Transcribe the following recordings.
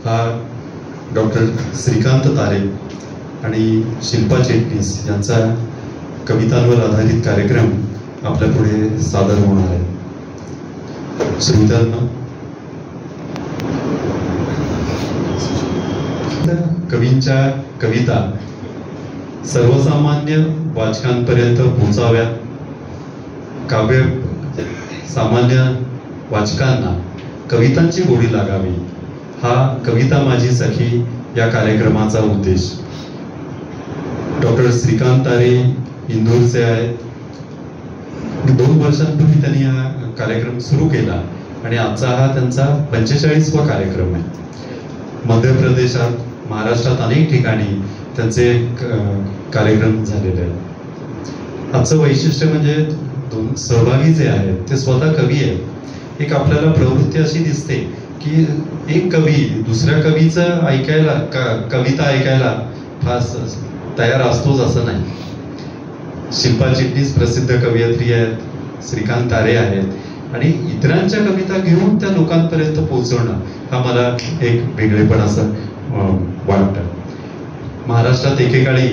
हा डॉक्टर श्रीकांत तारे आणि शिल्पा चिटणीस यांचा कवितांवर आधारित कार्यक्रम आपल्या पुढे सादर होणार आहे. श्रोत्यांना कवींच्या कविता सर्वसामान्य वाचकांपर्यंत पोहोचाव्यात, काव्य सामान्य वाचकांना कवितांची गोडी लागावी, हा कविता माझी सखी या कार्यक्रमाचा उद्देश. डॉक्टर श्रीकांत तारे इंदूरचे आहेत. 2 वर्षांपूर्वी त्यांनी हा कार्यक्रम सुरू केला आणि आजचा हा त्यांचा 45वा कार्यक्रम आहे. मध्य प्रदेशात, महाराष्ट्रात अनेक ठिकाणी त्यांचे कार्यक्रम झालेले आहेत. आजचं वैशिष्ट्य म्हणजे 2 सहभागी जे आहेत ते स्वतः कवी आहेत. एक आपल्याला प्रवृत्ती अशी दिसते की एक कवी दुसऱ्या कवीचं ऐकायला कविता ऐकायला फार तयार असतोच असं नाही. शिल्पा चिटणीस प्रसिद्ध कवयित्री आहेत, श्रीकांत तारे आहेत आणि इतरांच्या कविता घेऊन त्या लोकांपर्यंत पोहोचवणं हा मला एक वेगळेपण असं वाटतं. महाराष्ट्रात एकेकाळी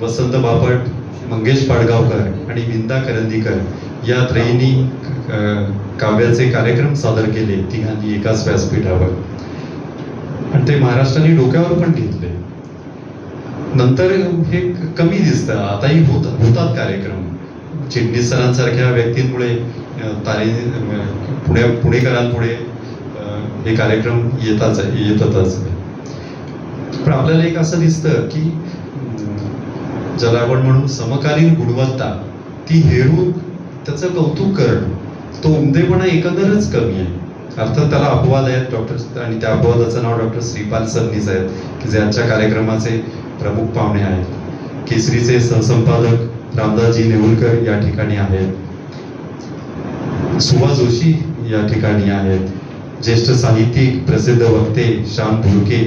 वसंत बापट, मंगेश पाडगावकर आणि विंदा करंदीकर या त्रयींनी काव्याचे कार्यक्रम सादर केले, तिघांनी एकाच व्यासपीठावर, आणि ते महाराष्ट्राने डोक्यावर पण घेतले. नंतर हे कमी दिसतं, आताही होतात कार्यक्रम. चिटणीस सरांसारख्या व्यक्तींमुळे पुणेकरांपुढे हे कार्यक्रम येतातच. पण आपल्याला एक असं दिसतं की ज्याला आपण म्हणून समकालीन गुणवत्ता ती हेरून त्याचं कौतुक करणं, तो उमदेपणा एकंदरच कमी आहे. अर्थात त्याला अपवाद आहेत डॉक्टर, आणि त्या अपवादाचं नाव डॉक्टर श्रीपाल सरनीस आहेत की ज्यांच्या कार्यक्रमाचे प्रमुख पाहुणे आहेत. केसरीचे सहसंपादक रामदासजी नेवलकर या ठिकाणी आहेत, सुभा जोशी या ठिकाणी आहेत, ज्येष्ठ साहित्यिक प्रसिद्ध वक्ते श्याम भुरके,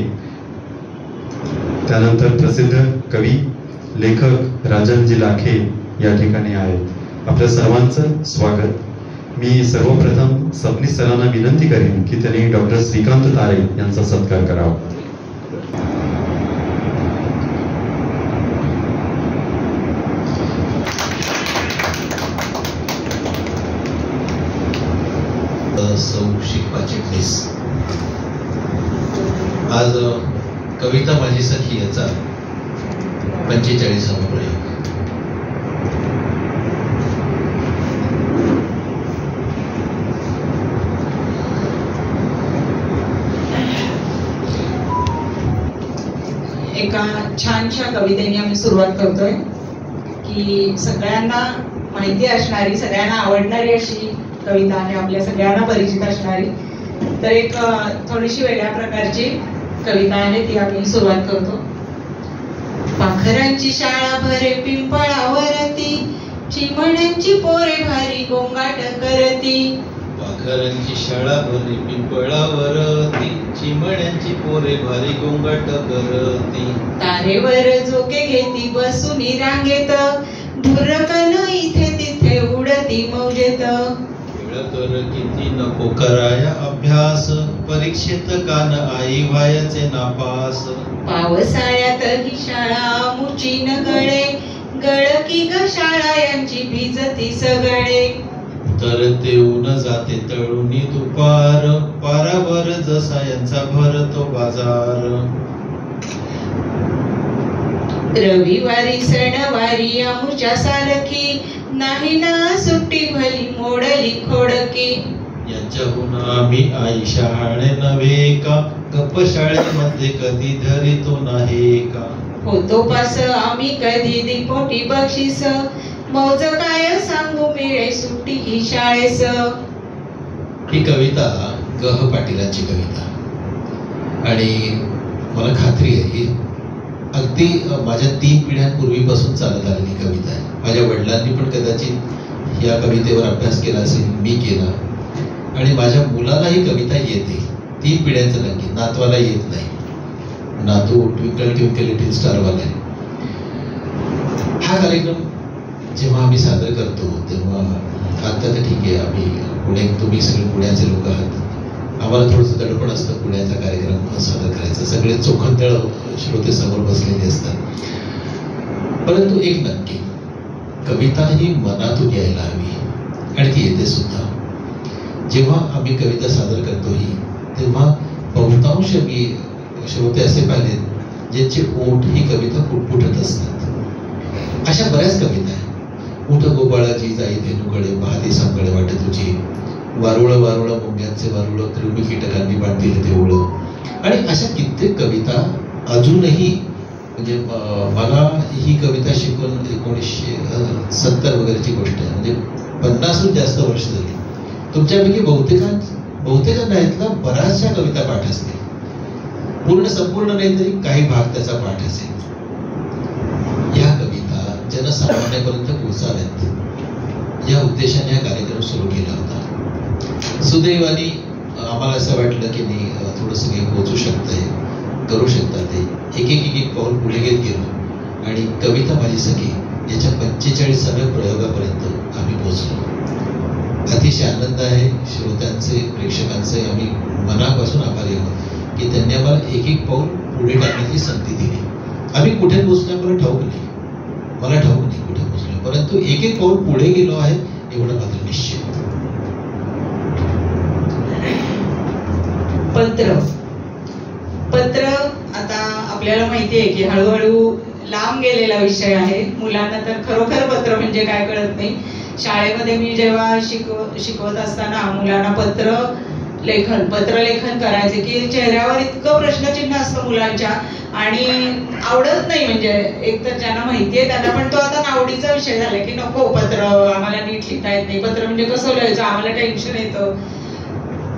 त्यानंतर प्रसिद्ध कवी लेखक राजनजी लाखे या ठिकाणी आहेत. आपल्या सर्वांचं स्वागत. मी सर्वप्रथम सबनीस सरांना विनंती करेन की त्यांनी डॉक्टर श्रीकांत तारे यांचा सत्कार करावा. सौ शिल्पा चिटणीस आज कविता माझी सखी याचा 45वा प्रयोग. एका छानशा कवितेने आम्ही सुरुवात करतोय की सगळ्यांना माहिती असणारी, सगळ्यांना आवडणारी अशी कविता आणि आपल्या सगळ्यांना परिचित असणारी. तर एक थोडीशी वेगळ्या प्रकारची कविता आहे, ती आम्ही सुरुवात करतो. पाखरांची शाळा भरे पिंपळावरती, चिमण्यांची पोरे भारी गोंगाट करती. पाखरांची शाळा भरे पिंपळावरती, चिमण्यांची पोरे भारी गोंगाट करती. तारेवर झोके घेती बसूनी रांगेत, धुरकन इथे तिथे उडती मौजेत. कर किती नको कराया अभ्यास, परीक्षेत कान आई व्हायचे नापास. पावसाळ्यात ही शाळा मुची न गळे, गळकी ग शाळा यांची भिजती सगळे. तर देऊन जाते तळुनी दुपार, पारावर जसा यांचा भरतो बाजार. रविवारी सणवारी आमुच्या सारखी, नाही ना सुट्टी भली मोडली खोडकी. यांच्याहून आम्ही आई शहाणे नव्हे का, गप्प शाळेमध्ये कधी धरितो नाही का. होतो पास आम्ही कधी दिपोटी बक्षीस, मौज काय सांगू मिळे सुट्टी ही शाळेस. ही कविता ग. पाटीलांची कविता, आणि मला खात्री आहे ही अगदी माझ्या 3 पिढ्यांपूर्वीपासून चालत आलेली कविता आहे. माझ्या वडिलांनी पण कदाचित या कवितेवर अभ्यास केला असेल, मी केला, आणि माझ्या मुलाला ही कविता येते. 3 पिढ्यांचं नक्की, नातवाला येत नाही. नातू ट्विंकल ट्विंकल लिटिल स्टारवाला आहे. हा कार्यक्रम जेव्हा आम्ही सादर करतो तेव्हा आता तर ठीक आहे, आम्ही तुम्ही सगळे पुण्याचे लोक आहात, आम्हाला थोडंसं दडपण असतं पुण्याचा कार्यक्रम सादर करायचं. सगळे चोखंदळ श्रोते समोर बसलेले असतात. परंतु एक नक्की, कविता ही मनातून यायला हवी आणि ती येते सुद्धा. जेव्हा आम्ही कविता सादर करतोही तेव्हा बहुतांश मी श्रोते असे पाहिलेत ज्यांचे ओठ ही कविता पुटपुटत असतात. अशा बऱ्याच कविता आहेत. उठ गोपाळाची जाई धेनुकडे, पाहते सांगडे वाटे तुझी, वारुळ वारुळ मुंग्यांचे वारुळ, कृमी कीटकांनी बांधलेले देऊळ. आणि अशा कित्येक कविता अजूनही, म्हणजे मला ही कविता शिकून 1970 वगैरेची गोष्ट आहे, म्हणजे 50हून जास्त वर्ष झाली. तुमच्यापैकी बहुतेकांना यातला बऱ्याचशा कविता पाठ असतील. संपूर्ण नाही तरी काही भाग त्याचा पाठ असेल. या कविता जनसामान्यापर्यंत पोहोचाव्यात या उद्देशाने हा कार्यक्रम सुरू केला होता. सुदैवाने आम्हाला असं वाटलं की नाही, थोडंसं काही पोहोचू शकतंय, करू शकतात ते. एक पाऊल पुढे घेत गेलो आणि कविता माझी सखी याच्या 45व्या प्रयोगापर्यंत आम्ही पोहोचलो. अतिशय आनंद आहे. श्रोत्यांचे, प्रेक्षकांचे आम्ही मनापासून आभारी आहोत की त्यांनी आम्हाला एक पाऊल पुढे टाकण्याची संधी दिली. आम्ही कुठे पोहोचलो मला ठाऊक नाही, कुठे पोहोचलो, परंतु एक पाऊल पुढे गेलो आहे एवढं मात्र निश्चित. पत्र आता आपल्याला माहिती आहे की हळूहळू लांब गेलेला विषय आहे. मुलांना तर खरोखर पत्र म्हणजे काय कळत नाही. शाळेमध्ये मी जेव्हा शिकवत असताना मुलांना पत्रलेखन करायचे की चेहऱ्यावर इतकं प्रश्नचिन्ह असतं मुलांच्या आणि आवडत नाही. म्हणजे एक तर ज्यांना माहितीये त्यांना, पण तो आता नावडीचा विषय झाला की नको पत्र, आम्हाला नीट लिहिता येत नाही, पत्र म्हणजे कसं लिहायचं, आम्हाला टेन्शन येतं.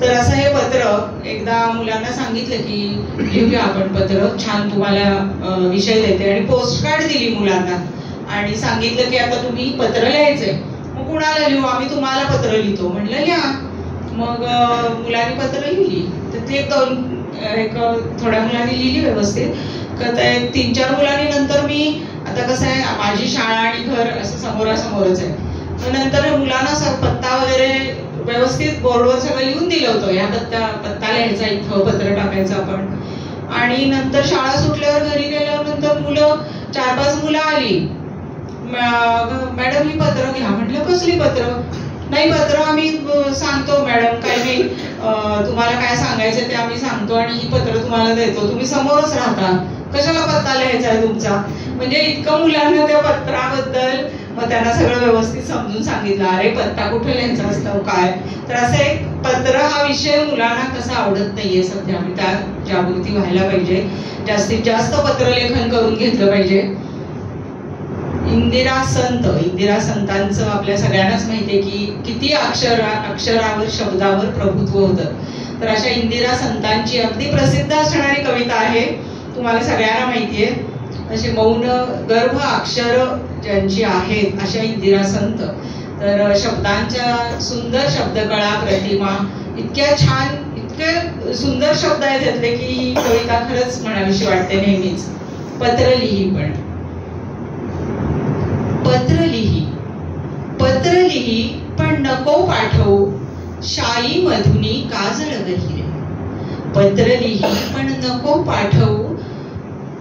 तर असं हे पत्र एकदा मुलांना सांगितलं की लिहूया आपण पत्र, छान तुम्हाला विषय देते. आणि पोस्टकार्ड दिली मुलांना आणि सांगितलं की आता तुम्ही पत्र लिहायचंय. मग कुणाला लिहू, आम्ही तुम्हाला पत्र लिहितो. म्हणलं लिहा. मग मुलांनी पत्र लिहिली. तर ते थोड्या मुलांनी लिहिली व्यवस्थित. 3-4 मुलांनी नंतर, मी आता कसं आहे माझी शाळा आणि घर असं समोरासमोरच आहे, तर नंतर मुलांना पत्ता वगैरे व्यवस्थित बोर्डवर सगळं लिहून दिलं होतं. या पत्ता लिहायचा, इथं पत्र टाकायचं आपण. आणि नंतर शाळा सुटल्यावर घरी गेल्यानंतर 4-5 मुलं आली, मॅडम ही पत्र घ्या. म्हटलं कसली पत्र? नाही, पत्र आम्ही सांगतो मॅडम, काय नाही, तुम्हाला काय सांगायचं ते आम्ही सांगतो आणि ही पत्र तुम्हाला देतो, तुम्ही समोरच राहता, कशाला पत्ता लिहायचा आहे तुमचा. म्हणजे इतकं मुलांना त्या पत्राबद्दल, मग त्यांना सगळं व्यवस्थित समजून सांगितलं, अरे पत्ता कुठे लिहायचा असतं काय. तर असं एक पत्र हा विषय मुलांना कसा आवडत नाहीये सध्या, त्या जागृती व्हायला पाहिजे. जास्तीत जास्त पत्रलेखन करून घेतलं पाहिजे. इंदिरा संतांचं आपल्या सगळ्यांनाच माहितीये की किती अक्षरावर, शब्दावर प्रभुत्व होतं. तर अशा इंदिरा संतांची अगदी प्रसिद्ध असणारी कविता आहे, तुम्हाला सगळ्यांना माहितीये. असे मौन गर्भ अक्षर ज्यांची आहेत अशा इंदिरा संत. तर शब्दांच्या सुंदर शब्दकळा, प्रतिमा, इतक्या छान, इतके सुंदर शब्द आहेत त्यातले की ही कविता खरंच म्हणावीशी वाटते नेहमीच. पत्र लिही पण नको पाठवू, शाई मधुनी काजळ गहिरे. पत्र लिही पण नको पाठवू,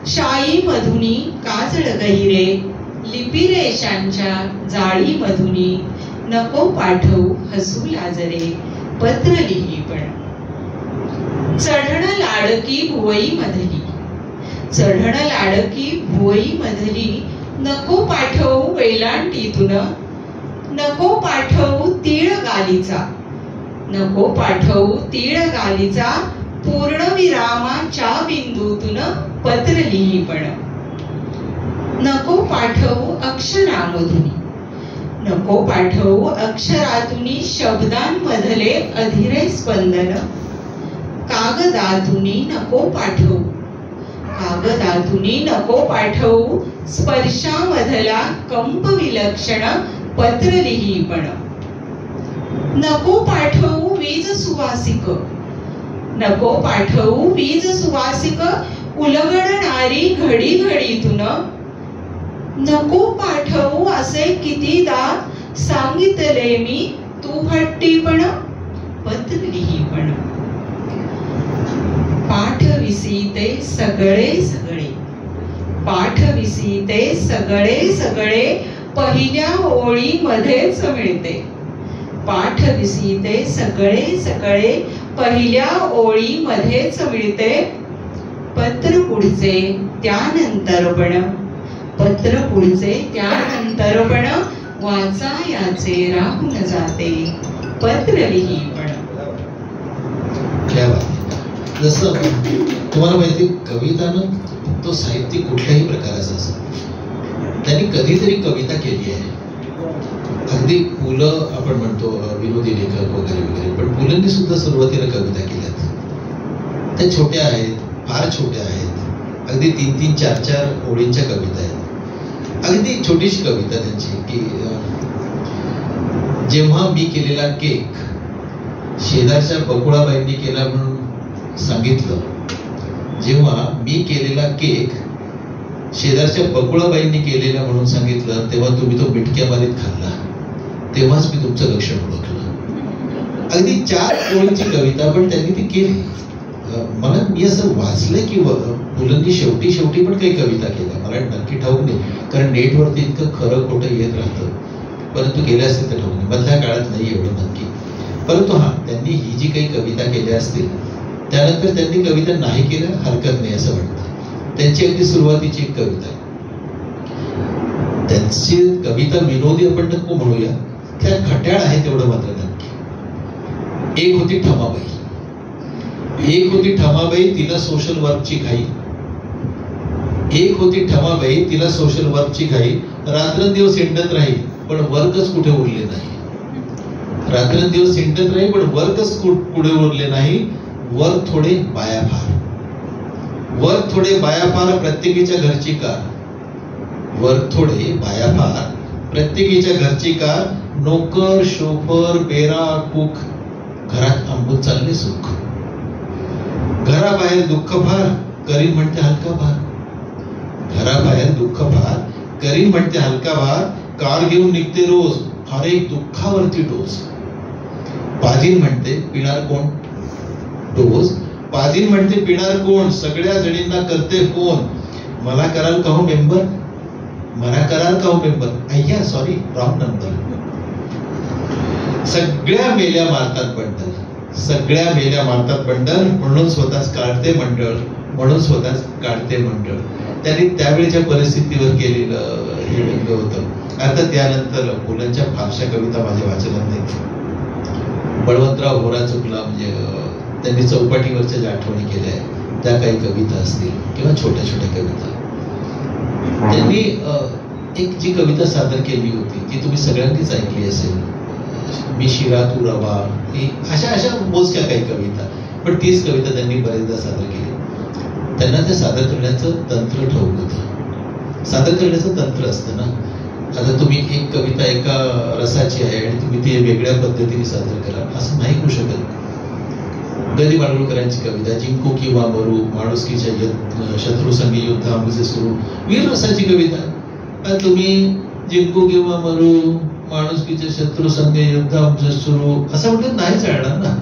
शाई मधुनी काजळ गहिरे. लिपिरेषांच्या जाळी मधुनी नको पाठवू हसू लाजरे. पत्र लिही पण चढण लाडकी भुवई मधली, नको पाठवू वेलांटीतून. नको पाठवू तीळ गालीचा, पूर्णविरामाच्या बिंदूतून. पत्र लिही पण नको पाठवू अक्षरातुनी, शब्दांमधले अधीरे स्पंदन. कागदातुनी नको पाठवू, स्पर्शामधला कंप विलक्षण. पत्र लिही पण नको पाठवू वीज सुवासिक, उलगडणारी घडी घडीतून. नको पाठवू असे कितीदा सांगितले मी, तू हट्टीपण. पत्र लिही पण पाठ विसीते सगळे सगळे, पाठ विसीते सगळे सगळे, पहिल्या ओळीमध्येच मिळते. पाठ विसीते सगळे सगळे, पहिल्या ओळीमध्येच मिळते. पत्र पुढचे त्यानंतर पण, पत्र पुढचे त्यानंतर पण, वाचा याचे राहून जाते पत्र लिही पण. जसं तुम्हाला माहिती, कवितानं तो साहित्य कुठल्याही प्रकाराचा असतो. त्यांनी कधीतरी कविता केली आहे. अगदी पुलं आपण म्हणतो विनोदी लेखक वगैरे वगैरे, पण पुलंनी सुद्धा सुरुवातीला कविता केल्यात. त्या छोट्या आहेत, फार छोट्या आहेत, अगदी 3-3, 4-4 ओळींच्या कविता आहेत. अगदी छोटीशी कविता त्यांची की जेव्हा मी केलेला केक शेजारच्या बकुळाबाईंनी केला म्हणून सांगितलं, जेव्हा मी केलेला केक शेजारच्या बकुळाबाईंनी केलेला म्हणून सांगितलं, तेव्हा तुम्ही तो बिटक्या मारीत खाल्ला, तेव्हाच मी तुमचं लक्षण ओळखलं. अगदी 4 ओळींची कविता, पण त्यांनी ती केली. मला मी असं वाचलंय की मुलांनी शेवटी पण काही कविता केल्या, मला नक्की ठाऊक नाही, कारण नेटवरती इतकं खरं खोटं येत राहतं. परंतु केल्या असतील तर ठाऊक नाही, मधल्या काळात नाही एवढं नक्की. परंतु हा, त्यांनी ही जी काही कविता केल्या असतील, त्यानंतर त्यांनी कविता नाही केल्या हरकत नाही असं वाटतं. त्यांची अगदी सुरुवातीची एक कविता, त्यांची कविता विनोदी आपण नको म्हणूया, त्या खट्याळ आहे तेवढं मात्र नक्की. एक होती ठमाबाई, एक होती ठमाबाई तिला सोशल वर्कची घाई, एक होती ठमाबाई तिला सोशल वर्कची घाई, रात्रंदिवस हिंडत राही पण वर्कच कुठे उरले नाही. रात्रंदिवस हिंडत राही पण वर्कच कुठे उरले नाही. वर्क थोडे बाया फार, वर्क थोडे बाया फार, प्रत्येकीच्या घरची कार. वर्क थोडे बाया फार, प्रत्येकीच्या घरची कार. नोकर, शोफर, बेरा, कुक, घरात आंबून चालले सुख. घराबाहेर दुःख फार, करीन म्हणते हलका भार. घराबाहेर दुःख फार, करीन म्हणते हलका भार. कार घेऊन निघते रोज, हर एक दुःखावरती डोस. पाजील म्हणते पिणार कोण डोस. पाजील म्हणते पिणार कोण, सगळ्या जणींना करते फोन. मला कराल का हो मेंबर, मला कराल का हो मेंबर. अय्या सॉरी, रॉंग नंबर. सगळ्या मेल्या मारतात बंडल, सगळ्या मेल्या मारतात बंडल, म्हणून स्वतःच काढते मंडळ, म्हणून स्वतःच काढते मंडळ. त्यांनी त्यावेळेच्या परिस्थितीवर केलेलं हे व्यंग होतं. अर्थात त्यानंतर मुलांच्या फारशा कविता माझ्या वाचनात नाही. बळवंतराव होरा चुकला, म्हणजे त्यांनी चौपाटीवरच्या ज्या आठवणी केल्या आहेत त्या काही कविता असतील किंवा छोट्या छोट्या कविता. त्यांनी एक जी कविता सादर केली होती ती तुम्ही सगळ्यांनीच ऐकली असेल, मी शिरा तू रवा. अशा मोजक्या काही कविता, पण तीच कविता त्यांनी बरेचदा सादर केली. त्यांना ते सादर करण्याचं तंत्र ठाऊक होतं. सादर करण्याचं तंत्र असतं ना. आता तुम्ही एक कविता एका रसाची आहे आणि तुम्ही ती वेगळ्या पद्धतीने सादर करा असं नाही होऊ शकत. ग. दि. माडगुळकरांची कविता, जिंकू किंवा मरू, माणुसकीच्या शत्रू संगी युद्ध आमचे सुरू, वीर रसाची कविता. तुम्ही जिंकू किंवा मरू, माणुसकीच्या शत्रू संगे युद्ध आमचं सुरू असं म्हटलं नाही चालणार ना.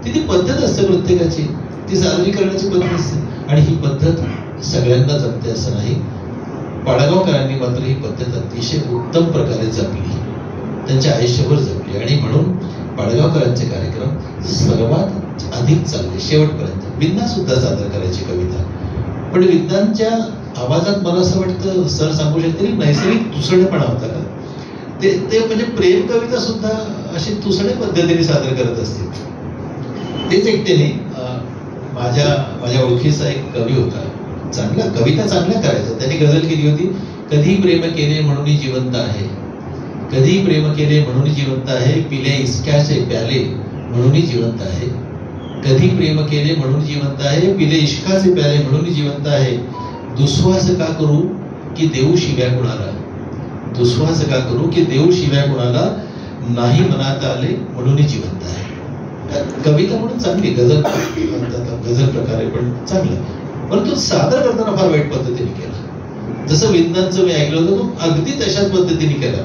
ती पद्धत असते प्रत्येकाची, ती सादरीकरणाची पद्धत असते आणि ही पद्धत सगळ्यांना जमते असं नाही. पाडगावकरांनी मात्र ही पद्धत अतिशय उत्तम प्रकारे जपली, त्यांच्या आयुष्यभर जपली आणि म्हणून पाडगावकरांचे कार्यक्रम सर्वात अधिक चालले शेवटपर्यंत. विज्ञान सुद्धा सादर करायची कविता, पण विज्ञानच्या आवाजात मला असं वाटतं सर सांगू शकते नैसर्गिक तुसडेपणा होता का. ते म्हणजे प्रेम कविता सुद्धा अशी तुसडे पद्धतीने सादर करत असतील. तेच एकटे नाही, माझ्या ओळखीचा एक कवी होता, चांगला कविता चांगल्या करायचा. त्यांनी गझल केली होती, कधी प्रेम केले म्हणून जिवंत आहे, कधी प्रेम केले म्हणून जिवंत आहे, पिले इश्काचे प्याले म्हणून जिवंत आहे. कधी प्रेम केले म्हणून जिवंत आहे, पिले इश्काचे प्याले म्हणून जिवंत आहे. दुस्वास का करू की देऊ शिव्या कुणाला, दुस्वास का करू की देऊ शिव्या कुणाला, नाही मनात आले म्हणून जिवंत आहे. कविता म्हणून चांगली, गझल प्रकारे पण चांगलं, परंतु सादर करताना फार वाईट पद्धतीने केला. जसं विज्ञानचं मी ऐकलं होतं तो अगदी तशाच पद्धतीने केला.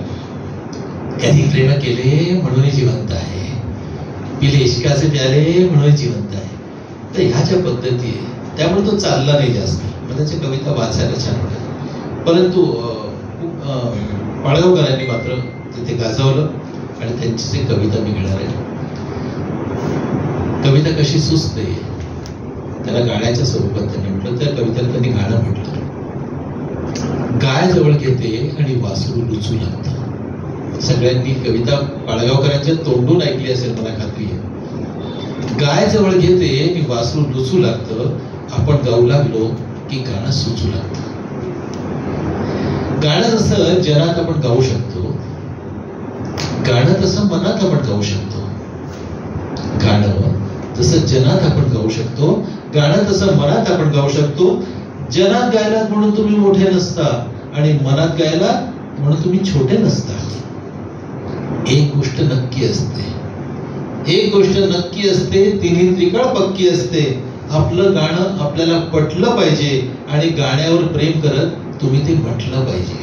कधी प्रेम केले म्हणून जिवंत आहे, पिले इश्काचे प्याले म्हणून जिवंत आहे. तर ह्या ज्या पद्धती आहे त्यामुळे तो चालला नाही जास्त. मग त्याच्या कविता वाचायला छान वाटत. परंतु पाळगावकरांनी मात्र तिथे गाजवलं आणि त्यांचीच एक कविता मी घेणार आहे. कविता कशी सुचते त्याला गाण्याच्या स्वरूपात त्यांनी म्हटलं. त्या कवितेला त्यांनी गाणं म्हटलं. गाय जवळ घेते आणि वासरू लुचू लागतं. सगळ्यांनी कविता पाळगावकरांच्या तोंडून ऐकली असेल मला खात्री आहे. गाय जवळ घेते आणि वासरू लुचू लागतं. आपण गाऊ लागलो की गाणं सुचू लागतं. गाणं जसं जनात आपण गाऊ शकतो, गाणं तसं मनात आपण गाऊ शकतो. गाणं तसं जनात आपण गाऊ शकतो, गाणं तसं मनात आपण गाऊ शकतो. जनात गायला म्हणून तुम्ही मोठे नसता आणि मनात गायला म्हणून तुम्ही छोटे नसता. एक गोष्ट नक्की असते, एक गोष्ट नक्की असते, तिन्ही त्रिकाळ पक्की असते. आपलं गाणं आपल्याला पटलं पाहिजे आणि गाण्यावर प्रेम करत तुम्ही ते म्हटलं पाहिजे.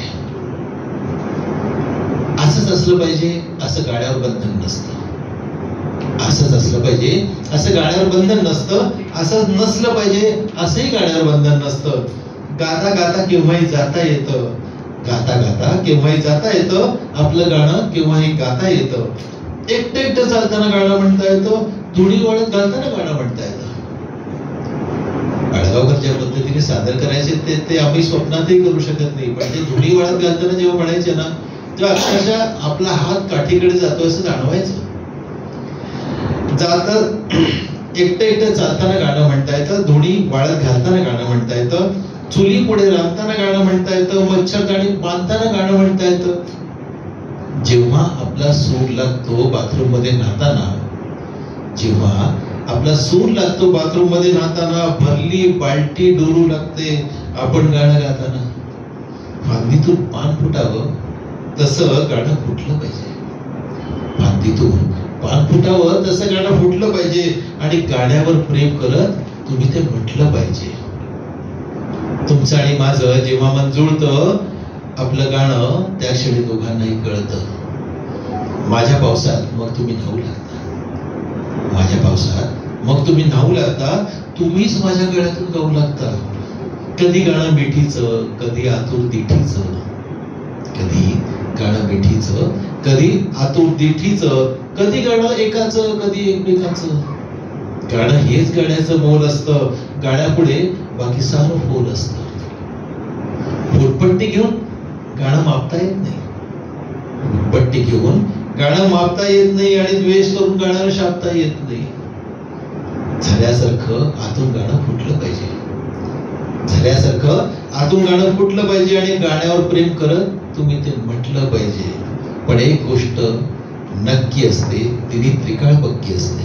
असंच असलं पाहिजे, असं गाण्यावर बंधन नसतं. असंच असलं पाहिजे, असं गाण्यावर बंधन नसतं. असंच नसलं पाहिजे, असंही गाण्यावर बंधन नसतं. गाता गाता केव्हाही जाता येतं, गाता गाता केव्हाही जाता येतं. आपलं गाणं केव्हाही गाता येतं. एकटं एकटं चालताना गाणं म्हणता येतं, धुणी वळत घालताना गाणं म्हणता येतं. पाळगावकर ज्या पद्धतीने सादर करायचे ते आम्ही स्वप्नातही करू शकत नाही. पण ते धुणी वळत घालताना जेव्हा म्हणायचे ना, तेव्हा अक्षरशः आपला हात काठीकडे जातो असं जाणवायचं. एकटं एकटं चालताना गाणं म्हणता येतं, धुणी वाळत घालताना गाणं म्हणता येतं, चुली पुढे रांधताना गाणं म्हणता येतं, मच्छरदाणी बांधताना गाणं म्हणता येतं. जेव्हा आपला सूर लागतो बाथरूम मध्ये नाहताना, जेव्हा आपला सूर लागतो बाथरूम मध्ये नाहताना, भरली बाल्टी डोरू लागते आपण गाणं गाताना. फांदीतून पान फुटावं तसं गाणं फुटलं पाहिजे. फांदीतून पान फुटावं तसं गाणं फुटलं पाहिजे आणि गाण्यावर प्रेम करत तुम्ही ते म्हटलं पाहिजे. तुमचं आणि माझं जेव्हा मन जुळतं, आपलं गाणं त्या क्षणी दोघांनाही कळतं. माझ्या पावसात मग तुम्ही न्हाऊ लागता, माझ्या पावसात मग तुम्ही न्हाऊ लागता. तुम्हीच माझ्या गळ्यातून गाऊ लागता. कधी गाणं मिठीचं, कधी आतुर दिठीचं, कधी गाणं मिठीचं, कधी आतुर दिठीचं, कधी गाणं एकाचं, कधी एकमेकाचं. गाणं हेच गाण्याचं मोल असतं. गाण्यापुढे बाकी सारं फोल असतं. फुटपट्टी घेऊन गाणं मापता येत नाही, फुटपट्टी घेऊन गाणं मापता येत नाही आणि द्वेष करून गाण्याला शापता येत नाही. झऱ्यासारखं आतून गाणं फुटलं पाहिजे, झऱ्यासारखं आतून गाणं फुटलं पाहिजे आणि गाण्यावर प्रेम करत तुम्ही ते म्हटलं पाहिजे. पण एक गोष्ट नक्की असते, तिन्ही त्रिकाळ पक्की असते.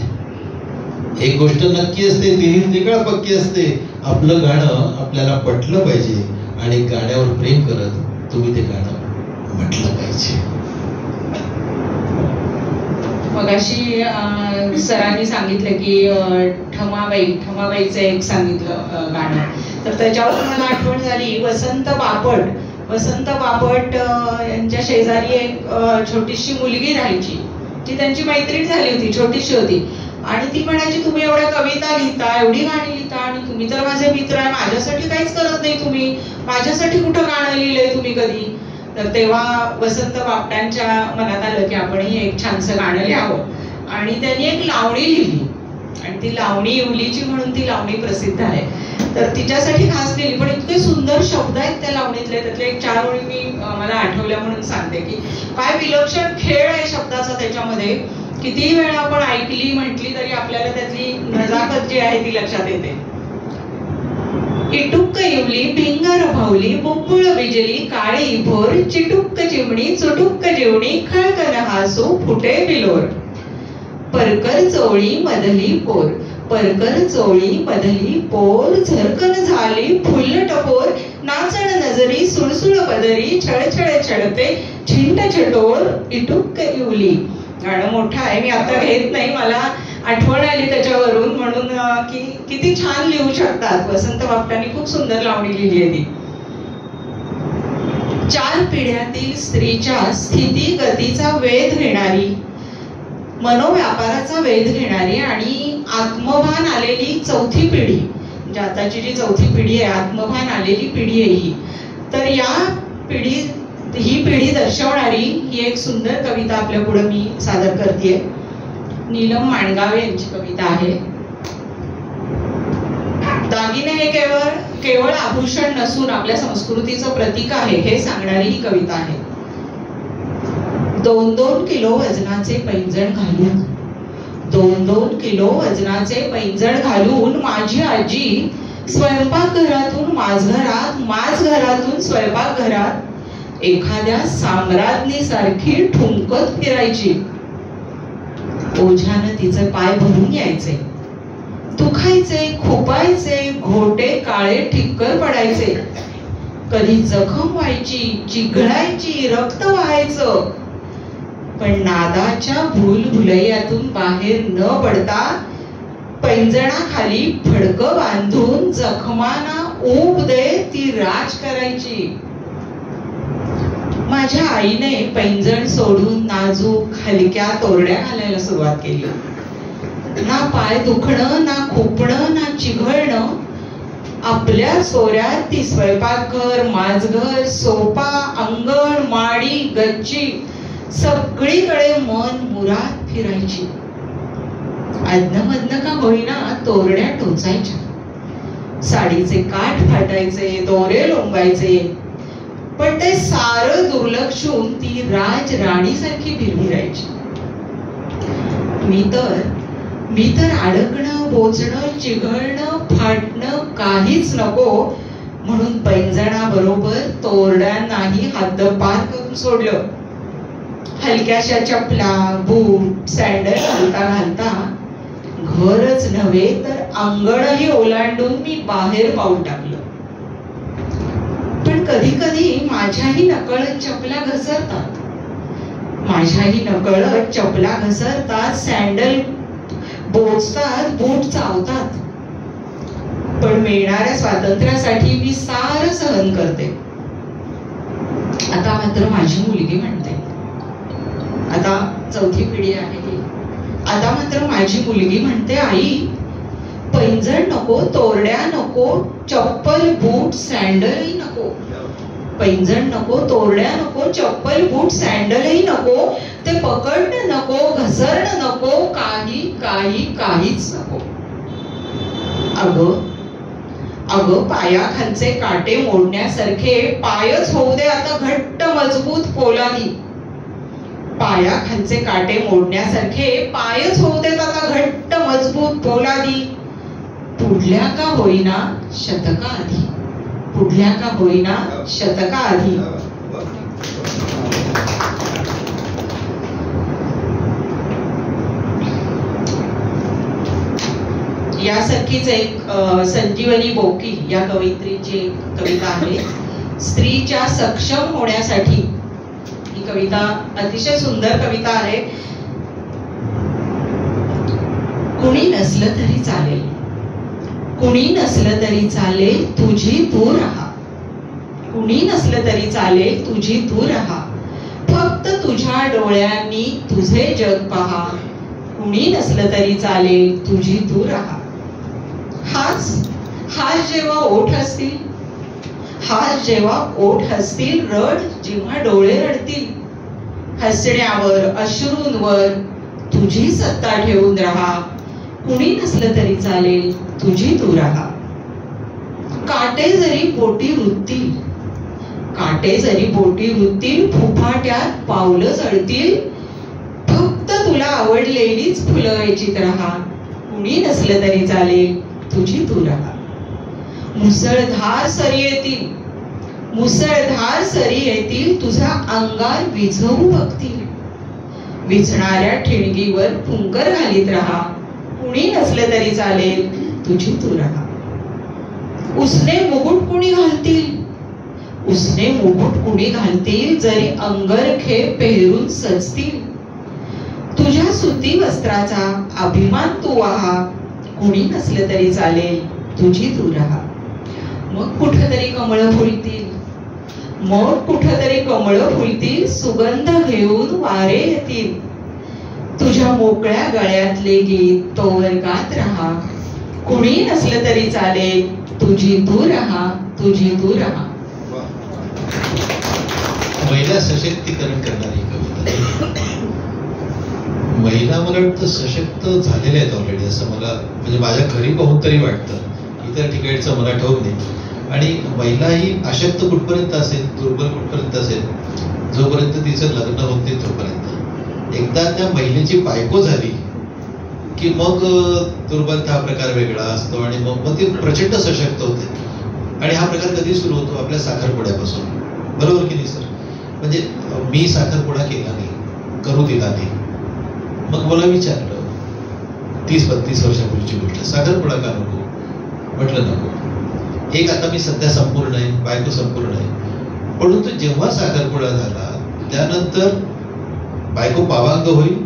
एक गोष्ट नक्की असते, तिन्ही त्रिकाळ पक्की असते. आपलं गाणं आपल्याला पटलं पाहिजे आणि गाण्यावर प्रेम करत तुम्ही ते गाणं म्हटलं पाहिजे. मगाशी सरांनी सांगितलं की ठमाबाईचं एक सांगितलं गाणं, तर त्याच्यावर मला आठवण झाली वसंत बापट यांच्या शेजारी एक छोटीशी मुलगी राहायची. ती त्यांची मैत्रीण झाली होती, छोटीशी होती. आणि ती म्हणायची, तुम्ही एवढ्या कविता लिहिता, एवढी गाणी लिहिता आणि तुम्ही तर माझे मित्र आहे, माझ्यासाठी काहीच करत नाही तुम्ही, माझ्यासाठी कुठं गाणं लिहिलंय तुम्ही कधी. तर तेव्हा वसंत बापटांच्या मनात आलं की आपणही एक छानसं गाणं लिहावं आणि त्यांनी एक लावणी लिहिली आणि ती लावणी इवलीची म्हणून ती लावणी प्रसिद्ध आहे. तर तिच्यासाठी खास लिहिली, पण इतके सुंदर शब्द आहेत त्या लावणीतले. त्यातले एक 4 ओळी मी मला आठवल्या म्हणून सांगते की काय विलक्षण खेळ आहे शब्दाचा त्याच्यामध्ये. कितीही वेळा आपण ऐकली म्हटली तरी आपल्याला त्यातली नजाकत जी आहे ती लक्षात येते. इटुक्क इवली भिंगार भावली, बुब्बुळ बिजली काळी भोर, चिटुक्क चिमणी चुटुक्क जेवणी, खळकन हासू फुटे बिलोर. परकर चोळी मधली पोर, परकर चोळी मधली पोर, झरकन झाली फुल्ल टपोर, नाचण नजरी सुळसुळ पदरी, छळछळ छळते छिंट छिटोर, इटुक्क इवली. गाणं मोठं आहे, मी आता घेत नाही, मला आठवण आली त्याच्यावरून म्हणून की किती छान लिहू शकतात. वसंत बापटांनी खूप सुंदर लावणी लिहिली आहे ती. 4 पिढ्यातील स्त्रीच्या स्थिती गतीचा वेध घेणारी, मनोव्यापाराचा वेध घेणारी आणि आत्मभान आलेली 4थी पिढी म्हणजे आताची जी चौथी पिढी आहे, आत्मभान आलेली पिढी आहे ही, तर ही पिढी दर्शवणारी ही एक सुंदर कविता आपल्या पुढे मी सादर करते. नीलम माणगावे यांची कविता आहे. दागिने हे केवळ आभूषण नसून आपल्या संस्कृतीचं प्रतीक आहे हे सांगणारी ही कविता आहे. 2-2 किलो वजनाचे पैंजण घालून 2-2 किलो वजनाचे पैंजण घालून माझी आजी स्वयंपाकघरातून माझघरात, माझघरातून स्वयंपाकघरात एखाद्या साम्राज्ञीसारखी ठुमकत फिरायची. ओझ्यानं तिचे पाय भरून यायचे, दुखायचे, खुपायचे, घोटे काळे ठिक्कर पडायचे, कधी जखम व्हायची, चिघळायची, रक्त व्हायचं. पण नादाच्या भूलभुलैयातून बाहेर न पडता पैंजणाखाली फडकं बांधून जखमांना ऊब देत ती राज करायची. माझ्या आईने पैंजण सोडून नाजूक हलक्या तोरड्या घालायला सुरुवात केली. ना पाय दुखणं, ना खुपणं, ना चिघळणं. आपल्या सोऱ्यात ती स्वयंपाकघर, माझघर, सोपा, अंगण, माडी, गच्ची सगळीकडे मन मुराद फिरायची. अधनमधन का होईना तोरड्या टोचायच्या, साडीचे काठ फाटायचे, दोरे लोंबायचे, पण ते सारं दुर्लक्षून ती राज राणीसारखी भिरभिरायची. मी तर अडकणं, बोचणं, चिघळणं, फाटणं काहीच नको म्हणून पैंजणाबरोबर तोरड्यांनाही हद्दपार करून सोडलं. हलक्याशा चपला, बूट, सँडल घालता घालता घरच नव्हे तर अंगणही ओलांडून मी बाहेर पाऊल टाकलं. पण कधी कधी माझ्याही नकळत चपला घसरतात, सँडल बोचतात, बूट चावतात. पण मिळणाऱ्या स्वातंत्र्यासाठी मी सारं सहन करते. आता मात्र माझी मुलगी म्हणते, आता चौथी पिढी आहे ही, आता मात्र माझी मुलगी म्हणते, आई पैंजण नको, तोरड्या नको, चप्पल बूट सँडलही नको. पैंजण नको, तोरड्या नको, चप्पल बूट सँडलही नको, ते पकडणं नको, घसरणं नको, काहीच नको. अगं पायाखालचे काटे मोडण्यासारखे पायच होऊ दे आता घट्ट मजबूत पोलादी. पायाखालचे काटे मोडण्यासारखे पायच होऊ देत आता घट्ट मजबूत पोलादी. पुढल्या का होईना शतका आधी. यासारखीच एक संजीवनी बोकी या कवयित्रीची कविता आहे. स्त्रीच्या सक्षम होण्यासाठी ही कविता अतिशय सुंदर कविता आहे. कुणी नसलं तरी चालेल, तुझी तू राहा. कुणी नसलं तरी चालेल, तुझी तू राहा. फक्त तुझ्या डोळ्यांनी तुझे जग पहा. कुणी नसलं तरी चालेल, तुझी तू राहा. हाच जेव्हा ओठ हसतील, रड जेव्हा डोळे रडतील. हसण्यावर, अश्रूंवर तुझी सत्ता ठेवून राहा. कुणी नसलं तरी चालेल, तुझी तू राहा. काटे जरी बोटी रुततील, फुफाट्यात पावलं चढतील. फक्त तुला आवडलेलीच फुलं वेचीत राहा. कुणी नसलं तरी चालेल, तुझी तू राहा. मुसळधार सरी येतील, तुझा अंगार विझवू बघतील. विझणाऱ्या ठिणगीवर फुंकर घालीत राहा. कुणी नसलं तरी चालेल, तुझी तू राहा. उसने मुकुट कुणी घालतील, जरी अंगरखे पेरून सजतील. तुझ्या सुती वस्त्राचा अभिमान तू वाहा. कुणी नसलं तरी चालेल, तुझी तू राहा. मग कुठेतरी कमळं फुलतील, सुगंध घेऊन वारे येतील. तुझ्या मोकळ्या गळ्यातले गीत तोवर गात राहा. कुणी नसलं तरी चालेल, तुझी तू राहा, तुझी तू राहा. महिला सशक्तीकरण करणारी कविता. महिला मला वाटतं सशक्त झालेल्या आहेत ऑलरेडी, असं मला म्हणजे माझ्या घरी पाहून तरी वाटतं. इतर ठिकाणचं मला ठाऊक नाही. आणि महिला ही अशक्त कुठपर्यंत असेल, दुर्बल कुठपर्यंत असेल, जोपर्यंत तिचं लग्न होत नाही तोपर्यंत. एकदा त्या महिलेची बायको झाली की मग दुर्बलता हा प्रकार वेगळा असतो आणि मग ती प्रचंड सशक्त होते. आणि हा प्रकार कधी सुरू होतो? आपल्या साखरपुड्यापासून. बरोबर की नाही सर? म्हणजे मी साखरपुडा केला नाही, करू दिला नाही. मग मला विचारलं 30-32 वर्षापूर्वीची गोष्ट, साखरपुडा का नको? म्हटलं नको. एक आता मी सध्या संपूर्ण आहे, बायको संपूर्ण आहे. परंतु जेव्हा साखरपुडा झाला त्यानंतर बायको पावांग होईल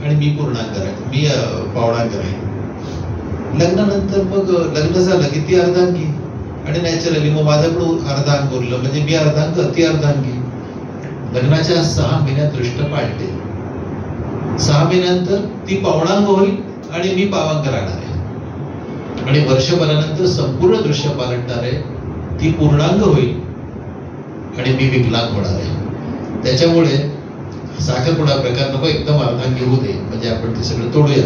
आणि मी पूर्णांग आहे, मी पावणांग आहे. लग्नानंतर मग लग्न झालं की ती अर्धांगी आणि नॅचरली मग माझ्याकडून अर्धांग उरलं, म्हणजे मी अर्धांग ती अर्धांगी. लग्नाच्या 6 महिन्यात दृष्ट पाळते. 6 महिन्यानंतर ती पावणांग होईल आणि मी पावांग राहणार आहे. आणि वर्षभरानंतर संपूर्ण दृश्य पालटणार आहे. ती पूर्णांग होईल आणि मी विकलांग होणार आहे. त्याच्यामुळे साखरपुडा प्रकार नको, एकदम अर्धांगी होऊ दे, म्हणजे आपण ते सगळं तोडूया.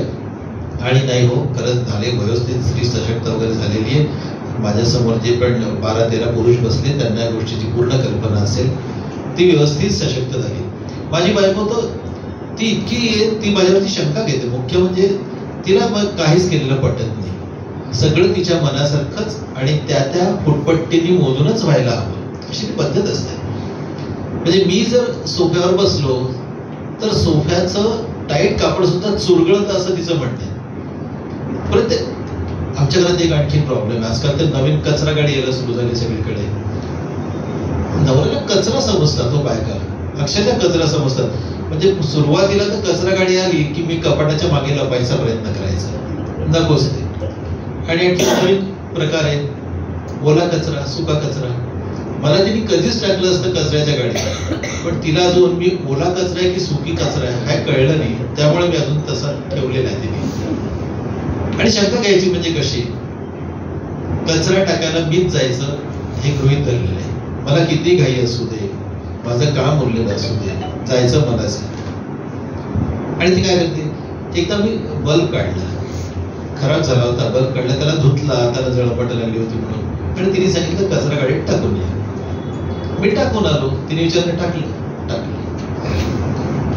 आणि नाही हो, खरंच झाले, व्यवस्थित स्त्री सशक्त वगैरे झालेली आहे. माझ्यासमोर जे पण 12-13 पुरुष बसले त्यांना या गोष्टीची पूर्ण कल्पना असेल. ती व्यवस्थित सशक्त झाली. माझी बायको तर ती इतकी, ती माझ्यावरती शंका घेते. मुख्य म्हणजे तिला मग काहीच केलेलं पटत नाही. सगळं तिच्या मनासारखंच आणि त्या फुटपट्टीने मोजूनच व्हायला हवं, अशी पद्धत असते. म्हणजे मी जर सोफ्यावर बसलो तर सोफ्याचं टाईट कापड सुद्धा चुरगळत असं तिचं म्हणणं आहे. परत आमच्या घरात एक आणखी प्रॉब्लेम आहे. आजकाल तर नवीन कचरा गाडी यायला सुरू झाली सगळीकडे. नवऱ्याला कचरा समजतात तो बायका, अक्षरशः कचरा समजतात. म्हणजे सुरुवातीला तर कचरा गाडी आली की मी कपाटाच्या मागे लपायचा प्रयत्न करायचा, नकोच ते. आणि नवीन प्रकार आहे ओला कचरा, सुका कचरा. मला तिने कधीच टाकलं असतं कचऱ्याच्या गाडीत, पण तिला अजून मी ओला कचरा आहे की सुकी कचरा आहे काय कळलं नाही. त्यामुळे मी अजून तसा ठेवलेला आहे तिने. आणि शंका घ्यायची म्हणजे कशी, कचरा टाकायला मीच जायचं हे गृहीत धरलेलं आहे. मला किती घाई असू दे, माझं काम उरलेलं असू दे, जायचं मलाच. आणि ती काय करते, एकदा मी बल्ब काढला, खराब झाला होता, बल्ब काढला, त्याला धुतला, त्याला जळपट लागली होती म्हणून. आणि तिने सांगितलं कचरा गाडीत टाकून या. मी टाकून आलो. तिने विचारलं टाकलं?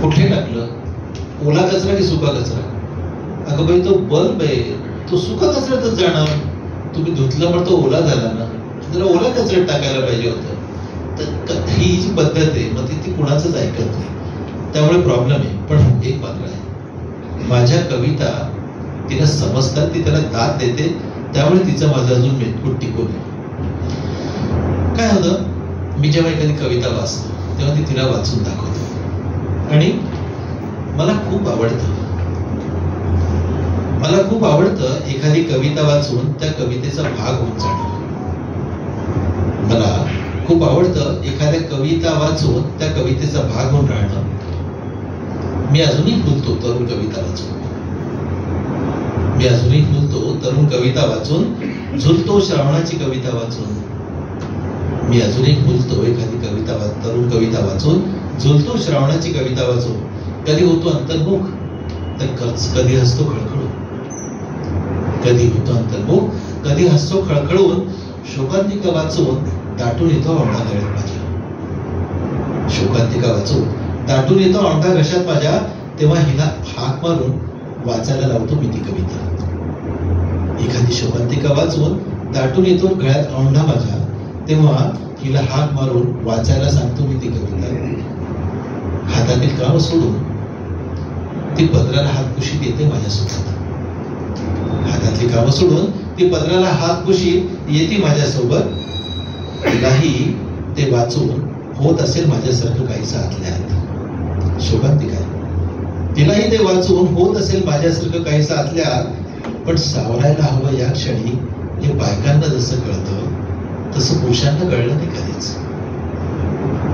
कुठे टाकलं? ओला कचरा की सुका कचरा? अगं बाई तो बल्ब आहे, तो सुका कचऱ्यातच जाणार. तुम्ही धुतलं पण तो ओला झाला ना, जरा ओला कचऱ्यात टाकायला पाहिजे होतं. तर ही जी पद्धत आहे मग ती कुणाचंच ऐकत नाही. त्यामुळे प्रॉब्लेम आहे. पण एक मात्र आहे, माझ्या कविता तिला समजतात, ती त्याला दाद देते. त्यामुळे तिचं माझं अजून मेतकूट टिकून आहे. काय होतं, मी जेव्हा एखादी कविता वाचतो तेव्हा ती तिला वाचून दाखवतो. आणि मला खूप आवडतं एखादी कविता वाचून त्या कवितेचा भाग होऊन जाणं. मला खूप आवडतं एखाद्या कविता वाचून त्या कवितेचा भाग होऊन राहणं. मी अजूनही फुलतो तरुण कविता वाचून. मी अजूनही फुलतो तरुण कविता वाचून, झुलतो श्रावणाची कविता वाचून. मी अजूनही फुलतो एखादी कविता तरुण कविता वाचून, झुलतो श्रावणाची कविता वाचून. कधी होतो अंतर्मुख तर कधी हसतो खळखळून. कधी होतो अंतर्मुख, कधी हसतो खळखळून. शोकांतिका वाचून दाटून येतो औंढा गळ्यात माझ्या. शोकांतिका वाचून दाटून येतो औंढा घशात माझ्या. तेव्हा हिला हाक मारून वाचायला लावतो मी ती कविता. एखादी शोकांतिका वाचून दाटून येतो गळ्यात औंढा माझ्या, तेव्हा हिला हाक मारून वाचायला सांगतो मी ती कविता. हातातील काम सोडून ती पदराला हात कुशीत येते माझ्यासोबत. हातातली कामं सोडून ती पदराला हात कुशीत येते माझ्यासोबत. तिलाही ते वाचून होत असेल माझ्यासारखं काहीच आतल्या आत. शोकांतिका तिलाही ते वाचून होत असेल माझ्यासारखं काहीच आतल्या आत. पण सावरायला हवं या क्षणी हे बायकांना जसं कळतं तसं पुरुषांना कळलं नाही कधीच.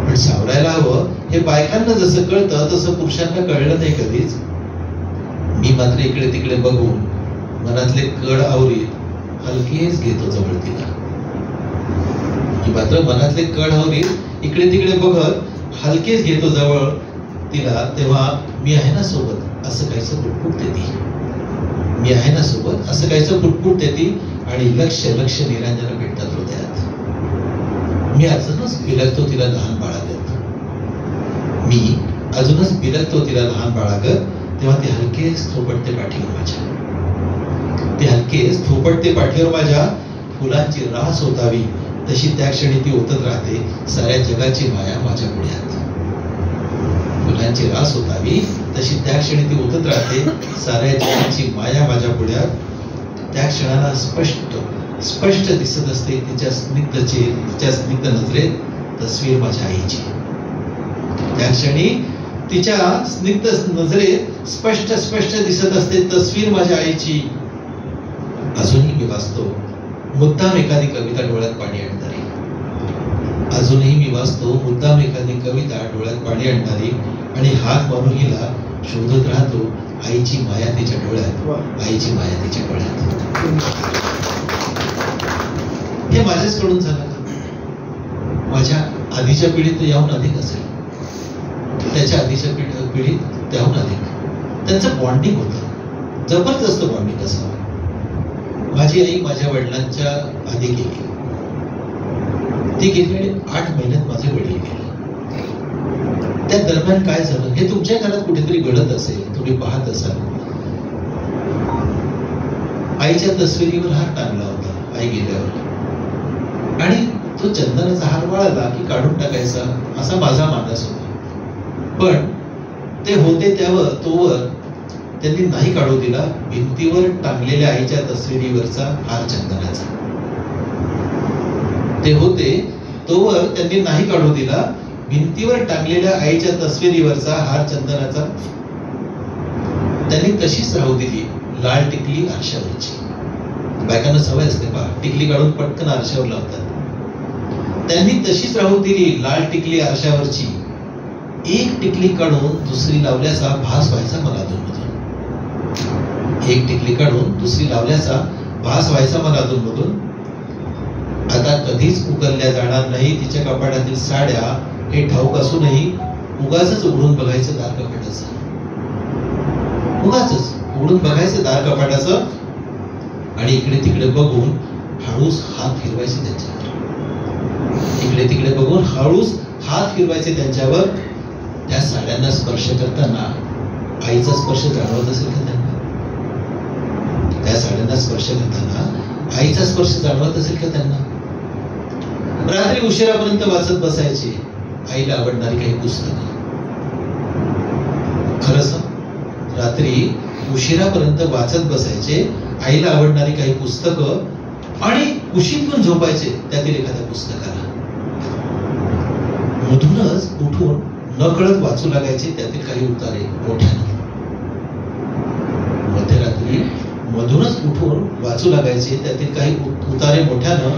पण सावरायला हवं हे बायकांना जसं कळतं तसं पुरुषांना कळलं नाही कधीच. मी मात्र इकडे तिकडे बघून मनातले कड आवरीत हलकेच घेतो जवळ तिला. ही मात्र मनातले कण हवरीत इकडे तिकडे बघत हलकेच घेतो जवळ तिला. तेव्हा मी आहे ना सोबत असं काहीसं पुटपुटते ती. मी आहे ना सोबत असं काहीसं पुटपुटते ती आणि लक्ष निरंजन भेटतात हृदयात. मी अजूनच बिलगतो तिला लहान बाळागत. मी अजूनच बिलगतो तिला लहान बाळागत. तेव्हा ती हलकेच थोपटते पाठीवर माझ्या. ती हलकेच थोपटते पाठीवर माझ्या. फुलांची रास होतावी तशी त्या क्षणी ती ओतत राहते साऱ्या जगाची माया माझ्या पुढ्यात. फुलांची रास होतावी तशी त्या क्षणी ती ओतत राहते साऱ्या जगाची माया माझ्या पुढ्यात. त्या क्षणाला स्पष्ट दिसत असते तिच्या स्निग्ध नजरेत तस्वीर माझ्या आईची. त्या क्षणी तिच्या स्निग्ध नजरेत स्पष्ट दिसत असते तस्वीर माझ्या आईची. अजूनही मी वाचतो मुद्दाम एखादी कविता डोळ्यात पाणी आणणारी. अजूनही मी वाचतो मुद्दाम एखादी कविता डोळ्यात पाणी आणणारी आणि हात मारून हिला शोधत राहतो आईची माया तिच्या डोळ्यात, आईची माया तिच्या डोळ्यात. हे माझ्याचकडून झालं का? माझ्या आधीच्या पिढीत याहून अधिक असेल, त्याच्या आधीच्या पिढीत त्याहून अधिक. त्यांचं बॉन्डिंग होतं, जबरदस्त बॉन्डिंग असावं. माझी आई माझ्या वडिलांच्या आधी गेली. ती गेली 8 महिन्यात माझे वडील गेले. त्या दरम्यान काय झालं हे तुमच्या घरात कुठेतरी घडत असेल, तुम्ही पाहत असाल. आईच्या तस्वीरीवर हार टांगला होता आई गेल्यावर आणि तो चंदनाचा हार वाळला की काढून टाकायचा असा माझा मानस होता. पण ते होते त्यावर तोवर त्यांनी नाही काढू दिला भिंतीवर टांगलेल्या आईच्या तस्वीरीवरचा हार चंदनाचा. ते होते तोवर त्यांनी नाही काढू दिला भिंतीवर टांगलेल्या आईच्या तस्वीरीवरचा हार चंदनाचा. त्यांनी तशीच राहू दिली लाल टिकली आरशावरची. बायकांना सवय असते पहा, टिकली काढून पटकन आरशावर लावतात. त्यांनी तशीच राहू दिली लाल टिकली आरशावरची. एक टिकली काढून दुसरी लावल्याचा भास व्हायचा मला अधूनमधून. एक टिकली काढून दुसरी लावल्याचा भास व्हायचा मला अधूनमधून. आता कधीच उकलल्या जाणार नाही तिच्या कपाटातील साड्या हे ठाऊक असूनही उगाचच उघडून बघायचं दार कपाटाचं. उगाचच उघडून बघायचं दार कपाटाचं आणि इकडे तिकडे बघून हळूच हात फिरवायचे त्यांच्यावर. इकडे तिकडे बघून हळूच हात फिरवायचे त्यांच्यावर. त्या साड्यांना स्पर्श करताना आईचा स्पर्श जाणवत असेल का त्यांना? त्या साड्यांना स्पर्श करताना आईचा स्पर्श जाणवत असेल का त्यांना? रात्री उशिरापर्यंत वाचत बसायचे आईला आवडणारी काही पुस्तकं. खरंच रात्री उशिरापर्यंत वाचत बसायचे आईला आवडणारी काही पुस्तकं आणि कुशीत पण झोपायचे त्यातील एखाद्या पुस्तकाला. मधूनच उठून नकळत वाचू लागायचे त्यातील काही उतारे मोठ्यानं. मध्यरात्री मधूनच उठून वाचू लागायचे त्यातील काही उतारे मोठ्यानं.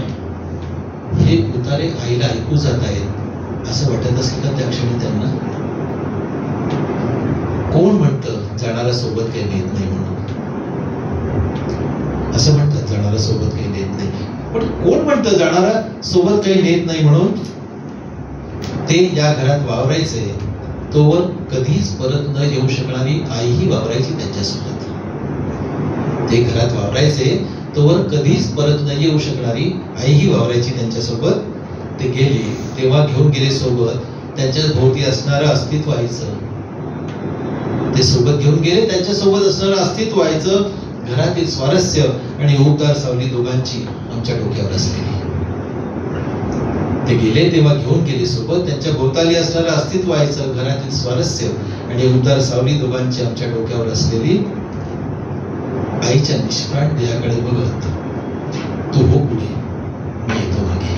हे उतारे आईला ऐकू जात आहेत असं वाटत असेल का त्या क्षणी त्यांना? कोण म्हणतं जाणारा सोबत काही नेत नाही म्हणून? असं म्हणतात जाणारा सोबत काही नेत नाही, पण कोण म्हणतं जाणारा सोबत काही नेत नाही म्हणून? ते या घरात वावरायचे तोवर कधीच परत न येऊ शकणारी आईही वावरायची त्यांच्यासोबत. ते घरात वावरायचे तोवर कधीच परत न येऊ शकणारी आईही वावरायची त्यांच्यासोबत. ते गेले तेव्हा घेऊन गेले सोबत त्यांच्या भोवती असणारं अस्तित्व व्हायचं. ते सोबत घेऊन गेले त्यांच्यासोबत असणारं अस्तित्व व्हायचं. घरातील स्वारस्य आणि उबदार सावली दोघांची आमच्या डोक्यावर असलेली. ते गेले तेव्हा घेऊन गेले सोबत त्यांच्या भोवताली असणारं अस्तित्व व्हायचं. घरातील स्वारस्य आणि उबदार सावली दोघांची आमच्या डोक्यावर असलेली. आईच्या निष्प्राण देहाकडे बघत तू हो पुढे मी येतो मागे.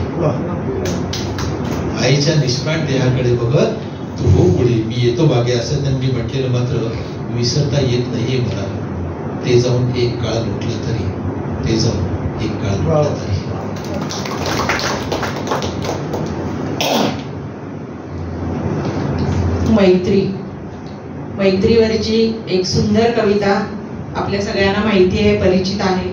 आईच्या निष्प्राण देहाकडे बघत तू हो पुढे मी येतो मागे असं त्यांनी म्हटलेलं मात्र विसरता येत नाहीये मला. ते जाऊन एक काळ लुटला तरी, ते जाऊन एक काळ लुटला तरी. मैत्रीवरची एक सुंदर कविता आपल्या सगळ्यांना माहिती आहे, परिचित आहे.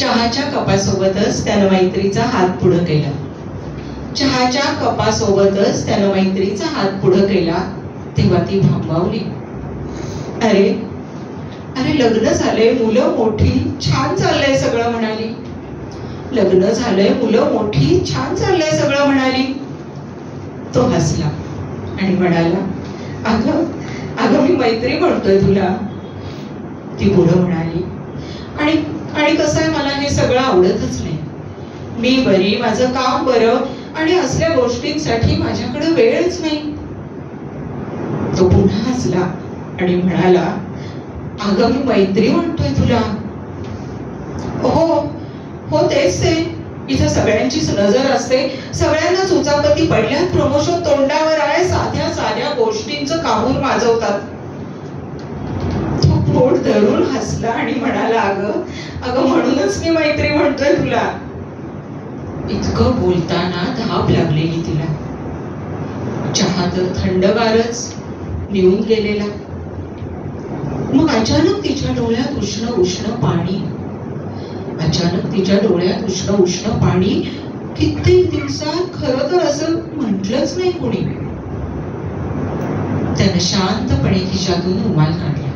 चहाच्या कपासोबतच त्यानं मैत्रीचा हात पुढं केला. चहाच्या कपासोबतच त्यानं मैत्रीचा हात पुढं केला. तेव्हा ती भांबावली. अरे अरे लग्न झालंय, मुलं मोठी, छान चाललंय सगळं म्हणाली. लग्न झालंय, मुलं मोठी, छान चाललंय सगळं म्हणाली. तो हसला आणि म्हणाला, अगं अगं मी मैत्री म्हणतोय तुला. ती पुढं म्हणाली, आणि कसं आहे, मला हे सगळं आवडतच नाही. मी बरी, माझं काम बरं, आणि असल्या गोष्टींसाठी माझ्याकडे वेळच नाही. तो पुन्हा हसला आणि म्हणाला, अगं मी मैत्री म्हणतोय तुला. हो हो तेच ते. इथं सगळ्यांचीच नजर असते, सगळ्यांनाच उचापती पडल्यात, प्रमोशन तोंडावर आहे, साध्या साध्या गोष्टींचं काहूर माजवतात. तो पोट धरून हसला आणि म्हणाला, अगं अगं म्हणूनच मी मैत्री म्हणतोय तुला. इतकं बोलताना धाप लागलेली तिला. चहा तर थंडगारच निघून गेलेला. मग अचानक तिच्या डोळ्यात उष्ण उष्ण पाणी. अचानक तिच्या डोळ्यात उष्ण उष्ण पाणी. कित्येक दिवसात खरं तर असं म्हटलंच नाही कोणी. त्यानं शांतपणे खिशातून रुमाल काढला.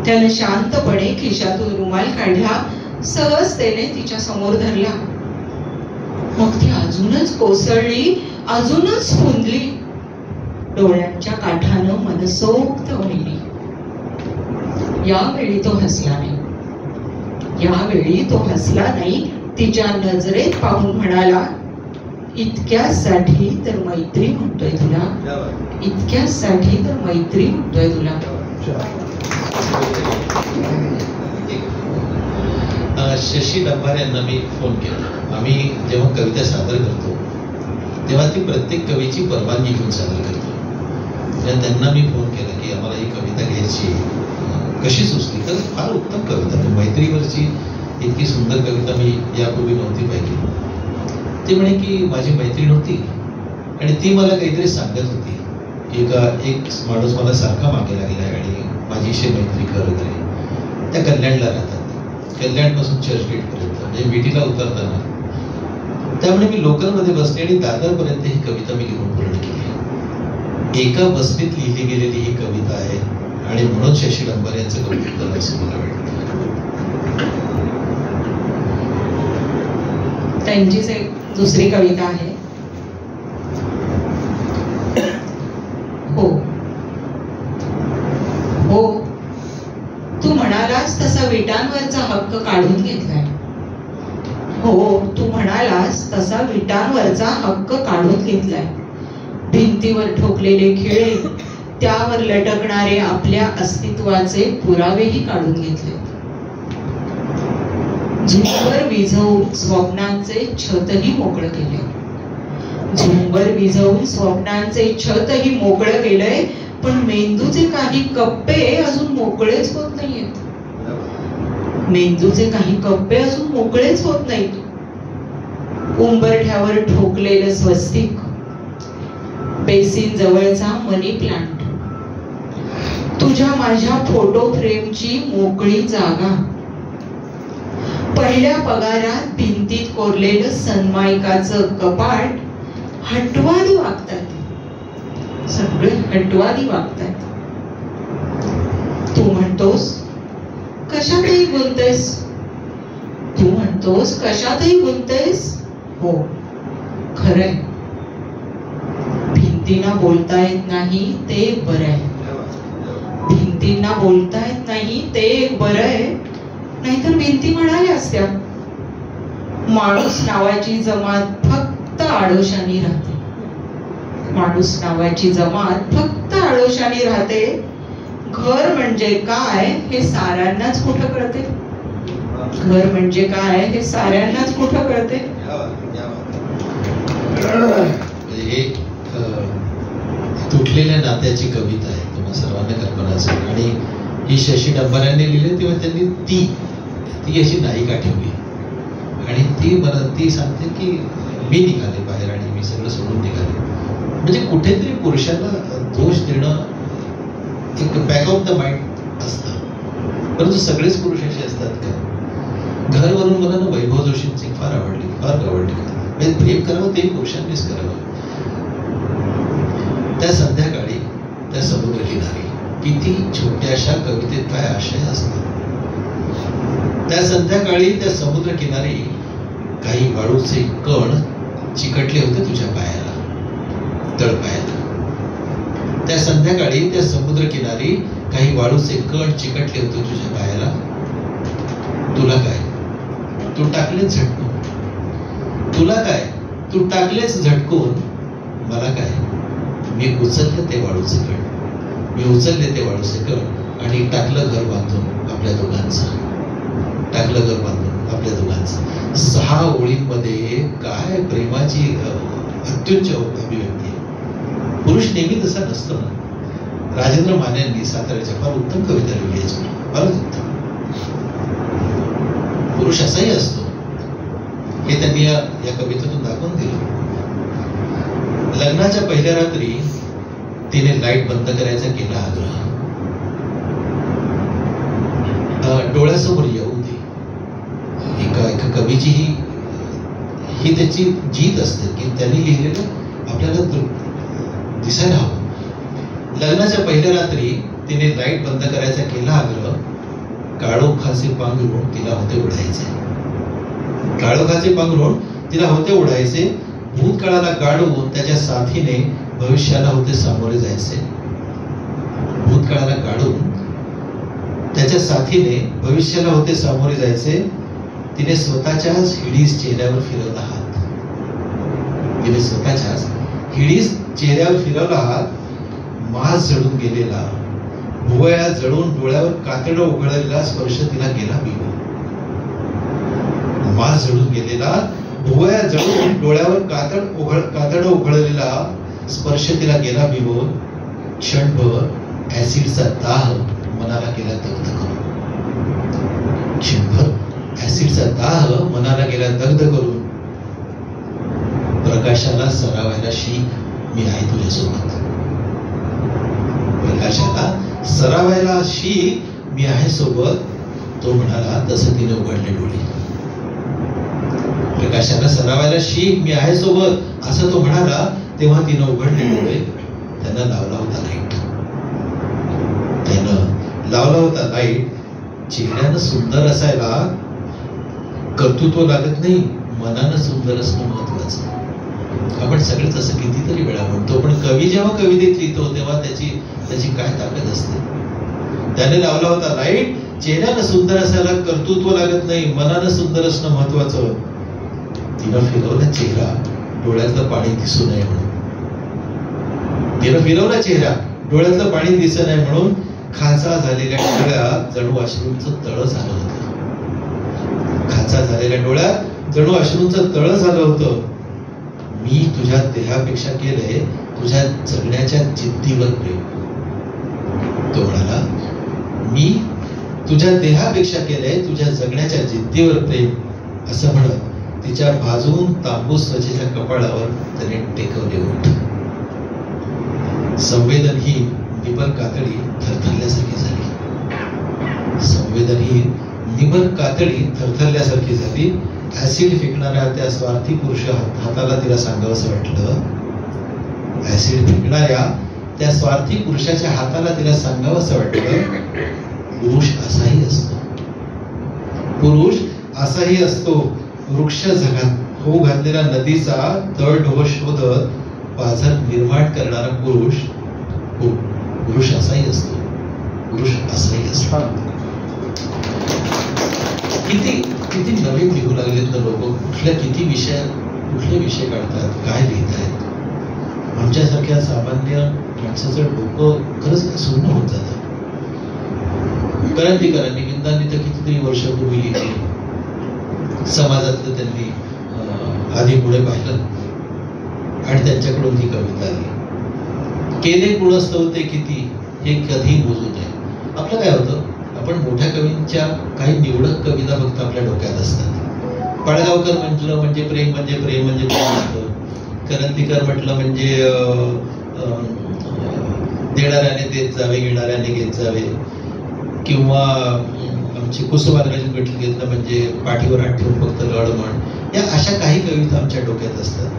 त्यानं शांतपणे खिशातून रुमाल काढला, सहजतेने तिच्या समोर धरला. मग ती अजूनच कोसळली, अजूनच फुंदली. डोळ्यांच्या काठानं मनसोक्त वहिली. यावेळी तो हसला नाही. यावेळी तो हसला नाही. तिच्या नजरेत पाहून म्हणाला, इतक्यासाठी तर मैत्री म्हणतोय तुला. इतक्यासाठी तर मैत्री म्हणतोय तुला. शशी डंबारे यांना मी फोन केला. आम्ही जेव्हा कविता सादर करतो तेव्हा ती प्रत्येक कवीची परवानगी घेऊन सादर करतो. त्यांना मी फोन केला की आम्हाला ही कविता घ्यायची, कशी सुचली. तर फार उत्तम कविता, मैत्रीवरची इतकी सुंदर कविता मी यापूर्वी नव्हती पाहिली. ते म्हणे की माझी मैत्रीण होती आणि ती मला काहीतरी सांगत होती. एक माणूस मला सारखा मागे लागलाय आणि माझीशी मैत्री कर वगैरे. त्या कल्याणला राहतात, कल्याणपासून चर्चगेट पर्यंत, म्हणजे विटीला उतरताना. त्यामुळे मी लोकलमध्ये बसले आणि दादरपर्यंत ही कविता मी लिहून पूर्ण केली. एका बसनीत लिहिली गेलेली ही कविता आहे आणि म्हणून शशी डंबारे यांचं कौतुक झालं असं मला वाटतं. त्यांचीच एक दुसरी कविता आहे. हो हो तू म्हणालास तसा विटांवरचा हक्क काढून घेतलाय. हो तू म्हणालास तसा विटांवरचा हक्क काढून घेतलाय. भिंतीवर ठोकलेले खिळे, त्यावर लटकणारे आपल्या अस्तित्वाचे पुरावेही काढून घेतले. झुंबर विझवून स्वप्नांचे छतही मोकळं केले. झुंबर विझवून स्वप्नांचे छतही मोकळं केलंय, पण मेंदूचे काही कप्पे अजून मोकळेच होत नाहीयेत. मेंदूचे काही कप्पे अजून मोकळेच होत नाहीत. उंबरठ्यावर ठोकलेलं स्वस्तिक, बेसिन जवळचा मनी प्लांट, तुझ्या माझ्या फोटो फ्रेमची मोकळी जागा, पहिल्या पगारात भिंतीत कोरलेलं सन्मायकाचं कपाट, हटवादी वागतात. सगळे हटवादी वागतात. तू म्हणतोस कशातही गुंततेस. तू म्हणतोस कशातही गुंततेस. हो खरंय. भिंतींना बोलता येत नाही ते एक बरं आहे. भिंतींना बोलता येत नाही ते एक बरं आहे. नाहीतर भिंती म्हणाल्या असत्या, माणूस नावाची जमात फक्त आडोशानी राहते. माणूस नावाची जमात फक्त आडोशानी राहते. घर म्हणजे काय हे साऱ्यांनाच कुठं कळते. घर म्हणजे काय हे साऱ्यांनाच कुठं कळते. हे तुटलेल्या नात्याची कविता आहे, तुम्हाला सर्वांना कल्पना असेल. आणि ही शशी डंबाऱ्यांनी लिहिली तेव्हा त्यांनी ती अशी नायिका ठेवली. आणि ती सांगते की मी निघाले बाहेर आणि मी सगळं सोडून निघाले. म्हणजे कुठेतरी पुरुषाला दोष देणं एक बॅक ऑफ द माइंड असतं. परंतु सगळेच पुरुष असे असतात का? घरवरून मला ना वैभव जोशींची फार आवडली, फार आवडली. म्हणजे प्रेम करावं ते पुरुषांनीच करावं. त्या संध्याकाळी त्या समुद्र किनारी किती छोट्याशा कवितेत काय आशय असतो. त्या संध्याकाळी त्या समुद्र किनारी काही वाळूचे कण चिकटले होते तुझ्या पायाला, तळपायाला. त्या संध्याकाळी त्या समुद्र किनारी काही वाळूचे कण चिकटले होते तुझ्या पायाला. तुला काय, तू टाकलेच झटकून. तुला काय, तू टाकलेच झटकून. मला काय, मी उचलले ते वाळूचे कण. मी उचलले ते वाळूचे कण आणि टाकलं घर बांधून आपल्या दोघांचं. टाकलं घर बांधून आपल्या दोघांचं. 6 ओळींमध्ये काय प्रेमाची अत्युच्च अभिव्यक्ती. पुरुष नेहमी तसा नसतो ना. राजेंद्र मानेंनी साताऱ्याच्या फार उत्तम कविता लिहिली याची, फारच उत्तम. पुरुष असाही असतो हे त्यांनी या कवितेतून दाखवून दिलं. लग्नाच्या पहिल्या रात्री तिने लाईट बंद करायचा केला आग्रह. डोळ्यासमोर येऊ दे. एका कवीची ही त्याची जीत असते की त्यांनी लिहिलेलं आपल्याला दिसायला हवं. लग्नाच्या पहिल्या रात्री तिने लाईट बंद करायचा केला आग्रह. काळोखाचे पांघरून तिला होते उडायचे. काळोखाचे पांघरून तिला होते उडायचे. भूतकाळाला गाडवून त्याच्या साथीने भविष्याला होते सामोरे जायचे. भूतकाळाला गाडून त्याच्या साथीने भविष्याला होते सामोरे जायचे. तिने स्वतःच्याच हिडीस चेहऱ्यावर फिरवला हात. तिने स्वतःच्याच हिडीस चेहऱ्यावर फिरवला हात. मास जळून गेलेला, भुवया जळून डोळ्यावर कातडं उघळलेला स्पर्श तिला गेला बिवून. मास जळून गेलेला, भुवया जळून डोळ्यावर कातडं उघळलेला स्पर्श तिला गेला बिवून. क्षणभर ऍसिडचा दाह मनाला गेला दग्ध करून. क्षणभर ऍसिडचा दाह मनाला गेला दग्ध करून. प्रकाशाला सरावायला शीख मी आहे तुझ्यासोबत. प्रकाशाला सरावायला शीख मी आहे सोबत. तो म्हणाला तसं तिने उघडले डोळे. प्रकाशाला सरावायला शीख मी आहे सोबत असं तो म्हणाला तेव्हा तिनं उघडले डोळे. त्यानं लावला होता लाईट. त्यानं लावला होता लाईट. चेहऱ्यानं सुंदर असायला कर्तृत्व लागत नाही, मनानं सुंदर असणं महत्वाचं. आपण सगळेच असं कितीतरी वेळा म्हणतो, पण कवी जेव्हा कवितेत लिहितो तेव्हा त्याची काय ताकद असते. त्याने लावला होता लाईट. चेहऱ्यानं सुंदर असायला कर्तृत्व लागत नाही, मनानं सुंदर असणं महत्वाचं. तिनं फिरवला चेहरा डोळ्यातलं पाणी दिसू नये म्हणून. तिनं फिरवला चेहरा डोळ्यातलं पाणी दिसू नये म्हणून. खाचा झालेल्या डोळ्यात जणू अश्रूंचं तळ झालं होतं. खाचा झालेल्या डोळ्यात जणू अश्रूंचं तळ झालं होतं. मी तुझ्या देहापेक्षा केलंय तुझ्या जगण्याच्या जिद्दीवर प्रेम. तो म्हणाला मी तुझ्या देहापेक्षा केलंय तुझ्या जगण्याच्या जिद्दीवर प्रेम. असं म्हणत तिच्या बाजून तांबूस त्वचेच्या कपाळावर त्याने टेकवले ओठ. संवेदनहीन निबर कातडी थरथरल्यासारखी झाली. संवेदनहीन निबर कातडी थरथरल्यासारखी झाली. ऍसिड फेकणाऱ्या त्या स्वार्थी पुरुष हाताला तिला सांगावंसं वाटलं. ऍसिड फेकणाऱ्या त्या स्वार्थी पुरुषाच्या हाताला तिला सांगावंसं वाटलं. पुरुष असाही असतो. पुरुष असाही असतो. वृक्ष जगात होऊ घातलेल्या नदीचा तळढोह शोधत पाझर निर्माण करणारा पुरुष. पुरुष असाही असतो. पुरुष असाही असतो. किती नवीन लिहू लागलेत ना लोक. कुठले विषय काढतात, काय लिहित. आमच्यासारख्या सामान्य माणसाचं डोकं खरंच शून्य होत जातं. क्रांतिकारांनी विंदांनी तर कितीतरी वर्षापूर्वी लिहिली. समाजातलं त्यांनी आधी पुढे पाहिलं आणि त्यांच्याकडून ही कविता आली. केले गुणस्तव ते किती हे कधी मोजू नये. आपलं काय होतं, आपण मोठ्या कवींच्या काही निवडक कविता फक्त आपल्या डोक्यात असतात. पडगावकर म्हटलं म्हणजे प्रेम म्हणजे प्रेम म्हणजे प्रेम असतं. क्रांतिकार म्हटलं म्हणजे देणाऱ्याने देत जावे, घेणाऱ्याने घेत जावे. किंवा आमची कुसुमाग्रज विठ्ठल घेतलं म्हणजे पाठीवर हात ठेवून फक्त लढ म्हण, या अशा काही कविता आमच्या डोक्यात असतात.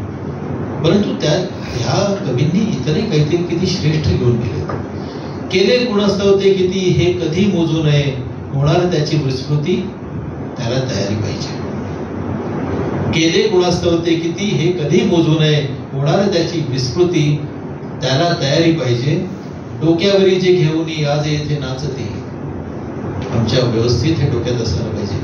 परंतु ह्या कवींनी इतरही काहीतरी किती श्रेष्ठ घेऊन केले गुणस्तव ते किती हे कधी मोजू नये, होणार त्याची विस्मृती त्याला तयारी पाहिजे. केले गुणस्तव ते किती हे कधी मोजू नये, होणार त्याची विस्मृती त्याला तयारी पाहिजे. डोक्यावरी जे घेऊन आज येथे नाचते, आमच्या व्यवस्थित हे डोक्यात असायला पाहिजे.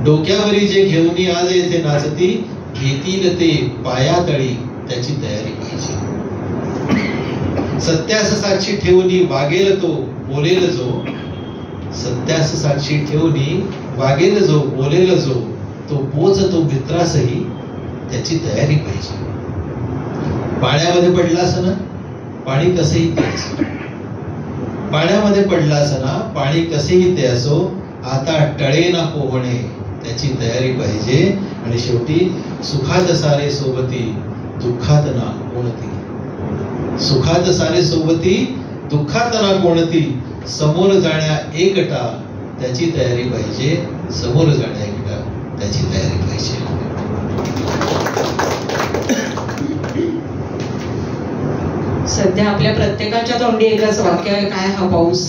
डोक्यावरी जे घेऊन आज येथे नाचती, घेतील ते पायातळी त्याची तयारी पाहिजे. सत्यास साक्षी ठेवून वागेल तो बोलेल जो, सत्यास साक्षी ठेवून वागेल जो बोलेल जो, तो पोच तो मित्रासही त्याची तयारी पाहिजे. पाण्यामध्ये पडला असना पाणी कसेही ते असो, पाण्यामध्ये पडला असना पाणी कसेही ते असो, आता टळे ना पोहणे त्याची तयारी पाहिजे. आणि शेवटी सुखात सारे सोबती दुःखात ना कोणती, सुखात सारे सोबती दुःखात ना कोणती, समोर जाण्या एकटा त्याची तयारी पाहिजे. समोर जाण्या एकटा त्याची तयारी पाहिजे. सध्या आपल्या प्रत्येकाच्या तोंडी एकच वाक्य आहे, काय हा पाऊस.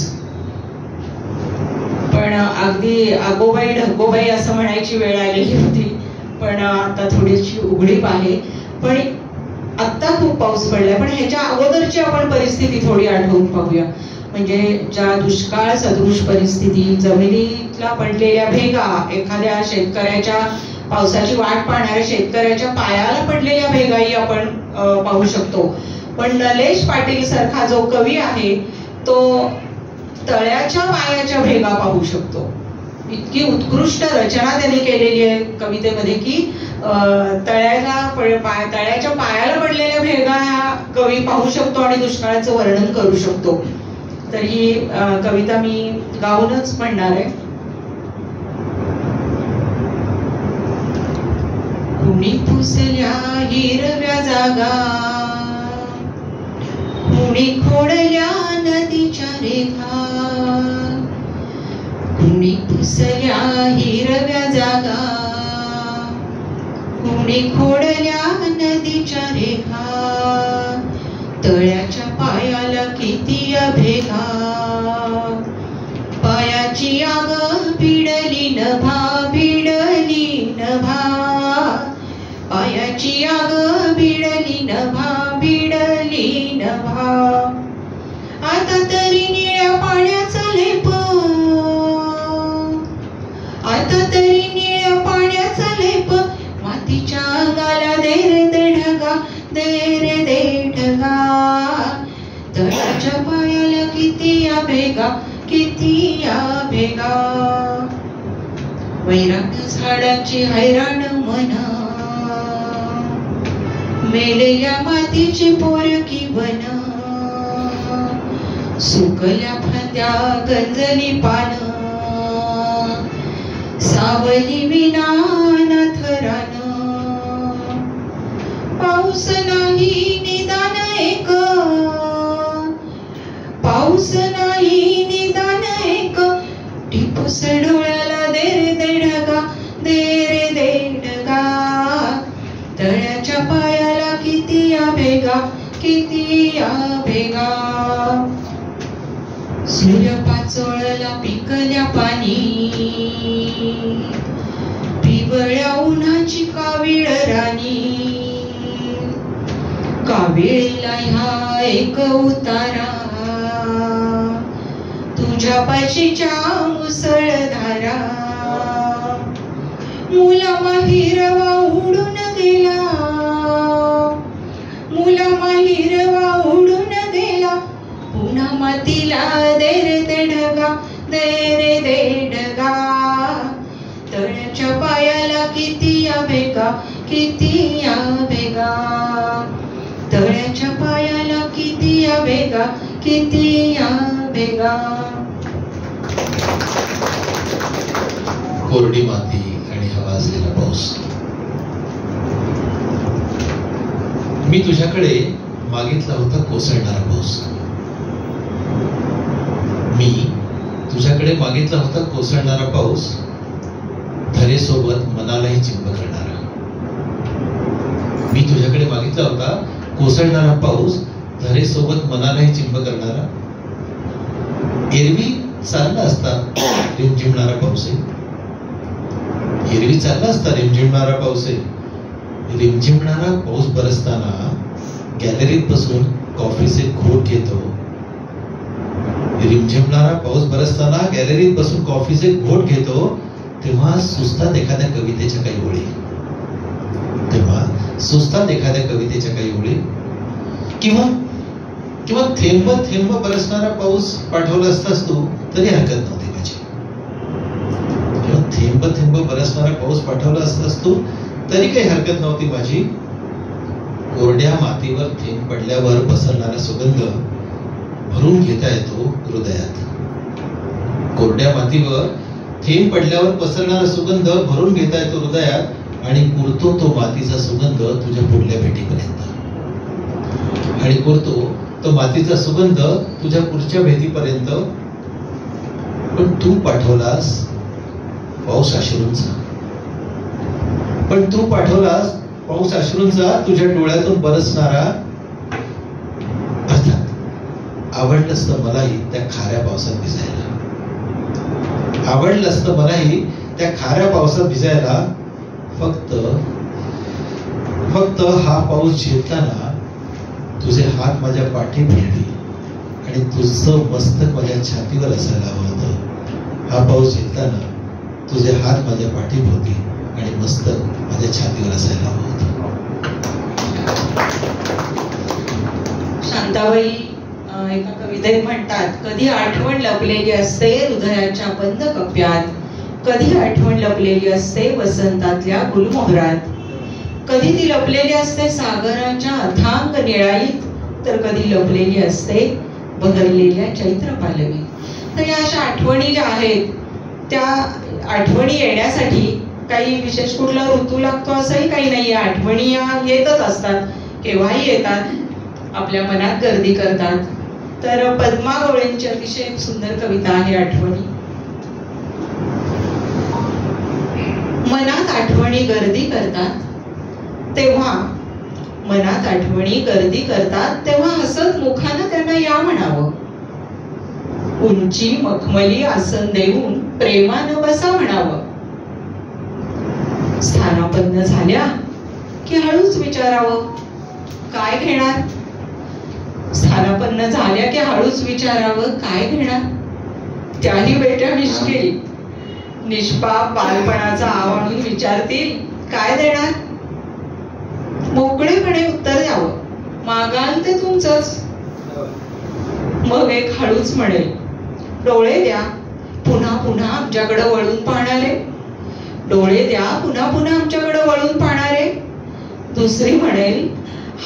पण अगदी आगोबाई ढगोबाई असं म्हणायची वेळ आलेली होती, पण आता थोडीशी उघडीप आहे. पण आत्ता खूप पाऊस पडलाय, पण ह्याच्या अगोदरची आपण परिस्थिती थोडी आठवून पाहूया. म्हणजे ज्या दुष्काळ सदृश परिस्थिती, जमिनीतला पडलेल्या भेगा, एखाद्या शेतकऱ्याच्या पावसाची वाट पाहणाऱ्या शेतकऱ्याच्या पायाला पडलेल्या भेगाही आपण पाहू शकतो. पण नलेश पाटील सारखा जो कवी आहे तो तळ्याच्या पायाच्या भेगा पाहू शकतो. इतकी उत्कृष्ट रचना त्यांनी केलेली आहे कवितेमध्ये की तळ्याच्या पायाला पडलेल्या भेगा ह्या कवी पाहू शकतो आणि दुष्काळाचं वर्णन करू शकतो. तर ही कविता मी गाऊनच म्हणणार आहे. कुणी पुसल्या हिरव्या जागा, कुणी खोडल्या नदीच्या रेखा, कुणी पुसल्या हिरव्या जागा, कुणी खोडल्या नदीच्या रेखा, तळ्याच्या पायाला किती भेगा, पायाची आग भिडली नभा, भिडली नभा, पायाची आग भिडली नभा, भिडली नभा. आता तरी निळ्या पाण्याचा लेप, आता तरी निळ्या पाण्याचा लेप, मातीच्या अंगाला दे रे दे ढगा, दे रे दे ढगा. तळ्याच्या पायाला किती या भेगा, किती या भेगा. वैराग्य झाडाची हैराण मन, मेलेल्या मातीची पोरकी वन, सुकल्या फांद्या गंजली पान, सावली विना थरान. पाऊस नाही निदान एक, पाऊस नाही निदान एक, टिपूस डोळ्याला दे रे दे ढगा, दे रे दे ढगा. तळ्याच्या पायाला किती या भेगा, किती या भेगा. सूर्य पाचोळला पिकल्या पाणी, पिवळ्या उन्हाची कावीळ राणी. कावीळीला ह्या एक उतारा, तुझ्या पाशीच्या मुसळधारा. मुला माहिरवा उडून गेला, मुला माहिरवा उडून गेला. पुन्हा मातीला दे रे दे ढगा, दे रे दे ढगा. तळ्याच्या पायाला किती या भेगा, किती या भेगा. तळ्याच्या पायाला किती या भेगा, किती या भेगा. कोरडी माती आणि हवा असलेला पाऊस. मी तुझ्याकडे मागितला होता कोसळणारा पाऊस, मी तुझ्याकडे मागितला होता कोसळणारा पाऊस, धरेसोबत मनालाही चिंब करणारा. मी तुझ्याकडे मागितला होता कोसळणारा पाऊस, धरेसोबत मनालाही चिंब करणारा. एरवी चालला असता रिमझिमणारा पाऊस आहे, एरवी चालला असता रिमझिमणारा पाऊस आहे. रिमझिमणारा पाऊस बरसताना गॅलरीत बसून कॉफीचे घोट घेतो. रिमझिमणारा पाऊस बरसताना गॅलरीत बसून कॉफीचे घोट घेतो. तेव्हा सुचतात एखाद्या कवितेच्या काही ओळी, तेव्हा सुचतात एखाद्या कवितेच्या काही ओळी. किंवा किंवा थेंब थेंब बरसणारा पाऊस पाठवला असतास तू तरी हरकत नव्हती माझी. किंवा थेंब थेंब बरसणारा पाऊस पाठवला असतास तू तरी काही हरकत नव्हती माझी. कोरड्या मातीवर थेंब पडल्यावर पसरणारा सुगंध भरून घेता येतो हृदयात. कोरड्या मातीवर थेंब पडल्यावर पसरणारा सुगंध भरून घेता येतो हृदयात. आणि पुरतो तो मातीचा सुगंध तुझ्या पुढल्या भेटीपर्यंत. आणि पुरतो तो मातीचा सुगंध तुझ्या पुढच्या भेटीपर्यंत. पण तू पाठवलास पाऊस अश्रूंचा, पण तू पाठवलास पाऊस अश्रूंचा, तुझ्या डोळ्यातून बरसणारा. अर्थात आवडलं असतं मलाही त्या खाऱ्या पावसात भिजायला, आवडलं असतं मलाही त्या खाऱ्या पावसात भिजायला. फक्त हा पाऊस झेलताना तुझे हात माझ्या पाठी फिरली आणि तुझं मस्तक माझ्या छातीवर असायला हवं होतं. हा पाऊस झेलताना तुझे हात माझ्या पाठीभोवती आणि मस्तक माझ्या छातीवर असायला हवं होतं. शांताबाई एका कवितेत म्हणतात, कधी आठवण लपलेली असते हृदयाच्या बंद कप्प्यात, कधी आठवण लपलेली असते वसंतातल्या गुलमोहरात, कधी ती लपलेली असते सागराच्या अथांग निळाईत, तर कधी लपलेली असते बहरलेल्या चैत्र पालवीत. तर या अशा आठवणी ज्या आहेत त्या आठवणी येण्यासाठी काही विशेष कुठला ऋतू लागतो असंही काही नाहीये. आठवणी या येतच असतात, केव्हाही येतात, आपल्या मनात गर्दी करतात. तर पद्मा गोळेंची अतिशय सुंदर कविता आहे आठवणी. मनात आठवणी गर्दी करतात तेव्हा, मनात आठवणी गर्दी करतात तेव्हा हसत मुखानं त्यांना या म्हणावं. उंची मखमली आसन देऊन प्रेमानं बसा म्हणावं. स्थानापन्न झाल्या की हळूच विचारावं काय घेणार. स्थानापन्न झाल्या की हळूच विचारावं काय घेणार. त्याही बेट्या निष्केली निष्पाप बालपणाचा आव आणून विचारतील काय देणार. मोकळेपणे उत्तर द्यावं मागाल ते तुमचंच. मग एक हळूच म्हणेल डोळे द्या पुन्हा पुन्हा आमच्याकडे वळून पाहणारे. डोळे द्या पुन्हा पुन्हा आमच्याकडे वळून पाहणारे. दुसरी म्हणेल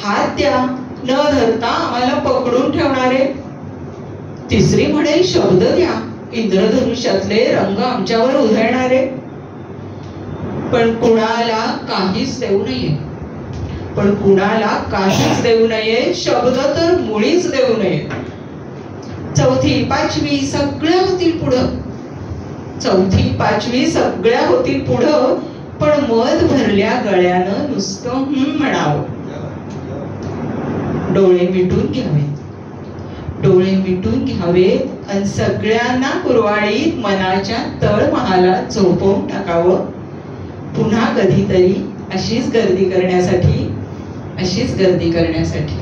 हात द्या न धरता आम्हाला पकडून ठेवणारे. तिसरी म्हणेल शब्द द्या इंद्रधनुष्यातले रंग आमच्यावर उधळणारे. पण कुणाला काहीच देऊ नये, पण कुणाला काहीच देऊ नये, शब्द तर मुळीच देऊ नये. चौथी पाचवी सगळ्या होतील पुढं, चौथी पाचवी सगळ्या होतील पुढं, पण मध भरल्या गळ्यानं नुसतं म्हणावं. डोळे मिटून घ्यावेत, डोळे मिटून घ्यावेत आणि सगळ्यांना कुरवाळीत मनाच्या तळमहालात झोपवून टाकावं. पुन्हा कधीतरी अशीच गर्दी करण्यासाठी, अशीच गर्दी करण्यासाठी.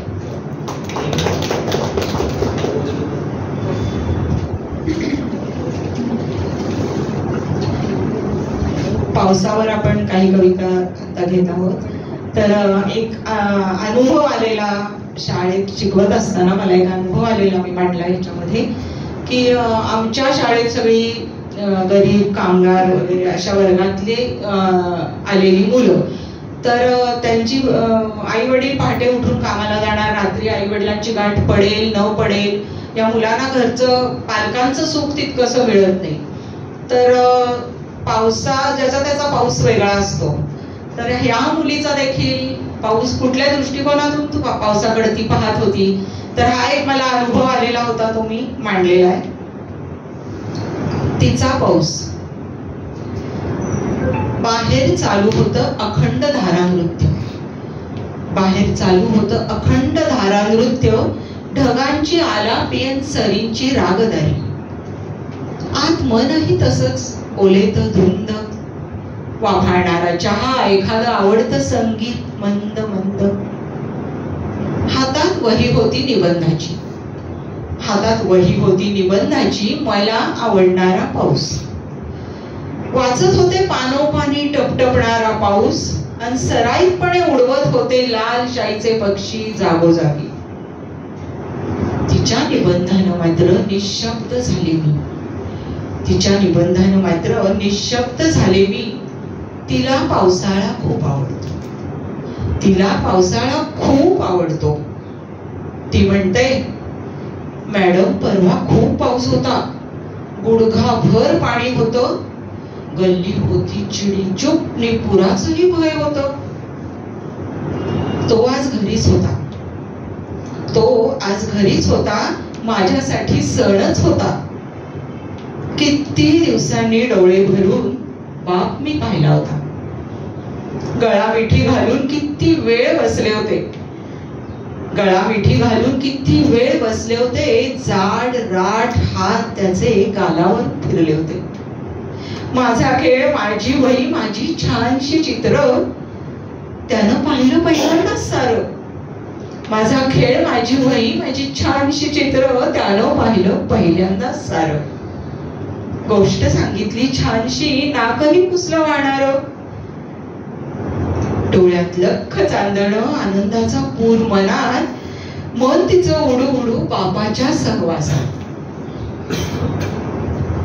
पावसावर आपण काही कविता आता घेत आहोत. तर एक अनुभव आलेला शाळेत शिकवत असताना मला एक अनुभव आलेला मी मांडला ह्याच्यामध्ये की आमच्या शाळेत सगळी गरीब कामगार वगैरे अशा वर्गातले आलेली मुलं. तर त्यांची आई वडील पहाटे उठून कामाला जाणार, रात्री आई वडिलांची गाठ पडेल न पडेल या मुलांना घरचं पालकांचं सुख तितकंसं मिळत नाही. तर पावसा ज्याचा त्याचा पाऊस वेगळा असतो. तर ह्या मुलीचा देखील पाऊस कुठल्या दृष्टिकोनातून तू पावसाकडे ती पाहत होती. तर हा एक मला अनुभव आलेला होता, तो मी मांडलेला आहे. सक्तीचा पाऊस. बाहेर चालू होतं अखंड धारानृत्य. बाहेर चालू होतं अखंड धारानृत्य. ढगांची आलापियन सरींची रागदारी. आत मनही तसंच ओलेत धुंद. वाभाळणारा चहा, एखादं आवडतं संगीत मंद मंद. हातात वही होती निबंधाची. हातात वही होती निबंधाची. मला आवडणारा पाऊस. वाचत होते पानोपानी टपटपणारा पाऊस. आणि सराईतपणे उडवत होते लाल शाईचे पक्षी जागोजागी. तिच्या निबंधानं मात्र निशब्द झाले मी. तिच्या निबंधानं मात्र निशब्द झाले मी. तिला पावसाळा खूप आवडतो. तिला पावसाळा खूप आवडतो. ती म्हणते, मॅडम परवा खूप पाऊस होता. गुडघाभर पाणी होतं. गल्ली होती चिडीचूप नि पुराचंही भय होतं. तो आज घरीच होता. तो आज घरीच होता. माझ्यासाठी सणच होता. किती दिवसांनी डोळे भरून बाप मी पाहिला होता. गळा मिठी घालून किती वेळ बसले होते. गळा मिठी घालून किती वेळ बसले होते. जाड राठ हात त्याचे गालावर फिरले होते. माझा खेळ, माझी वही, माझी छानशी चित्र त्यानं पाहिलं पहिल्यांदाच सारं. माझा खेळ, माझी वही, माझी छानशी चित्र त्यानं पाहिलं पहिल्यांदाच सारं. गोष्ट सांगितली छानशी, नाकही पुसलं वाहणार. डोळ्यात लख चांदणं, आनंदाचा पूर मनात. मन तिचं उडू उडू बापाच्या सहवासात.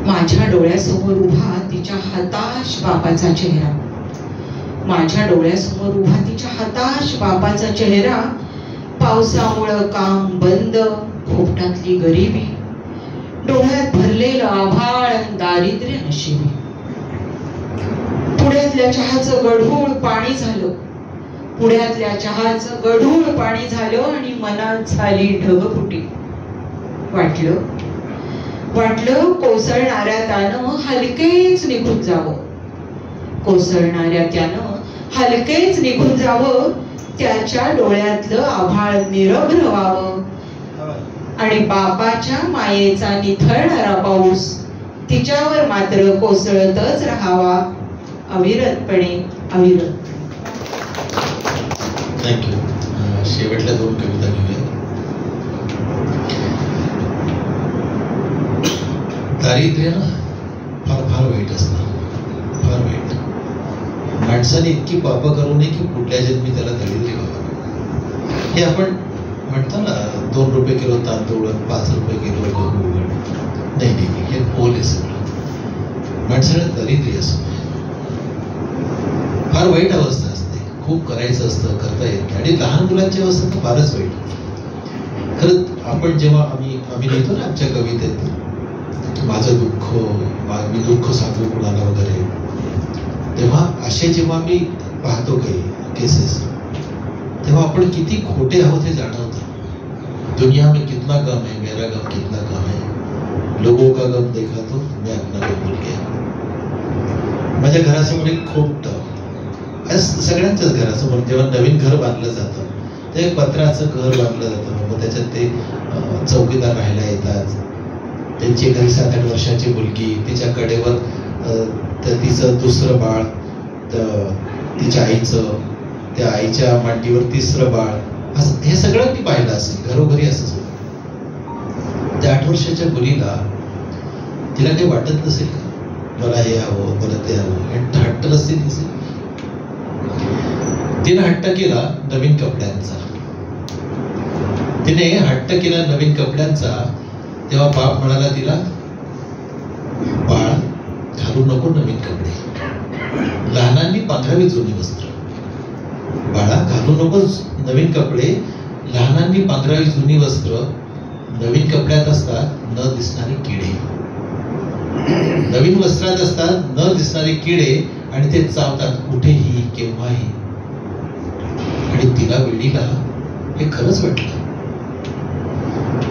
माझ्या डोळ्यासमोर उभा तिच्या हताश बापाचा चेहरा. माझ्या डोळ्यासमोर उभा तिच्या हताश बापाचा चेहरा. पावसामुळं काम बंद, खोपटातली गरिबी, डोळ्यात भरलेलं आभाळ, दारिद्र्य नशिबी. पुण्यातल्या चहाचं गढूळ पाणी झालं. पुण्यातल्या चहाचं गढूळ पाणी झालं आणि मनात झाली ढगफुटी. वाटलं कोसळणाऱ्या त्यानं हलकेच निघून जावं. कोसळणाऱ्या त्यानं हलकेच निघून जावं. त्याच्या डोळ्यातलं आभाळ निरभ्र व्हावं. आणि बापाच्या मायेचा निथळणारा पाऊस तिच्यावर मात्र कोसळतच राहावा, अविरतपणे अविरत. थँक्यू. शेवटल्या 2 कविता घेऊया. दारिद्र्य ना फार फार वाईट असतं. फार वाईट. माणसाने इतकी पापं करू नये की पुढल्या जन्मी त्याला दारिद्र्य व्हावं. हे आपण म्हणतो ना, 2 रुपये किलो तांदूळ, 5 रुपये किलो गहू. नाही, हे पोल आहे सगळं. माणसाला दारिद्र्य असतं. फार वाईट अवस्था असते. खूप करायचं असतं, करता येत नाही. आणि लहान मुलांची अवस्था तर फारच वाईट. खरंच आपण जेव्हा आम्ही लिहितो ना आमच्या कवितेत, माझं दुःख, मी दुःख सांगू कुणाला वगैरे, तेव्हा असे जेव्हा मी पाहतो काही केसेस, तेव्हा आपण किती खोटे आहोत हे जाणवतं. दुनिया में कितना गम है, मेरा गम कितना कम है. लोगों का गम देखा तो मैं अपना गम भूल गया. माझ्या घरासमोर एक खोपटं, सगळ्यांच्याच घरासमोर जेव्हा नवीन घर बांधलं जातं, ते एक पत्र्याचं घर बांधलं जातं. मग त्याच्यात ते चौकीदार राहायला येतात. त्यांची एखादी 7-8 वर्षाची मुलगी, तिच्या कडेवर तिचं दुसरं बाळ, तिच्या आईचं, त्या आईच्या मांडीवर 3रं बाळ. हे सगळं मी पाहिलं असेल. घरोघरी असंच होतं. त्या 8 वर्षाच्या मुलीला, तिला काही वाटत नसेल का, मला हे हवं, मला ते हवं, हट्ट नसतील दिसेल. तिने हट्ट केला नवीन कपड्यांचा. तिने हट्ट केला नवीन कपड्यांचा. तेव्हा बाप म्हणाला तिला, बाळ घालू नको नवीन कपडे, लहानांनी पांघरावी जुनी वस्त्र. बाळा घालू नको नवीन कपडे, लहानांनी पांघरावी जुनी वस्त्र. नवीन कपड्यात असतात न दिसणारे किडे. नवीन वस्त्रात असतात न दिसणारे किडे, आणि ते चावतात कुठेही केव्हाही. आणि तिला वेडीला हे खरंच वाटलं.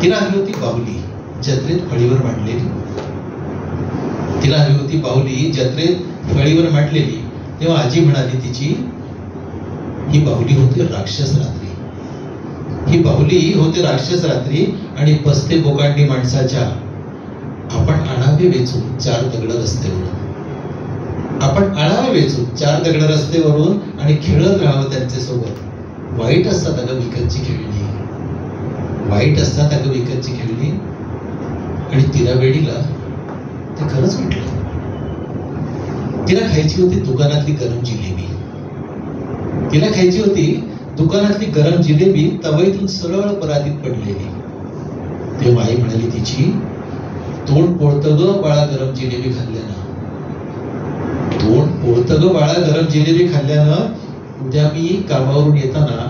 तिला आली होती बाहुली, जत्रेत फळीवर मांडलेली. तिला हवी होती बाहुली जत्रेत फळीवर मांडलेली. तेव्हा आजी म्हणाली तिची, ही बाहुली होती राक्षस रात्री. ही बाहुली होते राक्षस रात्री आणि पस्ते बोकांडी माणसाच्या. आपण आणावे वेचून 4 दगड रस्त्यावरून. आपण आणावे वेचून 4 दगड रस्त्यावरून आणि खेळत राहावं त्यांच्यासोबत. वाईट असतात अगं विकतची खेळणी, वाईट असतात अगं विकतची खेळणी. आणि तिला वेडीला ते खरंच म्हटलं. तिला खायची होती दुकानातली गरम जिलेबी. तिला खायची होती दुकानातली गरम जिलेबी, तवईतून सरळ परातीत पडलेली. तेव्हा आई म्हणाली तिची, तोंड पोळतं ग बाळा गरम जिलेबी खाल्ल्यानं. तोंड पोळतं ग बाळा गरम जिलेबी खाल्ल्यानं. उद्या मी कामावरून येताना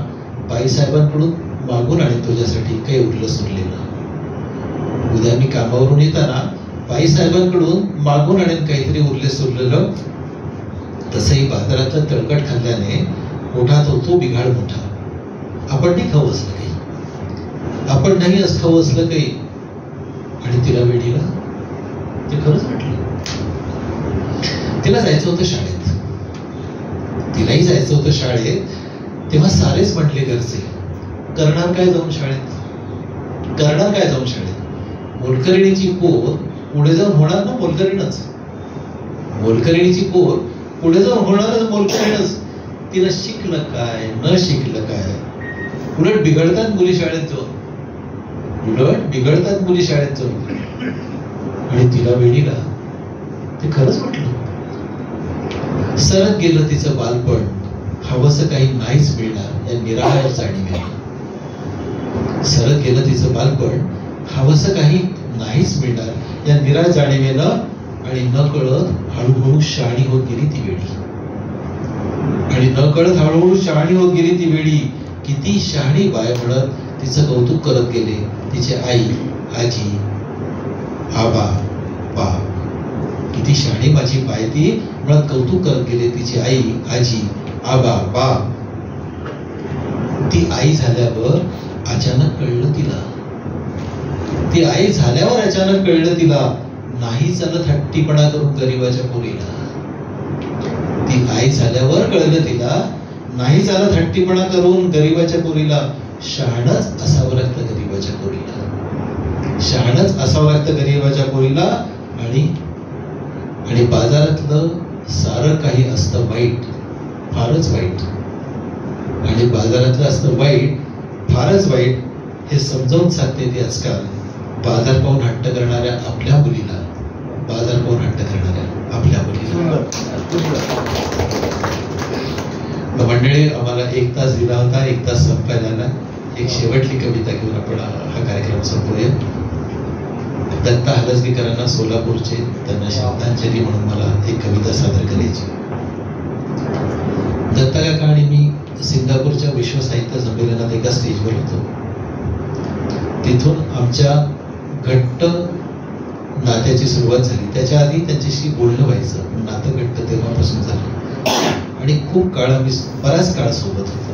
बाईसाहेबांकडून मागून आणेन तुझ्यासाठी काही उरलं सुरलेलं. उद्या मी कामावरून येताना बाईसाहेबांकडून मागून आणेन काहीतरी उरले सुरलेलं. तसंही बाजारातलं तळकट खाल्ल्याने पोटात होतो बिघाड मोठा. आपण नाही खाऊ असलं काही, आपण नाही खाऊ असलं काही. आणि तिला वेडीला ते खरंच म्हटलं. तिला जायचं होतं शाळेत, तिलाही जायचं होतं शाळेत. तेव्हा सारेच म्हटले घरचे, करणार काय जाऊन शाळेत, करणार काय जाऊन शाळेत. मोलकरणीची पोर पुढे जाऊन होणार ना मोलकरीणच. मोलकरणीची पोर पुढे जाऊन होणारच मोलकरीणच. तिला शिकलं काय न शिकलं काय, उलट बिघडतात मुली शाळेत जाऊन, उलट बिघडतात मुली शाळेत जाऊन. आणि तिला वेडीला ते खरंच म्हटलं. सरत गेलं तिचं बालपण, हवंसं काही नाहीच मिळणार या निराळ्या जाणीवेनं. सरत गेलं तिचं बालपण, हवंसं काही नाहीच मिळणार या निराळ जाणीवेनं. आणि न कळत हळूहळू शहाणी होत गेली ती वेडी. आणि न कळत हळूहळू शहाणी होत गेली ती वेडी. किती शहाणी बाय म्हणत तिचं कौतुक करत गेले तिचे आई, आजी, आबा, बाप. किती शहाणी माझी बाय ती म्हणत कौतुक करत गेले तिची आई, आजी, आबा, बाप. ती आई झाल्यावर अचानक कळलं तिला, ती आई झाल्यावर अचानक कळलं तिला, नाही चालत हट्टीपणा करून गरीबाच्या पोरीला. ती आई झाल्यावर कळलं तिला, नाही चालत हट्टीपणा करून गरीबाच्या पोरीला. शहाणच असावं लागतं गरीबाच्या पोरीला, शहाणच असावं लागतं गरीबाच्या पोरीला. आणि बाजारातलं सारं काही असतं वाईट, फारच वाईट. आणि बाजारातलं असतं वाईट, फारच वाईट हे समजावून सांगते ती आजकाल बाजार पाहून हट्ट करणाऱ्या आपल्या मुलीला, बाजार पाहून हट्ट करणाऱ्या आपल्या मुलीला. मंडळी, आम्हाला 1 तास दिला होता, 1 तास संपायला आला. एक शेवटली कविता घेऊन आपण हा कार्यक्रम संपवूया. दत्ता हलसगीकरांना सोलापूरचे, त्यांना श्रद्धांजली म्हणून मला एक कविता सादर करायची. दत्ता काका आणि मी सिंगापूरच्या विश्व साहित्य संमेलनात एका स्टेजवर होतो. तिथून आमच्या घट्ट नात्याची सुरुवात झाली. त्याच्या आधी त्यांच्याशी बोलणं व्हायचं, नातं घट्ट तेव्हापासून झालं. आणि खूप काळ आम्ही बराच काळ सोबत होतो.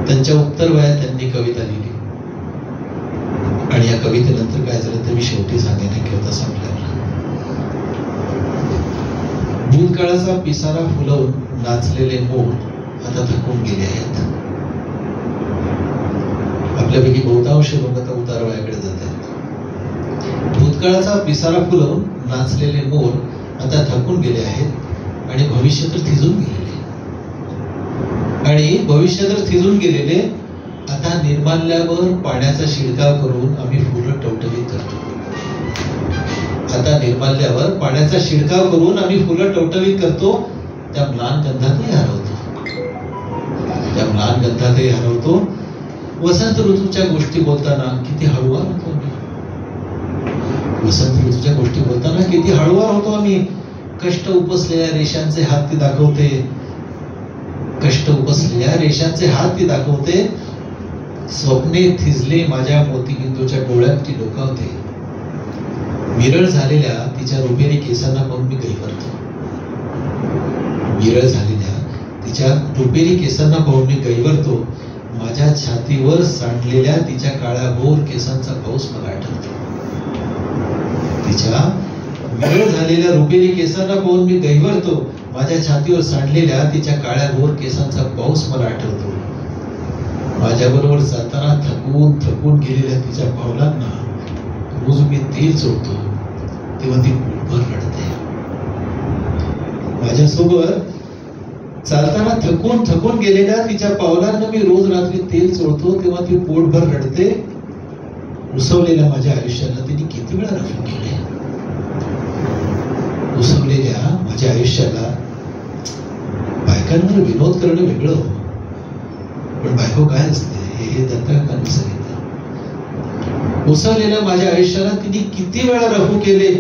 त्यांच्या उत्तर वयात त्यांनी कविता लिहिली. आणि या कवितेनंतर काय झालं तर मी शेवटी सांगेन की कविता संपल्यावर. भूतकाळाचा पिसारा फुलवून नाचलेले मोर आता थकून गेले आहेत. आपल्यापैकी बहुतांश लोक आता उतार वयाकडे जात आहेत. भूतकाळाचा पिसारा फुलवून नाचलेले मोर आता थकून गेले आहेत आणि भविष्य तर थिजून गेलेले. आणि भविष्य तर थिजून गेलेले. आता निर्माल्यावर पाण्याचा शिडकाव करून आम्ही फुलं टवटवीत करतो. आता निर्माल्यावर पाण्याचा शिडकाव करून आम्ही फुलं टवटवीत करतो. त्या म्लान गंधातही हरवतो, त्या म्लान गंधातही हरवतो. वसंत ऋतूच्या गोष्टी बोलताना किती हळुवार होतो आम्ही. वसंत ऋतूच्या गोष्टी बोलताना किती हळुवार होतो आम्ही. कष्ट उपसलेल्या रेषांचे हात ती दाखवते, कष्ट उपसलेल्या रेषांचे हात ती दाखवते. स्वप्ने थिजले माझ्या मोतीबिंदूच्या डोळ्यात ती डोकावते. विरळ झालेल्या तिच्या रुपेरी केसांना पाहून मी गैरवरतो. विरळ झालेल्या तिच्या रुपेरी केसांना पाहून मी गैरवरतो. माझ्या छातीवर सांडलेल्या तिच्या काळ्याभोर केसांचा पाऊस मला आठवतो. तिच्या विरळ झालेल्या रुपेरी केसांना पाहून मी गहिवरतो. माझ्या छातीवर सांडलेल्या तिच्या काळ्या गोर केसांचा पाऊस मला आठवतो. माझ्याबरोबर जाताना थकून थकून गेलेल्या तिच्या पावलांना रोज मी तेल चोळतो तेव्हा ती पोटभर रडते. माझ्यासोबत चालताना थकून थकून गेलेल्या तिच्या पावलांना मी रोज रात्री तेल चोळतो तेव्हा ती पोटभर रडते. उसवलेल्या माझ्या आयुष्याला तिने किती वेळा रफू केले. उसवलेल्या माझ्या आयुष्याला बायकांवर विनोद करणं वेगळं, पण बायको काय असते हे दत्ताकाकांनी सांगितलं. उसवलेल्या माझ्या आयुष्याला तिने किती वेळा रफू केले.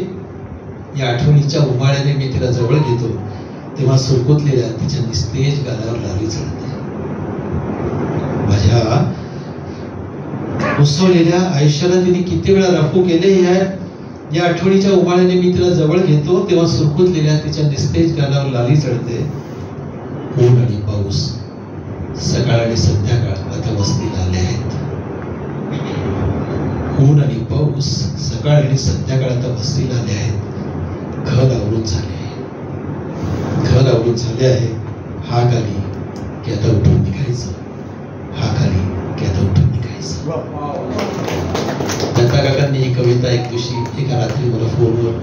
या आठवणीच्या उमाळ्याने मी तिला जवळ घेतो तेव्हा सुरकुतलेल्या तिच्या निस्तेज गालावर लाली चढते. माझ्या उसवलेल्या आयुष्याला तिने किती वेळा रफू केले. या आठवणीच्या उमाळ्याने मी तिला जवळ घेतो तेव्हा सुरकुतलेल्या तिच्या निस्तेज गालावर लाली चढते. ऊन आणि पाऊस सकाळ आणि संध्याकाळ आता वस्तीला आले आहेत. ऊन आणि पाऊस सकाळ आणि संध्याकाळ आता वस्तीला आले आहेत. घर आवरून झाले आहे. हाक आली की आता उठून निघायचं. हाक आली की आता उठून निघायचं. दत्ता काकांनी ही कविता एक दिवशी एका रात्री मला फोनवर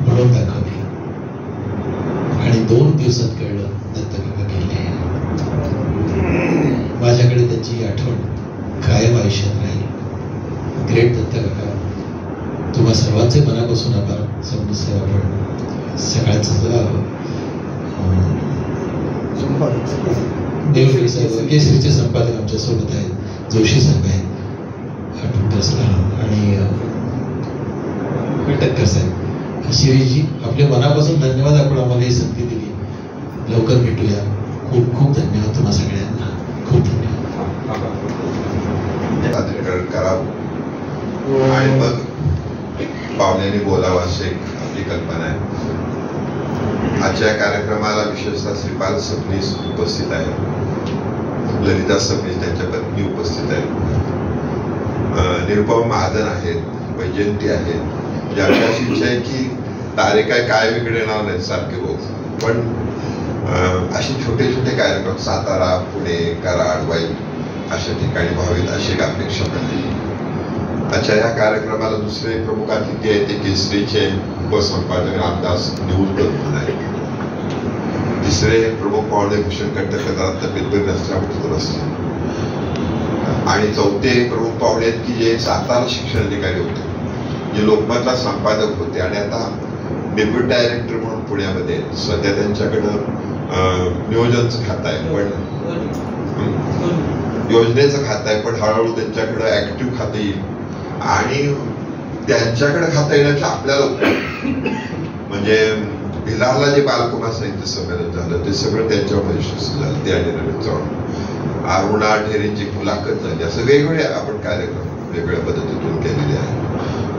म्हणून दाखवली आणि 2 दिवसात कळलं दत्ता काका गेले. माझ्याकडे त्यांची आठवण कायम आयुष्यात राहील. ग्रेट दत्ता काका, तुम्हा सर्वांचे मनापासून आभार. समजसे आपण सकाळचं देवगिरी साहेब केसरीचे संपादक आमच्या सोबत आहेत. जोशी साहेब आहेत आणि टक्कर साहेब. शिरीषजी, आपल्या मनापासून धन्यवाद. आपण आम्हाला ही संधी दिली. लवकर भेटूया. खूप खूप धन्यवाद तुम्हा सगळ्यांना. खूप धन्यवाद. करावं आणि मग पाहुण्यांनी बोलावं अशी आपली कल्पना आहे. आजच्या कार्यक्रमाला विशेषतः श्रीपाल सबनीस उपस्थित आहे. ललिता सबनीस त्यांच्या पत्नी उपस्थित आहेत. निरुपम महाजन आहेत. वैजयंती आहेत. ज्यांची इच्छा आहे की तारीख काय बिघडणार नाही सारखे रोज, पण असे छोटे छोटे कार्यक्रम सातारा, पुणे, कराड, वाई अशा ठिकाणी व्हावेत अशी एक अपेक्षा आहे. अच्छा, या कार्यक्रमाला दुसरे प्रमुख अतिथी आहेत ते केसरीचे उपसंपादक रामदास निवुलकर म्हणून आहेत. तिसरे प्रमुख पाहुणे भूषण कंटकदार तब्येत नसल्यामुळे असते. आणि चौथे प्रमुख पाहुणे आहेत की जे सातारा शिक्षण अधिकारी होते, जे लोकमतला संपादक होते आणि आता डेप्युटी डायरेक्टर म्हणून पुण्यामध्ये. सध्या त्यांच्याकडं नियोजनचं खातं आहे, पण योजनेचं खातं आहे, पण हळूहळू त्यांच्याकडं ऍक्टिव्ह खातं येईल आणि त्यांच्याकडे खाता येण्याचं आपल्याला म्हणजे भिलारला जे बालकुमार साहित्य संमेलन झालं ते सगळं त्यांच्यामध्ये यशस्वी झालं. ते आणि रवी चव्हाण, अरुणा ढेरेंची मुलाखत झाली. असं वेगवेगळे आपण कार्यक्रम वेगवेगळ्या पद्धतीतून केलेले आहेत.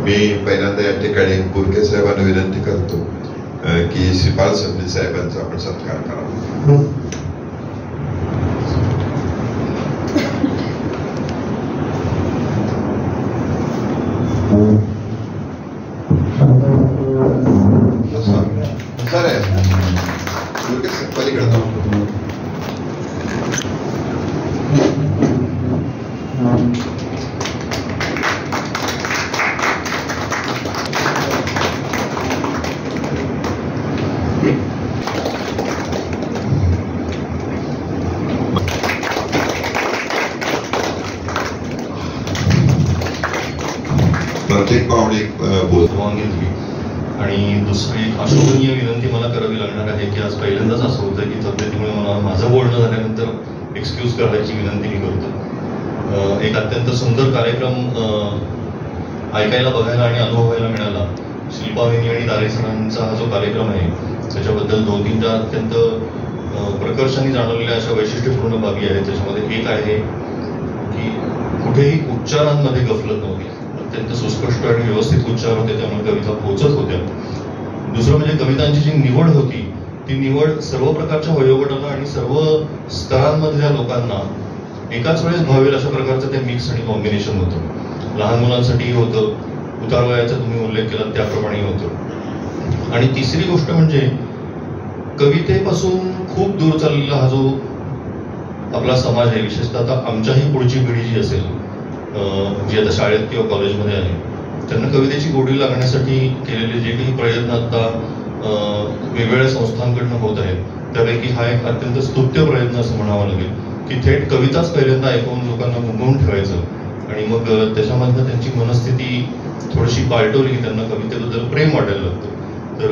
मी पहिल्यांदा या ठिकाणी बुरके साहेबांना विनंती करतो की श्रीपाल सबनीस साहेबांचा आपण सत्कार करावा. आणि दुसरी अशोभनीय विनंती मला करावी लागणार आहे की आज पहिल्यांदाच असं होतं की तब्येतीमुळे मला माझं बोलणं झाल्यानंतर एक्सक्यूज करायची विनंती मी करतो. एक अत्यंत सुंदर कार्यक्रम ऐकायला, बघायला आणि अनुभवायला मिळाला. शिल्पावेनी आणि दारे सरांचा हा जो कार्यक्रम आहे त्याच्याबद्दल 2-3 अत्यंत प्रकर्षाने जाणवलेल्या अशा वैशिष्ट्यपूर्ण बाबी आहेत. त्याच्यामध्ये एक आहे की कुठेही उच्चारांमध्ये गफलत नव्हती. अत्यंत सुस्पष्ट आणि व्यवस्थित उच्चार होते, त्यामुळे कविता पोचत होत्या. दुसरं म्हणजे कवितांची जी निवड होती ती निवड सर्व प्रकारच्या वयोगटाला आणि सर्व स्तरांमधल्या लोकांना एकाच वेळेस भावेल अशा प्रकारचं ते मिक्स आणि कॉम्बिनेशन होतं. लहान मुलांसाठीही होतं, उतारवयाचा तुम्ही उल्लेख केला त्याप्रमाणे होतं. आणि तिसरी गोष्ट म्हणजे कवितेपासून खूप दूर चाललेला हा जो आपला समाज आहे, विशेषतः आता आमच्याही पुढची पिढी जी असेल, जी आता शाळेत किंवा कॉलेजमध्ये आहे, त्यांना कवितेची गोडी लागण्यासाठी केलेले जे काही प्रयत्न आता वेगवेगळ्या संस्थांकडनं होत आहेत, त्यापैकी हा एक अत्यंत स्तुत्य प्रयत्न असं म्हणावं लागेल की थेट कविताच पहिल्यांदा ऐकून लोकांना गुंतवून ठेवायचं आणि मग त्याच्यामधनं त्यांची मनस्थिती थोडीशी पालटवली की त्यांना कवितेबद्दल प्रेम वाटायला लागतं. तर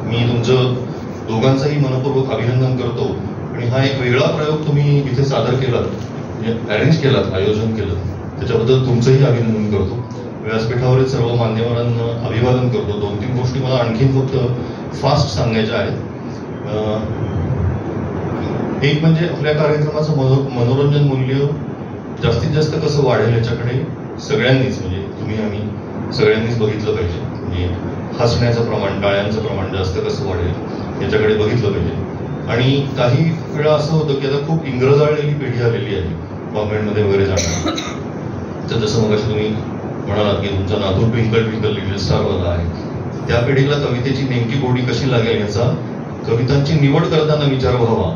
मी तुमचं दोघांचंही मनपूर्वक अभिनंदन करतो. आणि हा एक वेगळा प्रयोग तुम्ही इथे सादर केलात, म्हणजे अरेंज केलात, आयोजन केलं, त्याच्याबद्दल तुमचंही अभिनंदन करतो. व्यासपीठावरील सर्व मान्यवरांना अभिवादन करतो. 2-3 गोष्टी मला आणखीन फक्त फास्ट सांगायच्या आहेत. एक म्हणजे आपल्या कार्यक्रमाचं मनोरंजन मूल्य जास्तीत जास्त कसं वाढेल याच्याकडे सगळ्यांनीच, म्हणजे तुम्ही आम्ही सगळ्यांनीच बघितलं पाहिजे. म्हणजे हसण्याचं प्रमाण, टाळ्यांचं प्रमाण जास्त कसं वाढेल याच्याकडे बघितलं पाहिजे. आणि काही वेळा असं होतं की आता खूप इंग्रजाळलेली पिढी आलेली आहे कॉन्व्हेंटमध्ये वगैरे जाणार. तर जसं मग तुम्ही म्हणालात की तुमचा नातू ट्विंकल ट्विंकल लिटिल स्टारवाला आहे, त्या पिढीला कवितेची नेमकी गोडी कशी लागेल याचा कवितांची निवड करताना विचार व्हावा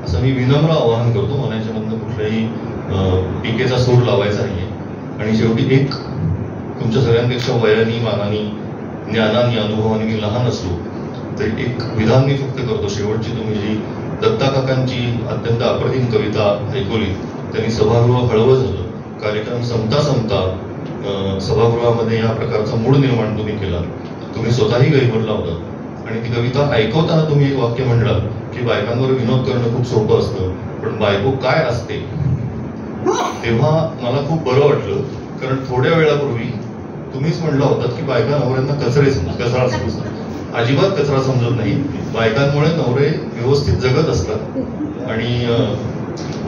असं मी विनम्र आवाहन करतो. मला याच्यामधनं कुठल्याही टीकेचा सूर लावायचा नाहीये. आणि शेवटी एक, तुमच्या सगळ्यांपेक्षा वयानी, मानानी, ज्ञानानी, अनुभवानी मी लहान असलो तरी एक विधान मी फक्त करतो. शेवटची तुम्ही जी दत्ता काकांची अत्यंत अप्रतिम कविता ऐकवली, त्यांनी सभागृह हळवं झालं. कार्यक्रम संपता सभागृहामध्ये या प्रकारचा मूड निर्माण तुम्ही केला. तुम्ही स्वतःही गैरवडला होता. आणि ती कविता ऐकवताना तुम्ही एक वाक्य म्हणलं की बायकांवर विनोद करणं खूप सोपं असतं, पण बायको काय असते. तेव्हा मला खूप बरं वाटलं, कारण थोड्या वेळापूर्वी तुम्हीच म्हणला होतात की बायका नवऱ्यांना कचरा समजतात. अजिबात कचरा समजत नाही. बायकांमुळे नवरे व्यवस्थित जगत असतात आणि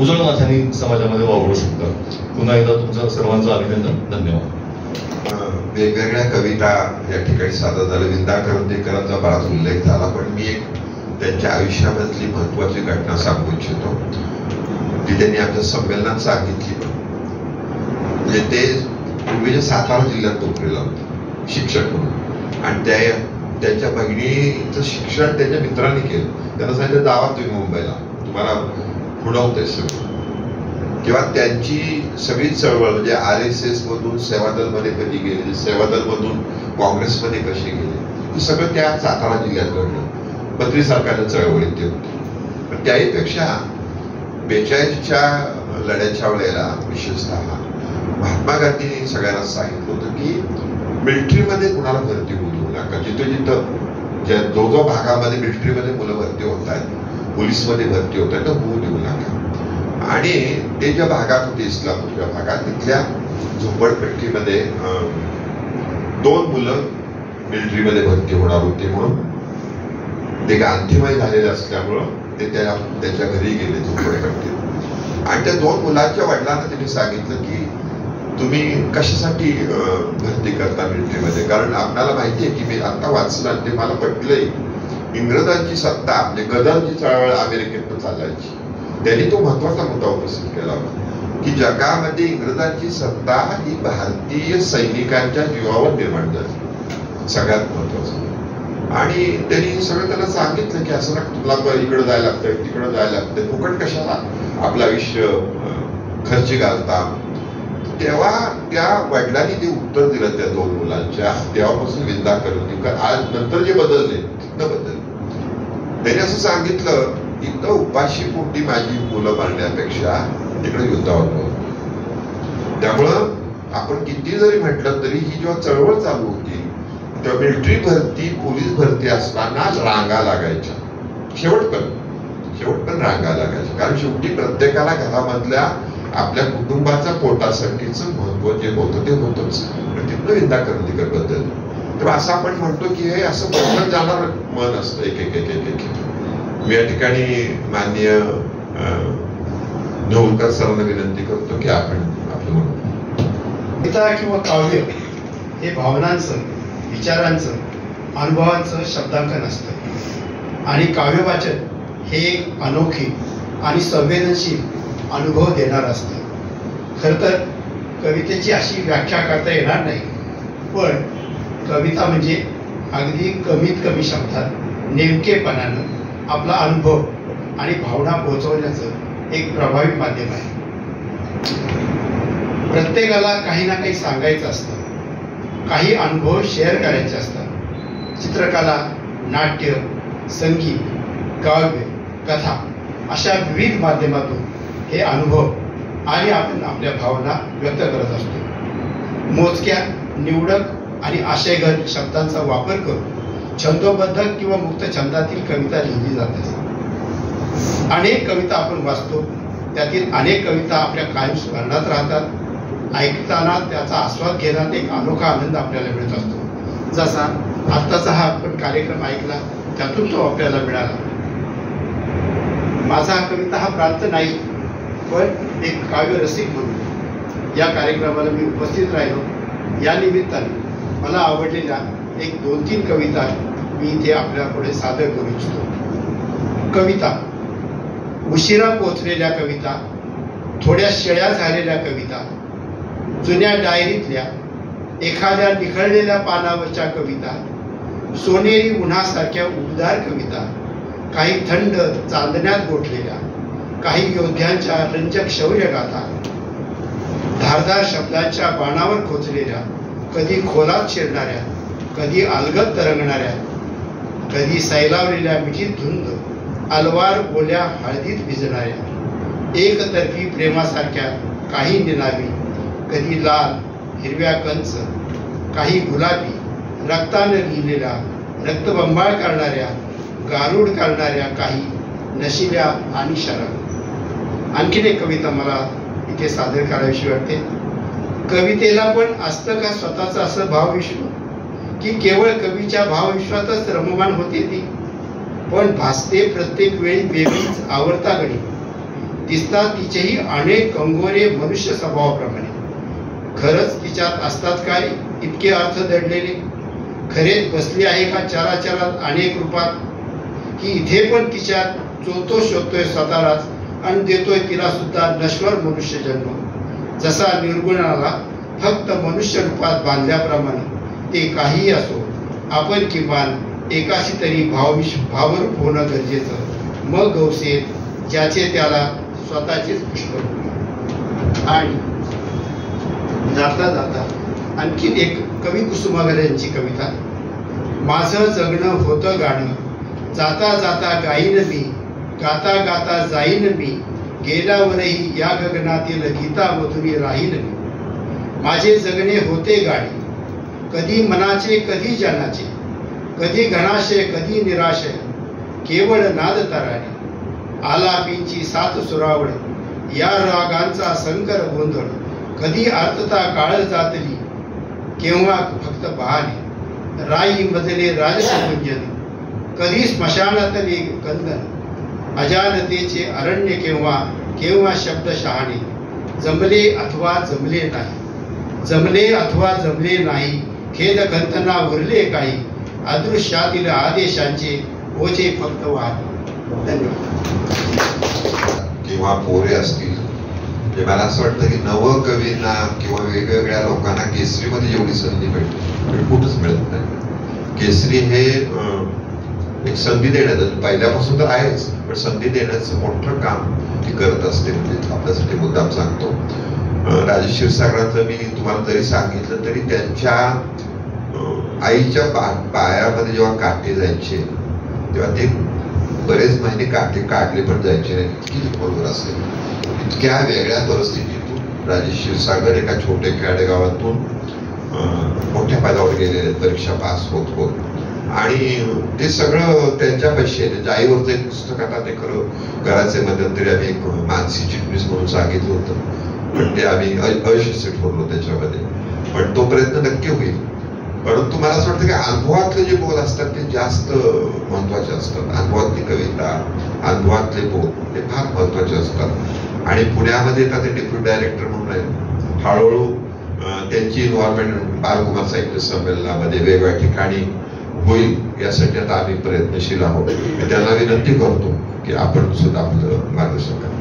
उजळ माथ्याने समाजामध्ये वावरू शकतात. पुन्हा एकदा तुमचं सर्वांचं अभिनंदन. धन्यवाद. वेगवेगळ्या कविता या ठिकाणी सादर झाल्या. विंदा करंदीकरांचा बराच उल्लेख झाला, पण मी एक त्यांच्या आयुष्यामधली महत्वाची घटना सांगू इच्छितो जी त्यांनी आमच्या संमेलनात सांगितली. म्हणजे ते पूर्वीच्या सातारा जिल्ह्यात नोकरीला होते शिक्षक म्हणून, आणि त्यांच्या बहिणीचं शिक्षण त्यांच्या मित्रांनी केलं. त्यांना सांगितलं जावा तुम्ही मुंबईला, तुम्हाला पुढवते सगळं. किंवा त्यांची सगळी चळवळ म्हणजे RSS मधून सेवादलमध्ये कधी गेले, सेवादलमधून काँग्रेसमध्ये कसे गेले, हे सगळं त्या सातारा जिल्ह्यात घडलं. बद्री सरकारच्या चळवळीत ते होते. पण त्याहीपेक्षा 42च्या लढ्याच्या वेळेला विशेषतः महात्मा गांधींनी सगळ्यांना सांगितलं होतं की मिलिटरीमध्ये कुणाला भरती होऊ देऊ नका. जिथं जो भागामध्ये मिलिटरीमध्ये मुलं भरती होत आहेत, पोलीसमध्ये भरती होत आहेत, तर होऊ देऊ नका. आणि ते ज्या भागात होते, इस्लामपूरच्या भागात, तिथल्या झोपडपट्टीमध्ये 2 मुलं मिलिटरीमध्ये भरती होणार होते. म्हणून ते गांधीमय झालेले असल्यामुळं ते त्याच्या घरी गेले झोपडपट्टीत. आणि त्या 2 मुलांच्या वडिलांना त्यांनी सांगितलं की तुम्ही कशासाठी भरती करता मिलिटरीमध्ये, कारण आपल्याला माहिती आहे की मी आता वाचलं ते मला पटलंय, इंग्रजांची सत्ता म्हणजे गदरची चळवळ अमेरिकेत चालायची. त्यांनी तो महत्वाचा मुद्दा उपस्थित केला होता की जगामध्ये इंग्रजांची सत्ता ही भारतीय सैनिकांच्या जीवावर निर्माण झाली, सगळ्यात महत्वाचं. आणि त्यांनी सगळं त्यांना सांगितलं की असं ना, तुला इकडं जायला लागतंय, तिकडं जायला लागतंय, फुकट कशाला आपलं आयुष्य खर्ची घालता. तेव्हा त्या वडिलांनी ते उत्तर दिलं त्या 2 मुलांच्या. तेव्हापासून विंदा करंदीकर आज नंतर जे बदलले तिथनं बदलले. त्यांनी असं सांगितलं, इथं उपाशी पोटी माझी मुलं मारण्यापेक्षा तिकडे युद्धावर होतं. त्यामुळं आपण किती जरी म्हटलं तरी ही जेव्हा चळवळ चालू होती तेव्हा मिलिटरी भरती, पोलीस भरती असताना रांगा लागायच्या. शेवट पण रांगा लागायच्या, कारण शेवटी प्रत्येकाला घरामधल्या आपल्या कुटुंबाच्या पोटासाठीच महत्व जे होतं ते होतच. तिथनं विंदा करंदीकर बद्दल तेव्हा असं आपण म्हणतो की हे असं बदलत जाणार मन असतं एक एक एक एक एक. मी या ठिकाणी माननीय ढोलकर सरांना विनंती करतो की आपण आपलं म्हणतो. कविता किंवा काव्य हे भावनांचं, विचारांचं, अनुभवांचं शब्दांकन असतं. आणि काव्यवाचन हे एक अनोखी आणि संवेदनशील अनुभव देणार असतं. खरं तर कवितेची अशी व्याख्या करता येणार नाही पण कविता म्हणजे अगदी कमीत कमी शब्दात नेमकेपणानं आपला अनुभव आणि भावना पोहोचवण्याचं एक प्रभावी माध्यम आहे. प्रत्येकाला काही ना काही सांगायचं असतं, काही अनुभव शेअर करायचे असतात. चित्रकला, नाट्य, संगीत, काव्य, कथा अशा विविध माध्यमातून हे अनुभव आणि आपण आपल्या भावना व्यक्त करत असतो. मोजक्या, निवडक आणि आशयघन शब्दांचा वापर करून छंदोबद्ध किंवा मुक्त छंदातील कविता लिहिली जाते. अनेक कविता आपण वाचतो, त्यातील अनेक कविता आपल्या कायम स्मरणात राहतात. ऐकताना त्याचा आस्वाद घेण्यात एक अनोखा आनंद आपल्याला मिळत असतो. जसा आत्ताचा हा आपण कार्यक्रम ऐकला, त्यातून तो आपल्याला मिळाला. माझा हा कविता हा प्रांत नाही, पण एक काव्य रसिक म्हणून या कार्यक्रमाला मी उपस्थित राहिलो. या निमित्ताने मला आवडलेल्या एक 2-3 कविता मी इथे आपल्यापुढे सादर करू इच्छितो. कविता, उशिरा पोचलेल्या कविता, थोड्या शेळ्या झालेल्या कविता, जुन्या डायरीतल्या एखाद्या निखळलेल्या पानावरच्या कविता, सोनेरी उन्हासारख्या उबदार कविता, काही थंड चांदण्यात गोठलेल्या, काही योद्ध्यांच्या रंजक शौर्यगाथा, धारदार शब्दांच्या बाणावर खोचलेल्या, कधी खोलात शिरणाऱ्या, कधी अलगद तरंगणाऱ्या, कधी सैलावलेल्या मिठीत धुंद, अलवार बोल्या हळदीत भिजणाऱ्या, एकतर्फी प्रेमासारख्या काही निनावी, कधी लाल हिरव्या कंच, काही गुलाबी, रक्ताने लिहिलेल्या, रक्तबंबाळ करणाऱ्या, गारुड करणाऱ्या, काही नशिल्या आणि शराब. आणखीन एक कविता मला इथे सादर करावीशी वाटते. कवितेला पण असतं का स्वतःचं असं भावविश्व, की केवळ कवीच्या भावविश्वातच रममान होते ती, पण भासते प्रत्येक वेळी वेगळीच आवडता गणी. दिसतात तिचेही अनेक कंगोरे मनुष्य स्वभावाप्रमाणे. खरंच तिच्यात असतात काय इतके अर्थ दडलेले? खरेच बसली आहे का चराचरात अनेक रूपात, की इथे पण तिच्यात चोरतो शोधतोय स्वतःलाच आणि देतोय तिला सुद्धा नश्वर मनुष्य जन्म. जसा निर्गुणाला फक्त मनुष्य रूपात बांधल्याप्रमाणे ते काहीही असो, आपण किमान एकाशी तरी भावरूप होणं गरजेचं. मग गवसेत ज्याचे त्याला स्वतःचेच पुष्प. आणि जाता जाता आणखीन एक कवी कुसुमाग्रज यांची कविता. माझं जगणं होतं गाणं, जाता जाता गाईन मी, गाता गाता जाईन मी, गेल्यावरही या गगनातील गीतामधुनी राहीन मी. माझे जगणे होते गाणे, कधी मनाचे कधी जनाचे, कधी घनाशय कधी निराशय, केवळ नाद तराने. आलापींची सात सुरावळ, या रागांचा संकर गोंधळ, कधी अर्थता काळ जातली, केव्हा फक्त बहाने. राई मधले राजसुगंजन, कधी स्मशानातले कंदन, अजानतेचे अरण्य केव्हा केव्हा शब्द शहाणे. जमले अथवा जमले नाही, जमले अथवा जमले नाही, खेद खंतना उरले काही, अदृश्यातील आदेशांचे ओझे फक्त वाहते. किंवा पोरे असतील, मला असं वाटतं की नव कवींना किंवा वेगवेगळ्या लोकांना केसरीमध्ये जेवढी संधी मिळते कुठंच मिळत नाही. केसरी हे एक संधी देण्याचं पहिल्यापासून तर आहेच, पण संधी देण्याचं मोठं काम ती करत असते. म्हणजे आपल्यासाठी मुद्दाम सांगतो, राजेश क्षीरसागरांचं मी तुम्हाला जरी सांगितलं तरी त्यांच्या आईच्या पायामध्ये जेव्हा काटे जायचे तेव्हा ते बरेच महिने काटे काढले पण जायचे नाही, इतकी बरोबर असेल. इतक्या वेगळ्या परिस्थितीतून राजेश क्षीरसागर एका छोट्या खेडेगावातून मोठ्या पदावर गेलेले, परीक्षा पास होत होत. आणि ते सगळं त्यांच्या पैसे. त्यांच्या आईवरचं एक पुस्तक, आता ते खरं घराचे मध्यंतरी आम्ही एक मानसी चिटणीस म्हणून सांगितलं होतं, पण ते आम्ही अयशस्वी ठरलो त्याच्यामध्ये. पण तो प्रयत्न नक्की होईल. परंतु मला असं वाटतं की अनुभवातले जे बोल असतात ते जास्त महत्वाचे असतात. अनुभवातली कविता, अनुभवातले बोल हे फार महत्वाचे असतात. आणि पुण्यामध्ये आता ते डेप्युटी डायरेक्टर म्हणून आहेत. हळूहळू त्यांची इन्व्हॉल्वमेंट बालकुमार साहित्य संमेलनामध्ये वेगवेगळ्या ठिकाणी होईल यासाठी आता आम्ही प्रयत्नशील आहोत. मी त्यांना विनंती करतो की आपण सुद्धा आपलं मार्गदर्शन करा.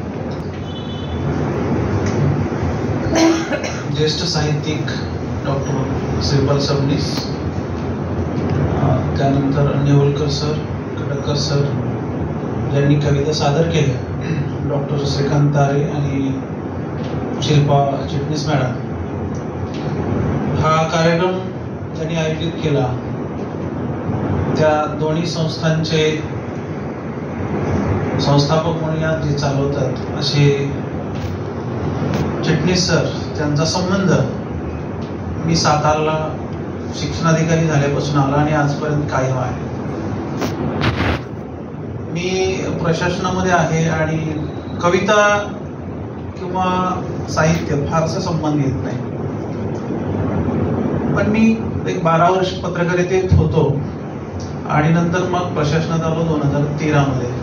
ज्येष्ठ साहित्यिक डॉक्टर श्रीपाल सबनीस, त्यानंतर नेवलकर सर, खडकर सर यांनी कविता सादर केल्या, डॉक्टर श्रीकांत तारे आणि शिल्पा चिटणीस मॅडम. हा कार्यक्रम ज्यांनी आयोजित केला त्या दोन्ही संस्थांचे संस्थापक म्हणून या जे चालवतात असे चिटणीस सर, त्यांचा संबंध मी सातारला शिक्षणाधिकारी झाल्यापासून आला आणि आजपर्यंत कायम आहे. मी प्रशासनामध्ये आहे आणि कविता किंवा साहित्य फारसं संबंध येत नाही, पण मी एक 12 वर्ष पत्रकारितेत होतो आणि नंतर मग प्रशासनात आलो 2013 मध्ये.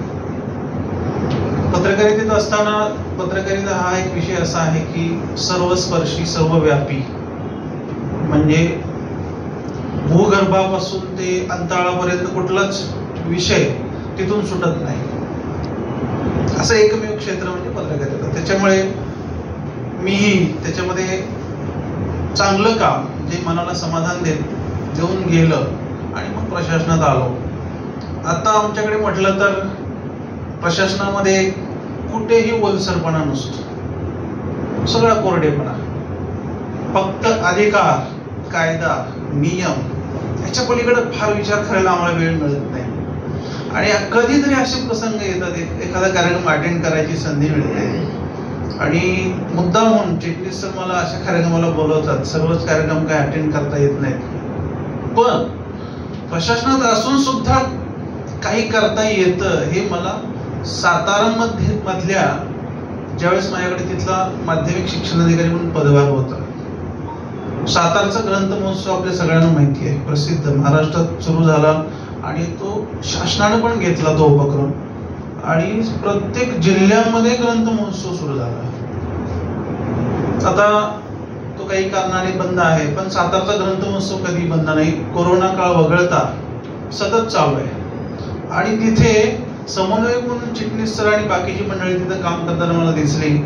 पत्रकारितेत असताना पत्रकारिता हा एक विषय असा आहे की सर्वस्पर्शी, सर्वव्यापी, म्हणजे भूगर्भापासून ते अंतराळापर्यंत कुठलाच विषय तिथून सुटत नाही, असं एकमेव क्षेत्र म्हणजे पत्रकारिता. त्याच्यामुळे मी त्याच्यामध्ये चांगलं काम जे मनाला समाधान देऊन गेलं आणि मग प्रशासनात आलो. आता आमच्याकडे म्हटलं तर प्रशासनामध्ये कुठेही ओलसरपणा नसतो, सगळा कोरडेपणा. फक्त अधिकार, कायदा, नियम याच्या पलीकडे फार विचार करायला आम्हाला वेळ मिळत नाही. आणि कधीतरी असे प्रसंग येतात, एखादा कार्यक्रम अटेंड करायची संधी मिळते आणि मुद्दाम म्हणून चिटणीस सर मला अशा कार्यक्रमाला बोलवतात. सर्वच कार्यक्रम काय अटेंड करता येत नाहीत, पण प्रशासनात असून सुद्धा काही करता येतं हे मला सातारा मधल्या ज्यावेळेस माझ्याकडे तिथला माध्यमिक शिक्षणाधिकारी म्हणून पदभार होता. सातारचा ग्रंथ महोत्सव आपल्या सगळ्यांना माहिती आहे, प्रसिद्ध, महाराष्ट्रात सुरू झाला आणि तो शासनाने पण घेतला तो उपक्रम आणि प्रत्येक जिल्ह्यामध्ये ग्रंथ महोत्सव सुरू झाला. आता तो काही कारणाने बंद आहे, पण सातारचा ग्रंथ महोत्सव कधी बंद नाही, कोरोना काळ वगळता सतत चालू आहे. आणि तिथे समन्वयक म्हणून चिटणीस सर आणि बाकीची मंडळी तिथे काम करताना मला दिसली.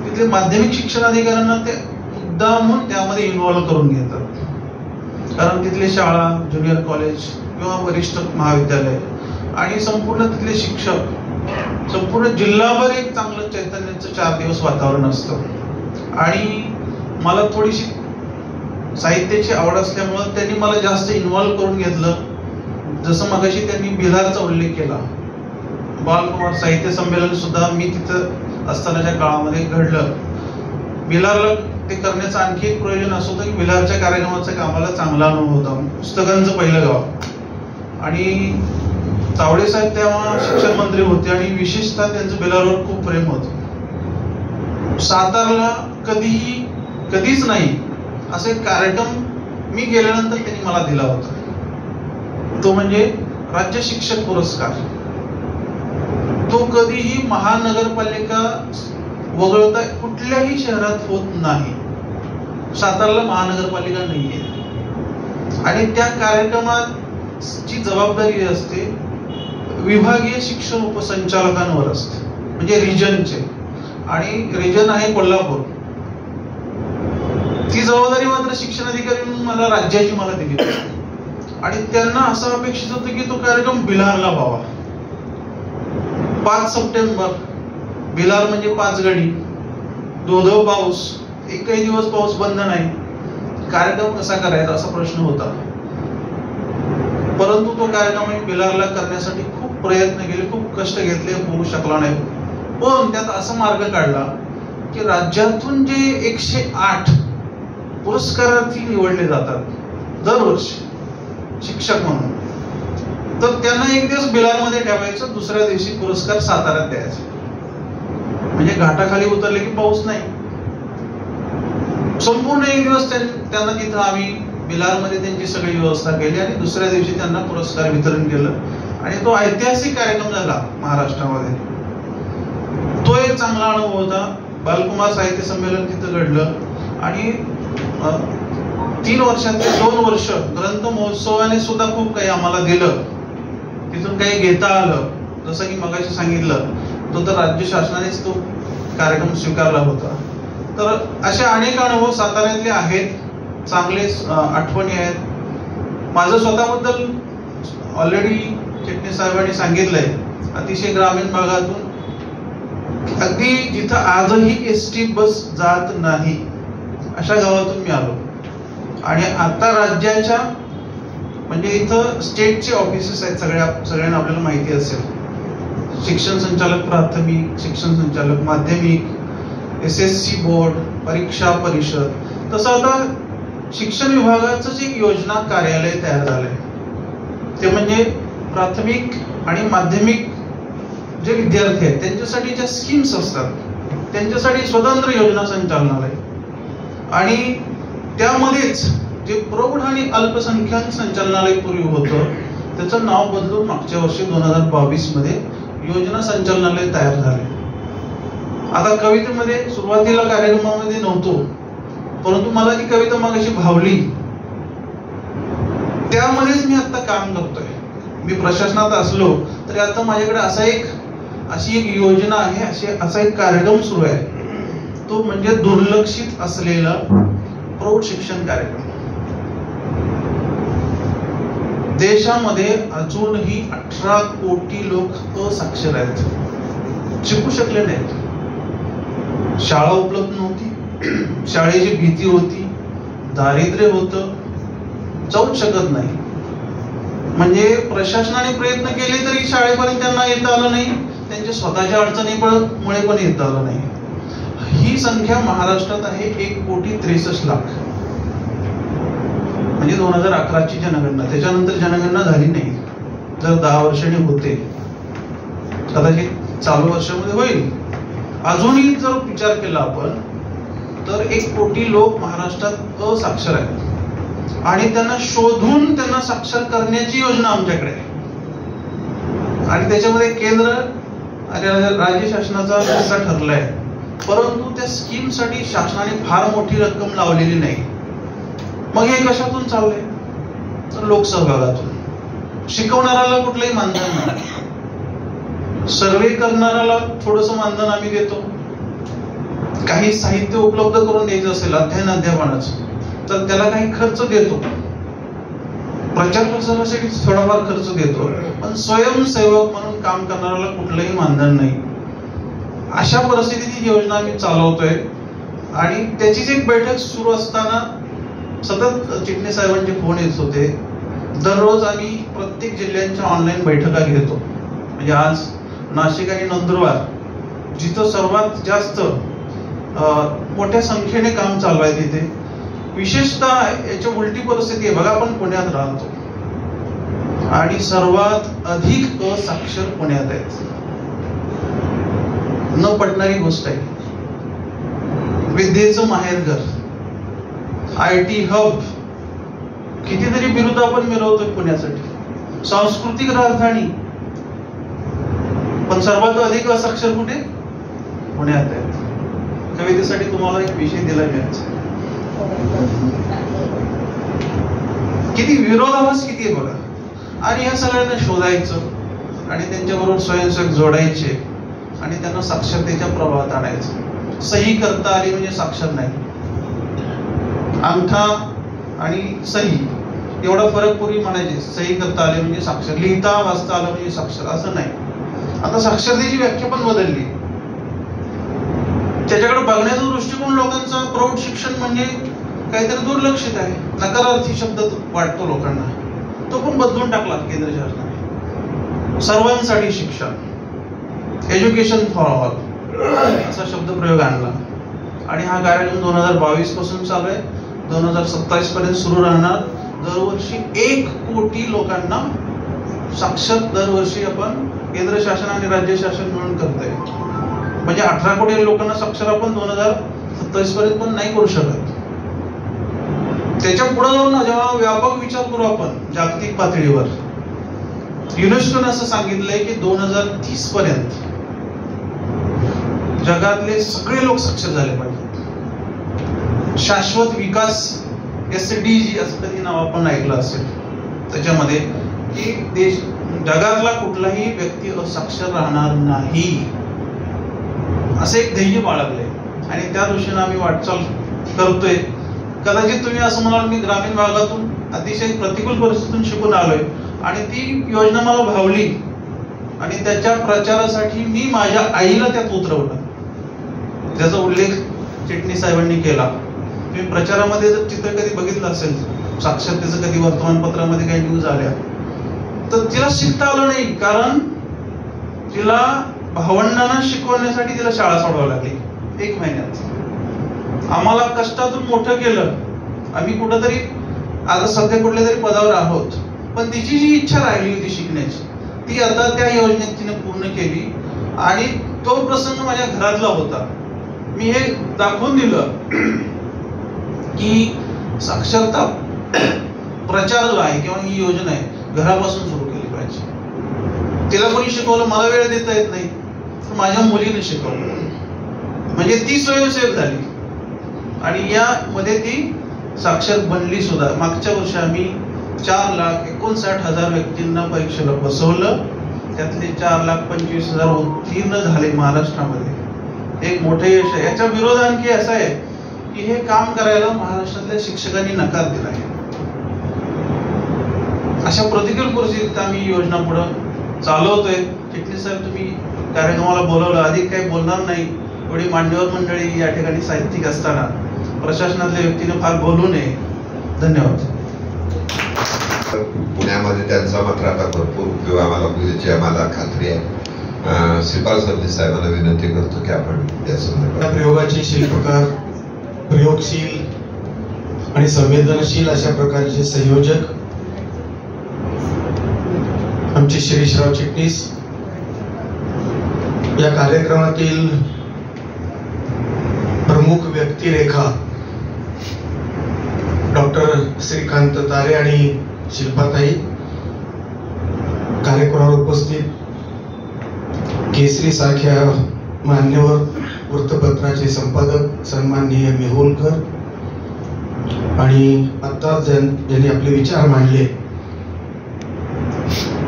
तिथले माध्यमिक शिक्षणाधिकाऱ्यांना ते मुद्दामून त्यामध्ये इन्व्हॉल्व्ह करून घेतात, कारण तिथले शाळा, ज्युनियर कॉलेज किंवा वरिष्ठ महाविद्यालय आणि संपूर्ण तिथले शिक्षक, संपूर्ण जिल्हाभर एक चांगलं चैतन्याचं 4 दिवस वातावरण असतं. आणि मला थोडीशी साहित्याची आवड असल्यामुळं त्यांनी मला जास्त इन्व्हॉल्व्ह करून घेतलं. जसं मगाशी त्यांनी बिलारचा उल्लेख केला, बालकुमार साहित्य संमेलन सुद्धा मी तिथं असतानाच्या काळामध्ये घडलं. बिलारला ते करण्याचं आणखी एक प्रयोजन असं होतं की बिलारच्या कार्यक्रमाचा कामाला चांगला अनुभव होता. पुस्तकांचं पहिलं गाव, आणि तावडे साहेब तेव्हा शिक्षण मंत्री होते आणि विशेषतः त्यांचं बिलारवर खूप प्रेम होतं. सातारला कधीच नाही असा एक कार्यक्रम मी गेल्यानंतर त्यांनी मला दिला होता, तो म्हणजे राज्य शिक्षक पुरस्कार. तो कधीही महानगरपालिका वगळता कुठल्याही शहरात होत नाही. सातारला महानगरपालिका नाहीये आणि त्या कार्यक्रमाची जबाबदारी असते विभागीय शिक्षण उपसंचालकांवर असते, म्हणजे रिजनचे, आणि रिजन आहे कोल्हापूर. ती जबाबदारी मात्र शिक्षणाधिकारी म्हणून मला राज्याची मला दिली आणि त्यांना असं अपेक्षित होतं की तो कार्यक्रम बिलारला व्हावा. 5 सप्टेंबर बिलार म्हणजे 5 गडी, धो पाऊस, एकही दिवस पाऊस बंद नाही. कार्यक्रम कसा करायचा असा प्रश्न होता, परंतु तो कार्यक्रम बिलारला करण्यासाठी खूप प्रयत्न केले, खूप कष्ट घेतले, होऊ शकला नाही. पण त्यात असा मार्ग काढला की राज्यातून जे 108 पुरस्कारार्थी निवडले जातात दरवर्षी शिक्षक म्हणून, तर त्यांना एक दिवस बिलारमध्ये ठेवायचं, दुसऱ्या दिवशी पुरस्कार साताऱ्यात द्यायचा. म्हणजे घाटाखाली उतरले की पाऊस नाही, संपूर्ण एक दिवस त्यांना तिथं आम्ही बिलारमध्ये त्यांची सगळी व्यवस्था केली आणि दुसऱ्या दिवशी त्यांना पुरस्कार वितरण केलं आणि तो ऐतिहासिक कार्यक्रम झाला महाराष्ट्रामध्ये. तो एक चांगला अनुभव होता. बालकुमार साहित्य संमेलन तिथं घडलं आणि 3 वर्षातले 2 वर्ष ग्रंथ महोत्सवाने सुद्धा खूप काही आम्हाला दिलं, तिथून काही घेता आलं. जसं की मगाशी सांगितलं, तो तर राज्य शासनानेच तो कार्यक्रम स्वीकारला होता. तर असे अनेक अनुभव साताऱ्यातले आहेत चांगले आठवणी आहेत. माझं स्वतःबद्दल ऑलरेडी चिटणीस साहेबांनी सांगितलंय, अतिशय ग्रामीण भागातून अगदी जिथं आजही एसटी बस जात नाही अशा गावातून मी आलो. आणि आता राज्याच्या म्हणजे इथं स्टेटचे ऑफिसेस आहेत, सगळ्यांना आपल्याला माहिती असेल. शिक्षण संचालक प्राथमिक, शिक्षण संचालक माध्यमिक, SSC बोर्ड, परीक्षा परिषद. तसं आता शिक्षण विभागाचं जे योजना कार्यालय तयार झालंय ते म्हणजे प्राथमिक आणि माध्यमिक जे विद्यार्थी आहेत त्यांच्यासाठी ज्या स्कीम्स असतात त्यांच्यासाठी स्वतंत्र योजना संचालनालय. आणि त्यामध्येच जे प्रौढ आणि अल्पसंख्याक संचालनालय पूर्वी होतं त्याचं नाव बदलून मागच्या वर्षी 2022 मध्ये योजना संचालनालय तयार झाले. आता कवितेमध्ये सुरुवातीला कार्यक्रमामध्ये नव्हतो, परंतु मला ती कविता मगाशी भावली, त्यामध्येच मी आता काम करतोय. मी प्रशासनात असलो तरी आता माझ्याकडे अशी एक योजना आहे, असा एक कार्यक्रम सुरू आहे, तो म्हणजे दुर्लक्षित असलेला प्रौढ शिक्षण कार्यक्रम. देशामध्ये अजूनही 18 कोटी लोक असाक्षर आहेत, शिकू शकले नाहीत. शाळा उपलब्ध नव्हती, शाळेची भीती होती, दारिद्र्य होतं, जाऊच शकत नाही. म्हणजे प्रशासनाने प्रयत्न केले तरी शाळेपर्यंत त्यांना येता आलं नाही, त्यांच्या स्वतःच्या अडचणीमुळे पण येता आलं नाही. ही संख्या महाराष्ट्रात आहे 1,63,00,000. म्हणजे 2011ची जनगणना, त्याच्यानंतर जनगणना झाली नाही. जर 10 वर्षांनी होते, कदाचित चालू वर्षामध्ये होईल. अजूनही जर विचार केला आपण तर 1 कोटी लोक महाराष्ट्रात असाक्षर आहेत आणि त्यांना शोधून त्यांना साक्षर करण्याची योजना आमच्याकडे आहे. आणि त्याच्यामध्ये केंद्र आणि राज्य शासनाचा हिस्सा ठरलाय, परंतु त्या स्कीमसाठी शासनाने फार मोठी रक्कम लावलेली नाही. मग हे कशातून चाललंय? तर लोकसहभागातून. शिकवणाऱ्याला कुठलंही मानधन नाही, सर्वे करणाऱ्याला थोडंसं मानधन आम्ही देतो. काही साहित्य उपलब्ध करून द्यायचं असेल अध्यापनाचं तर त्याला काही खर्च देतो, प्रचार प्रसारासाठी थोडाफार खर्च देतो, पण स्वयंसेवक म्हणून काम करणाऱ्याला कुठलंही मानधन नाही. अशा परिस्थितीत ही योजना आम्ही चालवतोय. आणि त्याचीच एक बैठक सुरू असताना सतत चिटणीस साहेबांचे फोन येत होते. दररोज आम्ही प्रत्येक जिल्ह्यांच्या ऑनलाईन बैठका घेतो. म्हणजे आज नाशिक आणि नंदुरबार जिथं सर्वात जास्त मोठ्या संख्येने काम चालू आहे तिथे, विशेषतः याच्या उलटी परिस्थिती आहे. बघा, आपण पुण्यात राहतो आणि सर्वात अधिक असाक्षर पुण्यात आहेत. न पटणारी गोष्ट आहे. विद्येचं माहेरघर, IT हब, कितीतरी बिरुद आपण मिळवतोय पुण्यासाठी, सांस्कृतिक राजधानी, पण सर्वात अधिक असाक्षर कुठे? पुण्यात आहेत. कवितेसाठी तुम्हाला एक विषय दिला मिळायचा. किती विरोधाभास किती आहे बघा. आणि या सगळ्यांना शोधायचं आणि त्यांच्याबरोबर स्वयंसेवक जोडायचे आणि त्यांना साक्षरतेच्या प्रवाहात आणायचं. सही करता आली म्हणजे साक्षर नाही. अंगठा आणि सही एवढा फरक पूर्वी म्हणायचे. सही करता आले म्हणजे साक्षर, लिहिता वाचता आलं म्हणजे साक्षर, असं नाही. आता साक्षरतेची व्याख्या पण बदलली. त्याच्याकडे बघण्याचा दृष्टिकोन लोकांचा प्रौढ शिक्षण म्हणजे काहीतरी दुर्लक्षित आहे, नकारार्थी शब्द वाटतो लोकांना. तो पण बदलून टाकला केंद्र शासनाने. सर्वांसाठी शिक्षण, एज्युकेशन फॉर ऑल असा शब्द प्रयोग आणला. आणि हा कार्यक्रम 2022 पासून चालू आहे, 2027 पर्यंत सुरू राहणार. दरवर्षी 1 कोटी लोकांना साक्षर दरवर्षी आपण केंद्र शासन आणि राज्य शासन मिळून करतोय. म्हणजे 18 कोटी लोकांना साक्षर आपण 2027 पर्यंत पण नाही करू शकत. त्याच्या पुढे जाऊन जेव्हा व्यापक विचार करू आपण जागतिक पातळीवर, युनेस्कोने असं सांगितलंय की 2030 पर्यंत जगातले सगळे लोक साक्षर झाले पाहिजे. शाश्वत विकास SDG असं कधी नाव आपण ऐकलं असेल. त्याच्यामध्ये की देश जगातला कुठलाही व्यक्ती असाक्षर राहणार नाही असं एक ध्येय बाळगले आणि त्या दृष्टीने आम्ही वाटचाल करतोय. कदाचित तुम्ही असं म्हणाल मी ग्रामीण भागातून अतिशय प्रतिकूल परिस्थितीतून शिकून आलोय आणि ती योजना मला भावली आणि त्याच्या प्रचारासाठी मी माझ्या आईला त्यात उतरवलं. त्याचा उल्लेख चिटणीस साहेबांनी केला. तुम्ही प्रचारामध्ये जर चित्र कधी बघितलं असेल, साक्षरतेचं कधी वर्तमानपत्रामध्ये काही न्यूज आल्या, तर तिला शिकता आलं नाही, कारण तिला भावंडांना शिकवण्यासाठी तिला शाळा सोडवावी लागली 1 महिन्यात. आम्हाला कष्टातून मोठं केलं. आम्ही कुठंतरी आता सध्या कुठल्या तरी पदावर आहोत, पण तिची जी इच्छा राहिली होती शिकण्याची ती आता त्या योजनेत तिने पूर्ण केली. आणि तो प्रसंग माझ्या घरातला होता. मी हे दाखवून दिलं की साक्षरता प्रचार जो आहे किंवा ही योजना आहे घरापासून सुरू केली पाहिजे. तिला कोणी शिकवलं, मला वेळ देता येत नाही, तर माझ्या मुलीने शिकवलं, म्हणजे ती स्वयंसेवक झाली आणि यामध्ये ती साक्षर बनली सुद्धा. मागच्या वर्षी आम्ही 4,59,000 व्यक्तींना परीक्षेला बसवलं. त्यातले 4,25,000 उत्तीर्ण झाले महाराष्ट्रामध्ये. एक मोठे यश आहे. याच्या विरोध आणखी असा आहे की हे काम करायला महाराष्ट्रातल्या शिक्षकांनी नकार दिला आहे. अशा प्रतिकूल परिस्थितीत आम्ही योजना पुढे चालवतोय. चिटणीस साहेब, तुम्ही कार्यक्रमाला बोलवलं, अधिक काही बोलणार नाही. एवढी मान्यवर मंडळी या ठिकाणी साहित्यिक असताना प्रशासनातल्या व्यक्तीने फार बोलू नये. धन्यवाद. पुण्यामध्ये त्यांचा मात्र आता भरपूर उपयोग आम्हाला होईल, आम्हाला खात्री आहे. श्रीपाल सबनीस साहेबांना विनंती करतो की आपण त्या संदर्भात प्रयोगाचे शिल्पकार, प्रयोगशील आणि संवेदनशील अशा प्रकारचे संयोजक आमचे शिरीषराव चिटणीस, या कार्यक्रमातील प्रमुख व्यक्तिरेखा डॉक्टर श्रीकांत तारे आणि शिल्पाताई, कार्यक्रमावर उपस्थित केसरी सारख्या मान्यवर वृत्तपत्राचे संपादक सन्माननीय मेहुलकर आणि आता ज्यांनी आपले विचार मांडले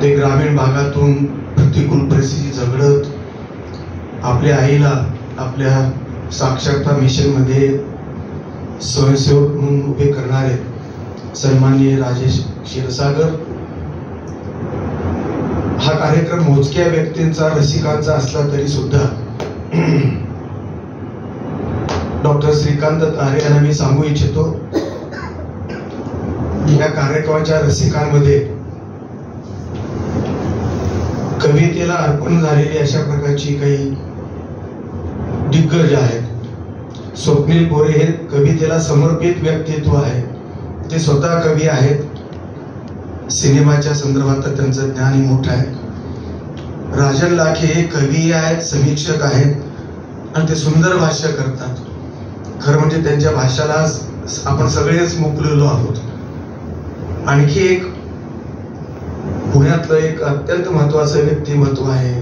ते ग्रामीण भागातून प्रतिकूल परिस्थिती झगडत आपल्या आईला आपल्या साक्षरता मिशनमध्ये स्वयंसेवक म्हणून उभे करणारे सन्माननीय राजेश क्षीरसागर. हा कार्यक्रम मोजक्या व्यक्तींचा रसिकांचा असला तरी सुद्धा डॉक्टर श्रीकांत तारे यांना मी सांगू इच्छितो या कार्यक्रमाच्या रसिकांमध्ये कवितेला अर्पण झालेली अशा प्रकारची काही दिग्गज आहेत. स्वप्नील बोरे हे कवितेला समर्पित व्यक्तित्व आहे. ते स्वतः कवी आहेत. सिनेमाच्या संदर्भात त्यांचं ज्ञान मोठं आहे. राजन लाखे हे कवी आहेत, समीक्षक आहेत आणि ते सुंदर भाष्य करतात. खरं म्हणजे त्यांच्या भाषाला आपण सगळेच मुकलेलो आहोत. आणखी एक पुण्यातलं एक अत्यंत महत्वाचं व्यक्तिमत्व आहे.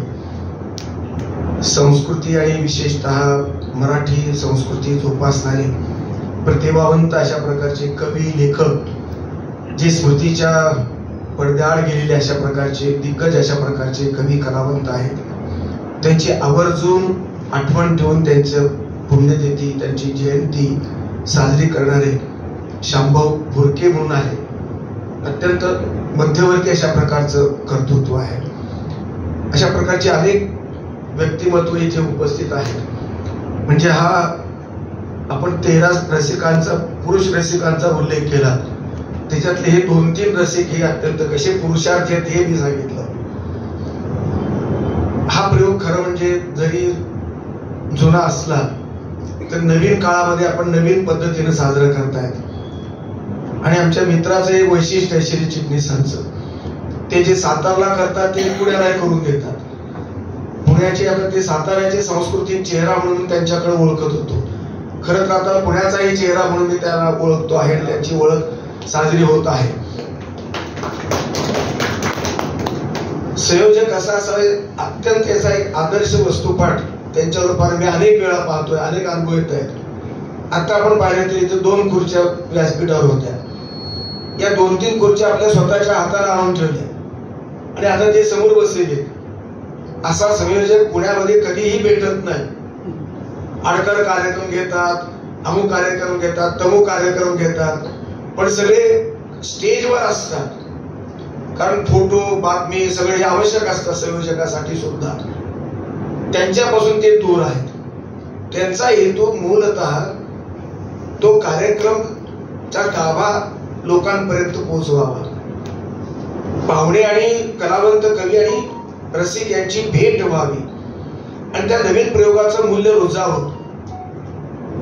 संस्कृती आणि विशेषतः मराठी संस्कृती जोपासणारे प्रतिभावंत अशा प्रकारचे कवी, लेखक जे स्मृतीच्या पडद्याआड गेलेले अशा प्रकारचे दिग्गज अशा प्रकारचे कवी कलावंत आहेत. त्यांची आवर्जून आठवण ठेवून त्यांचं पुण्यतिथी, त्यांची जयंती साजरी करणारे शांभाऊ भुरके म्हणून आहे. अत्यंत मध्यवर्ती अशा प्रकारचं कर्तृत्व आहे. अशा प्रकारचे अनेक व्यक्तिमत्व इथे उपस्थित आहेत. म्हणजे हा आपण 13 रसिकांचा, पुरुष रसिकांचा उल्लेख केला, त्याच्यातले हे 2-3 रसिक हे अत्यंत कसे पुरुषार्थी आहेत हे मी सांगितलं. हा प्रयोग खरं म्हणजे जरी जुना असला तर नवीन काळामध्ये आपण नवीन पद्धतीने साजरा करतायत. आणि आमच्या मित्राचं एक वैशिष्ट्य आहे श्री चिटणीसांचं, ते जे सातारला करतात ते पुण्याला करून देतात. पुण्याचे आता ते साताऱ्याचे सांस्कृतिक चेहरा म्हणून त्यांच्याकडे ओळखत होतो. खरं तर आता पुण्याचाही चेहरा म्हणून मी त्यांना ओळखतो आहे आणि त्यांची ओळख साजरी होत आहे. संयोजक असा अत्यंत याचा एक आदर्श वस्तुपाठ त्यांच्या रूपाने मी अनेक वेळा पाहतोय, अनेक अनुभव येत आहेत. आता आपण पाहिलं तर इथे 2 खुर्च्या व्यासपीठावर होत्या. या 2-3 खुर्च्या आपल्या स्वतःच्या हाताला आणून ठेवल्या आणि आता ते समोर बसलेले. असा संयोजक पुण्यामध्ये कधीही भेटत नाही. आडकर कार्यक्रम घेतात, अमुक कार्यक्रम घेतात, तमुक कार्यक्रम घेतात, पण सगळे स्टेजवर असतात. कारण फोटो, बातमी सगळे हे आवश्यक असतात संयोजकासाठी सुद्धा. त्यांच्यापासून ते दूर आहेत. त्यांचा हेतू मूलतः तो कार्यक्रमचा गाभा लोकांपर्यंत पोहोचवावा. पाहुणे आणि कलावंत, कवी आणि रसिक यांची भेट व्हावी आणि त्या नवीन प्रयोगाचं मूल्य रुजावं.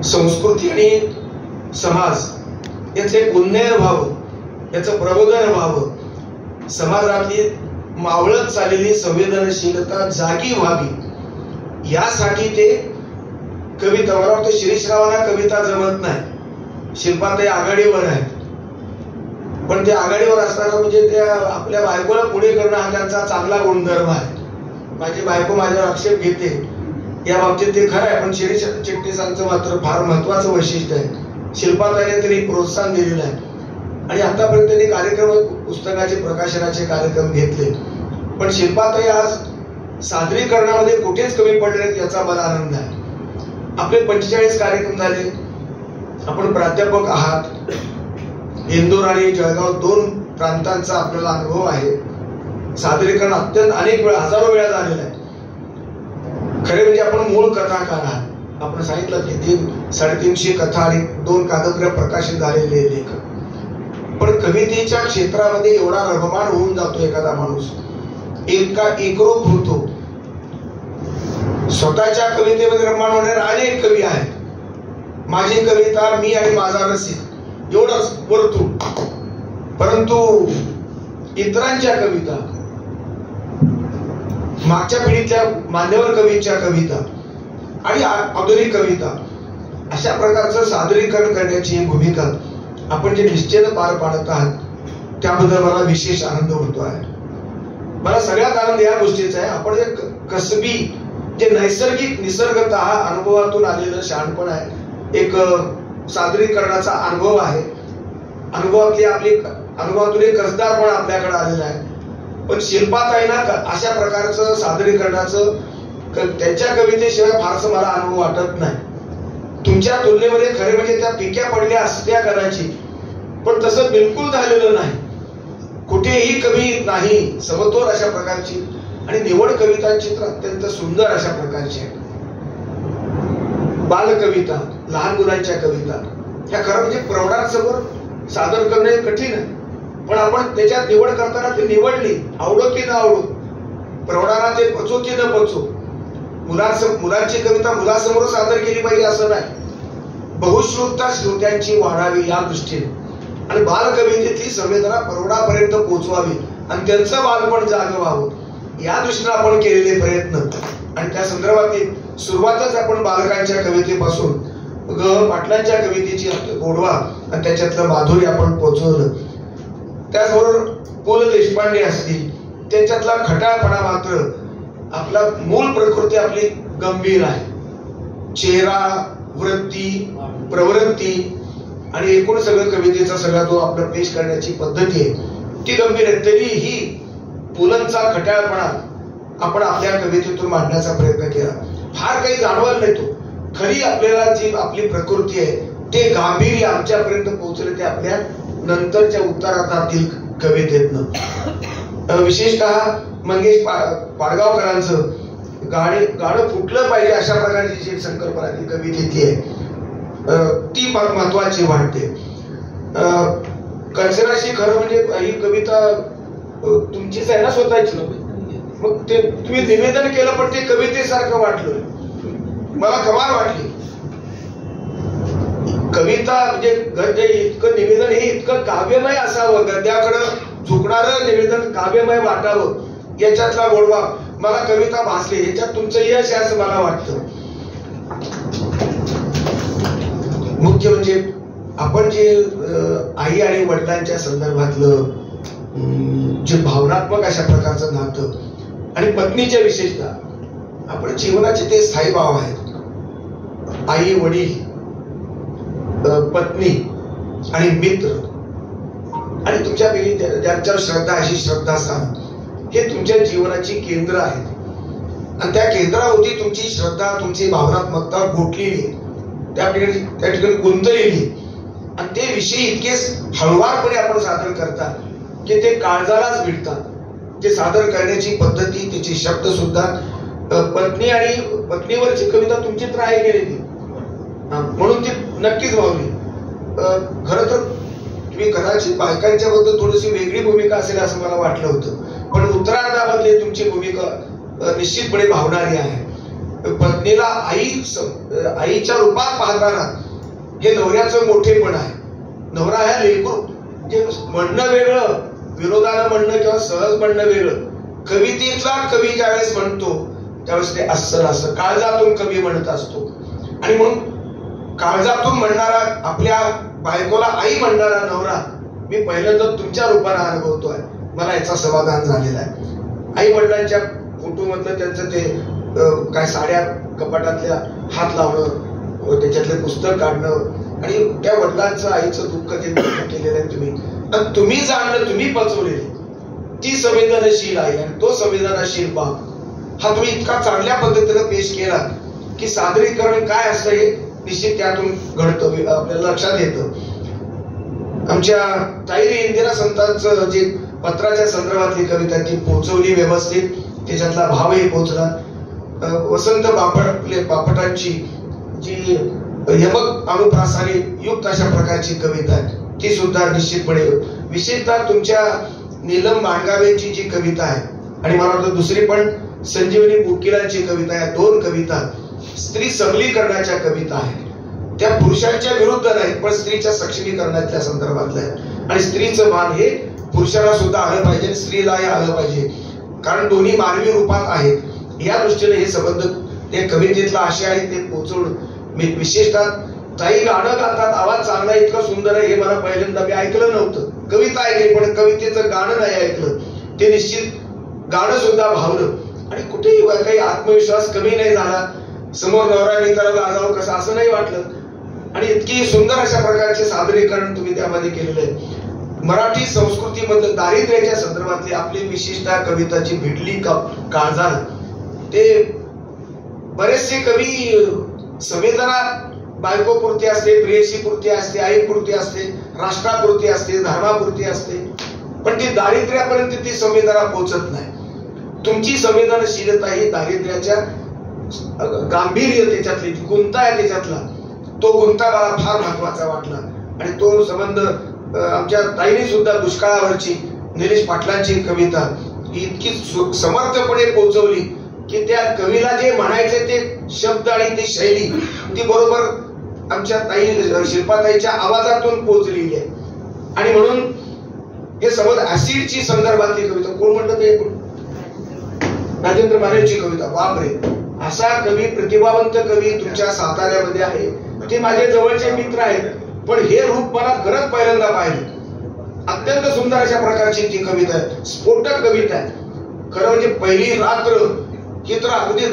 संस्कृती आणि समाज याचं एक उन्नयन व्हावं, याचं प्रबोधन व्हावं. समाजातली मावळत चाललेली संवेदनशीलता जागी व्हावी, यासाठी ते कविता, मला वाटतं शिरीषरावांना कविता जमत नाही, शिल्पाताई आघाडीवर आहेत, पण ते आघाडीवर असताना म्हणजे त्या आपल्या बायकोला पुढे करणं हा त्यांचा चांगला गुणधर्म आहे. माझी बायको माझ्यावर आक्षेप घेते या बाबतीत, ते खरं आहे, पण शिरीष चिटणीसांचं मात्र फार महत्वाचं वैशिष्ट्य आहे. शिल्पाताईने तरी प्रोत्साहन दिलेलं आहे आणि आतापर्यंत त्यांनी कार्यक्रम, पुस्तकाचे प्रकाशनाचे कार्यक्रम घेतले, पण शिल्पाताई आज सादरीकरणामध्ये कुठेच कमी पडले नाहीत, याचा मला आनंद आहे. आपले 45 कार्यक्रम झाले. आपण प्राध्यापक आहात. इंदोर आणि जळगाव 2 प्रांतांचा आपल्याला अनुभव आहे. सादरीकरण अत्यंत अनेक वेळा, हजारो वेळा झालेलं आहे. खरे म्हणजे आपण मूळ कथाकार आहात. आपण सांगितलं की 350 कथा आणि 2 कादंबऱ्या प्रकाशित झालेले लेखक. पण कवितेच्या क्षेत्रामध्ये एवढा रममाण होऊन जातो एखादा माणूस, इतका एकरूप होतो. स्वतःच्या कवितेमध्ये रममाण होणारे अनेक कवी आहेत. माझी कविता, मी आणि माझा रसिक, एवढंच वर्तू. परंतु इतरांच्या कविता, मागच्या पिढीतल्या मान्यवर कवीच्या कविता आणि आधुनिक कविता, अशा प्रकारचं सादरीकरण करण्याची भूमिका आपण जे निश्चयानं पार पाडत आहात, त्याबद्दल मला विशेष आनंद होतो आहे. मला सगळ्यात आनंद या गोष्टीचा आहे, आपण जे कसबी, जे नैसर्गिक निसर्गतः अनुभवातून आलेलं शहाणपण आहे, एक सादरीकरणाचा अनुभव आहे. अनुभवातून एक कसदारपण आपल्याकडे आलेला आहे. पण शिल्पाताईंना अशा प्रकारचं सादरीकरणाचं त्यांच्या कवितेशिवाय फारसं मला अनुभव वाटत नाही. तुमच्या तुलनेमध्ये खरे म्हणजे त्या पिक्या पडल्या असत्या कदाचित, पण तसं बिलकुल झालेलं नाही. कुठेही कवी नाही, समतोल अशा प्रकारची आणि निवड कवितांची तर अत्यंत सुंदर अशा प्रकारची आहे. बालकविता, लहान मुलांच्या कविता, ह्या खरं म्हणजे प्रौढांसमोर सादर करणे कठीण आहे, पण आपण त्याच्यात निवड करताना ती निवडली, आवडो की न आवडो, प्रौढांना ते पचो की न पचो. मुलांची कविता मुलासमोर सादर केली पाहिजे असं नाही, बहुश्रुतता श्रोत्यांची वाढावी या दृष्टीने, आणि बालकवितेतली संवेदना प्रौढापर्यंत पोहोचवावी आणि त्यांचं बालपण जागं व्हावं या दृष्टीने आपण केलेले प्रयत्न. आणि त्या संदर्भातली सुरुवातच आपण बालकांच्या कवितेपासून ग पाटलांच्या कवितेची गोडवा आणि त्याच्यातलं माधुर्य आपण पोहोचवलं. त्याचबरोबर पु ल देशपांडे असतील, त्यांच्यातला खटाळपणा मात्र, आपला मूळ प्रकृती आपली गंभीर आहे. चेहरा, वृत्ती, प्रवृत्ती आणि एकूण सगळं कवितेचा सगळा तो आपला पेश करण्याची पद्धती आहे, ती गंभीर आहे. तरीही पुलंचा खटाळपणा आपण आपल्या कवितेतून मांडण्याचा प्रयत्न केला. फार काही जाणवलं नाही तो. खरी आपल्याला जी आपली प्रकृती आहे ते गांभीर्य आमच्यापर्यंत पोहोचले ते आपल्या नंतरच्या उत्तरार्धातील कवितेतनं. विशेषतः मंगेश पाडगावकरांचं गाणं फुटलं पाहिजे अशा प्रकारची जी संकल्पना ती कवितेतली आहे, ती महत्वाची वाटते. कचराशी खरं म्हणजे ही कविता तुमचीच आहे ना, स्वतःची. मग ते तुम्ही निवेदन केलं पण ते कवितेसारखं वाटलं, मला कमाल वाटली. कविता म्हणजे इतकं निवेदन हे इतकं काव्यमय असावं, गद्याकडं झुकणारं निवेदन काव्यमय वाटावं, याच्यातला गोडवा मला कविता भासली. याच्यात तुमचं यश आहे असं मला वाटतं. मुख्य म्हणजे आपण जे आई आणि वडिलांच्या संदर्भातलं जे भावनात्मक अशा प्रकारचं नातं आणि पत्नीच्या विशेषतः आपण जीवनाचे ते स्थायी भाव आहेत. आई, वडील, पत्नी आणि मित्र आणि तुमच्यापैकी ज्यांच्यावर श्रद्धा अशी श्रद्धास्थान, हे तुमच्या जीवनाची केंद्र आहेत आणि त्या केंद्रावरती तुमची श्रद्धा, तुमची भावनात्मकता गोठलेली आहे. त्या ठिकाणी गुंतलेली आणि ते विषय इतके हळुवारपणे आपण सादर करता की ते काळजालाच भिडतात. ते सादर करण्याची पद्धती, त्याचे शब्द सुद्धा, पत्नी आणि पत्नीवरची कविता तुमची तर आहे गेलेली, म्हणून ती नक्कीच भावली. खरं तर तुम्ही कदाचित बायकांच्या बद्दल थोडीशी वेगळी भूमिका असेल असं मला वाटलं होतं, पण उत्तरार्धामधली तुमची भूमिका निश्चितपणे भावणारी आहे. पत्नीला आईच्या रूपात पाहताना हे नवऱ्याचं मोठेपण आहे. नवरा ह्या लेकरू जे म्हणणं वेगळं, विरोधानं म्हणणं किंवा सहज म्हणणं वेगळं. कवितेतला कवी ज्यावेळेस म्हणतो त्यावेळेस ते असं काळजातून कवी म्हणत असतो. आणि म्हणून काळजातून म्हणणारा, आपल्या बायकोला आई म्हणणारा नवरा मी पहिल्यांदा तुमच्या रूपाने अनुभवतोय. मला याचा समाधान झालेला आहे. आई वडिलांच्या फोटोमधलं त्यांचं ते काय साड्या कपाटातल्या हात लावणं, त्याच्यातले पुस्तक काढणं आणि त्या वडिलांचं आईचं दुःख ते केलेलं आहे तुम्ही. आणि तुम्ही जाणलं, तुम्ही पचवलेली ती संवेदनशील आहे आणि तो संवेदनशील बाप हा तुम्ही इतका चांगल्या पद्धतीने पेश केला की सादरीकरण काय असतं हे निश्चित त्यातून घडतं, आपल्याला लक्षात येतं. आमच्या ताईरी इंदिरा संतांचं जे पत्राच्या संदर्भातली कविता ती पोहोचवली व्यवस्थित, त्याच्यातला भावही पोहोचला. वसंत बापटांची जी यमक अनुप्रासाने युक्त अशा प्रकारची कविता आहे ती सुद्धा निश्चितपणे, विशेषतः तुमच्या नीलम मांडगावेंची जी कविता आहे आणि मला वाटतं दुसरी पण संजीवनी बुकिलांची कविता आहे, दोन कविता स्त्री सबलीकरणाच्या कविता आहेत. त्या पुरुषांच्या विरुद्ध नाहीत पण स्त्रीच्या सक्षमीकरणाच्या संदर्भातल्या आहेत. आणि स्त्रीचं मान हे पुरुषाला सुद्धा आलं पाहिजे, स्त्रीलाही आलं पाहिजे, कारण दोन्ही मानवी रूपात आहेत. या दृष्टीने हे संबंध त्या कवितेतला आशय आहे ते पोहोचवून मी विशेषतः ताई गाणं गातात, आवाज चांगला इतका सुंदर आहे हे मला पहिल्यांदा मी ऐकलं नव्हतं. कविता ऐकली पण कवितेचं गाणं नाही ऐकलं. ते निश्चित गाणं सुद्धा भावलं आणि कुठेही काही आत्मविश्वास कमी नाही झाला. समोर नवरा त्याला लाजावं कसं असं नाही वाटलं आणि इतकी सुंदर अशा प्रकारचे सादरीकरण तुम्ही त्यामध्ये केलेलं आहे. मराठी संस्कृतीमधलं दारिद्र्याच्या संदर्भातली आपली विशिष्ट कविताची भिडली काळजाला. ते बरेचसे कवी संवेदना बायकोपुरती असते, प्रेयसीपुरती असते, आईपुरती असते, राष्ट्रापुरती असते, धर्मापुरती असते, पण ती दारिद्र्यापर्यंत ती संवेदना पोहोचत नाही. तुमची संवेदनशीलता ही दारिद्र्याच्या गांभीर्य त्याच्यातली गुंता आहे त्याच्यातला तो गुंता मला फार महत्वाचा वाटला. आणि तो संबंध आमच्या ताईने सुद्धा दुष्काळावरची निलेश पाटलांची कविता इतकी समर्थपणे पोहोचवली की त्या कवीला जे म्हणायचे ते शब्द आणि ती शैली ती बरोबर आमच्या ताई शिल्पाताईच्या आवाजातून पोहोचलेली आहे. आणि म्हणून हे समज ऍसिडची संदर्भातली कविता कोण म्हणलं ते राजेंद्र मानेची कविता, बापरे, असा कवी प्रतिभावंत कवी तुमच्या साताऱ्यामध्ये आहे. ते माझे जवळचे मित्र आहेत पण हे रूप मला खरंच पहिल्यांदा पाहिलं. अत्यंत सुंदर अशा प्रकारची ती कविता आहे, स्फोटक कविता आहे. खरं म्हणजे पहिली रात्र ही तर अगदी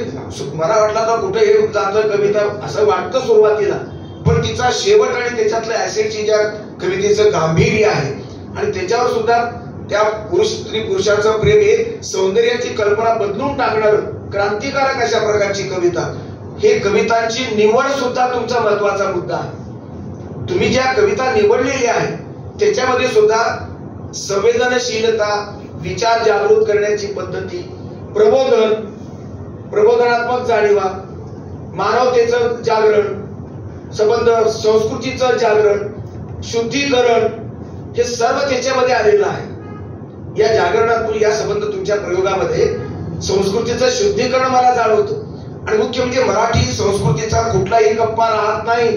मला वाटलं तर कुठे हे जातं कविता असं वाटतं सुरुवातीला, पण तिचा शेवट आणि त्याच्यातलं ऍसिडची ज्या कवितेचं गांभीर्य आहे आणि त्याच्यावर सुद्धा त्या स्त्री पुरुषाचं प्रेम हे सौंदर्याची कल्पना बदलून टाकणार क्रांतिकारक अशा प्रकारची कविता. हे कवितांची निवड सुद्धा तुमचा महत्वाचा मुद्दा आहे. तुम्ही ज्या कविता निवडलेल्या आहेत त्याच्यामध्ये सुद्धा संवेदनशीलता, विचार जागृत करण्याची पद्धती, प्रबोधनात्मक जाणीवा, मानवतेचं जागरण, संबंध संस्कृतीचं जागरण, शुद्धीकरण हे सर्व त्याच्यामध्ये आलेलं आहे. या जागरणातून या संबंध तुमच्या प्रयोगामध्ये संस्कृतीचं शुद्धीकरण मला जाणवतं. आणि मुख्य म्हणजे मराठी संस्कृतीचा कुठलाही गप्पा राहत नाही.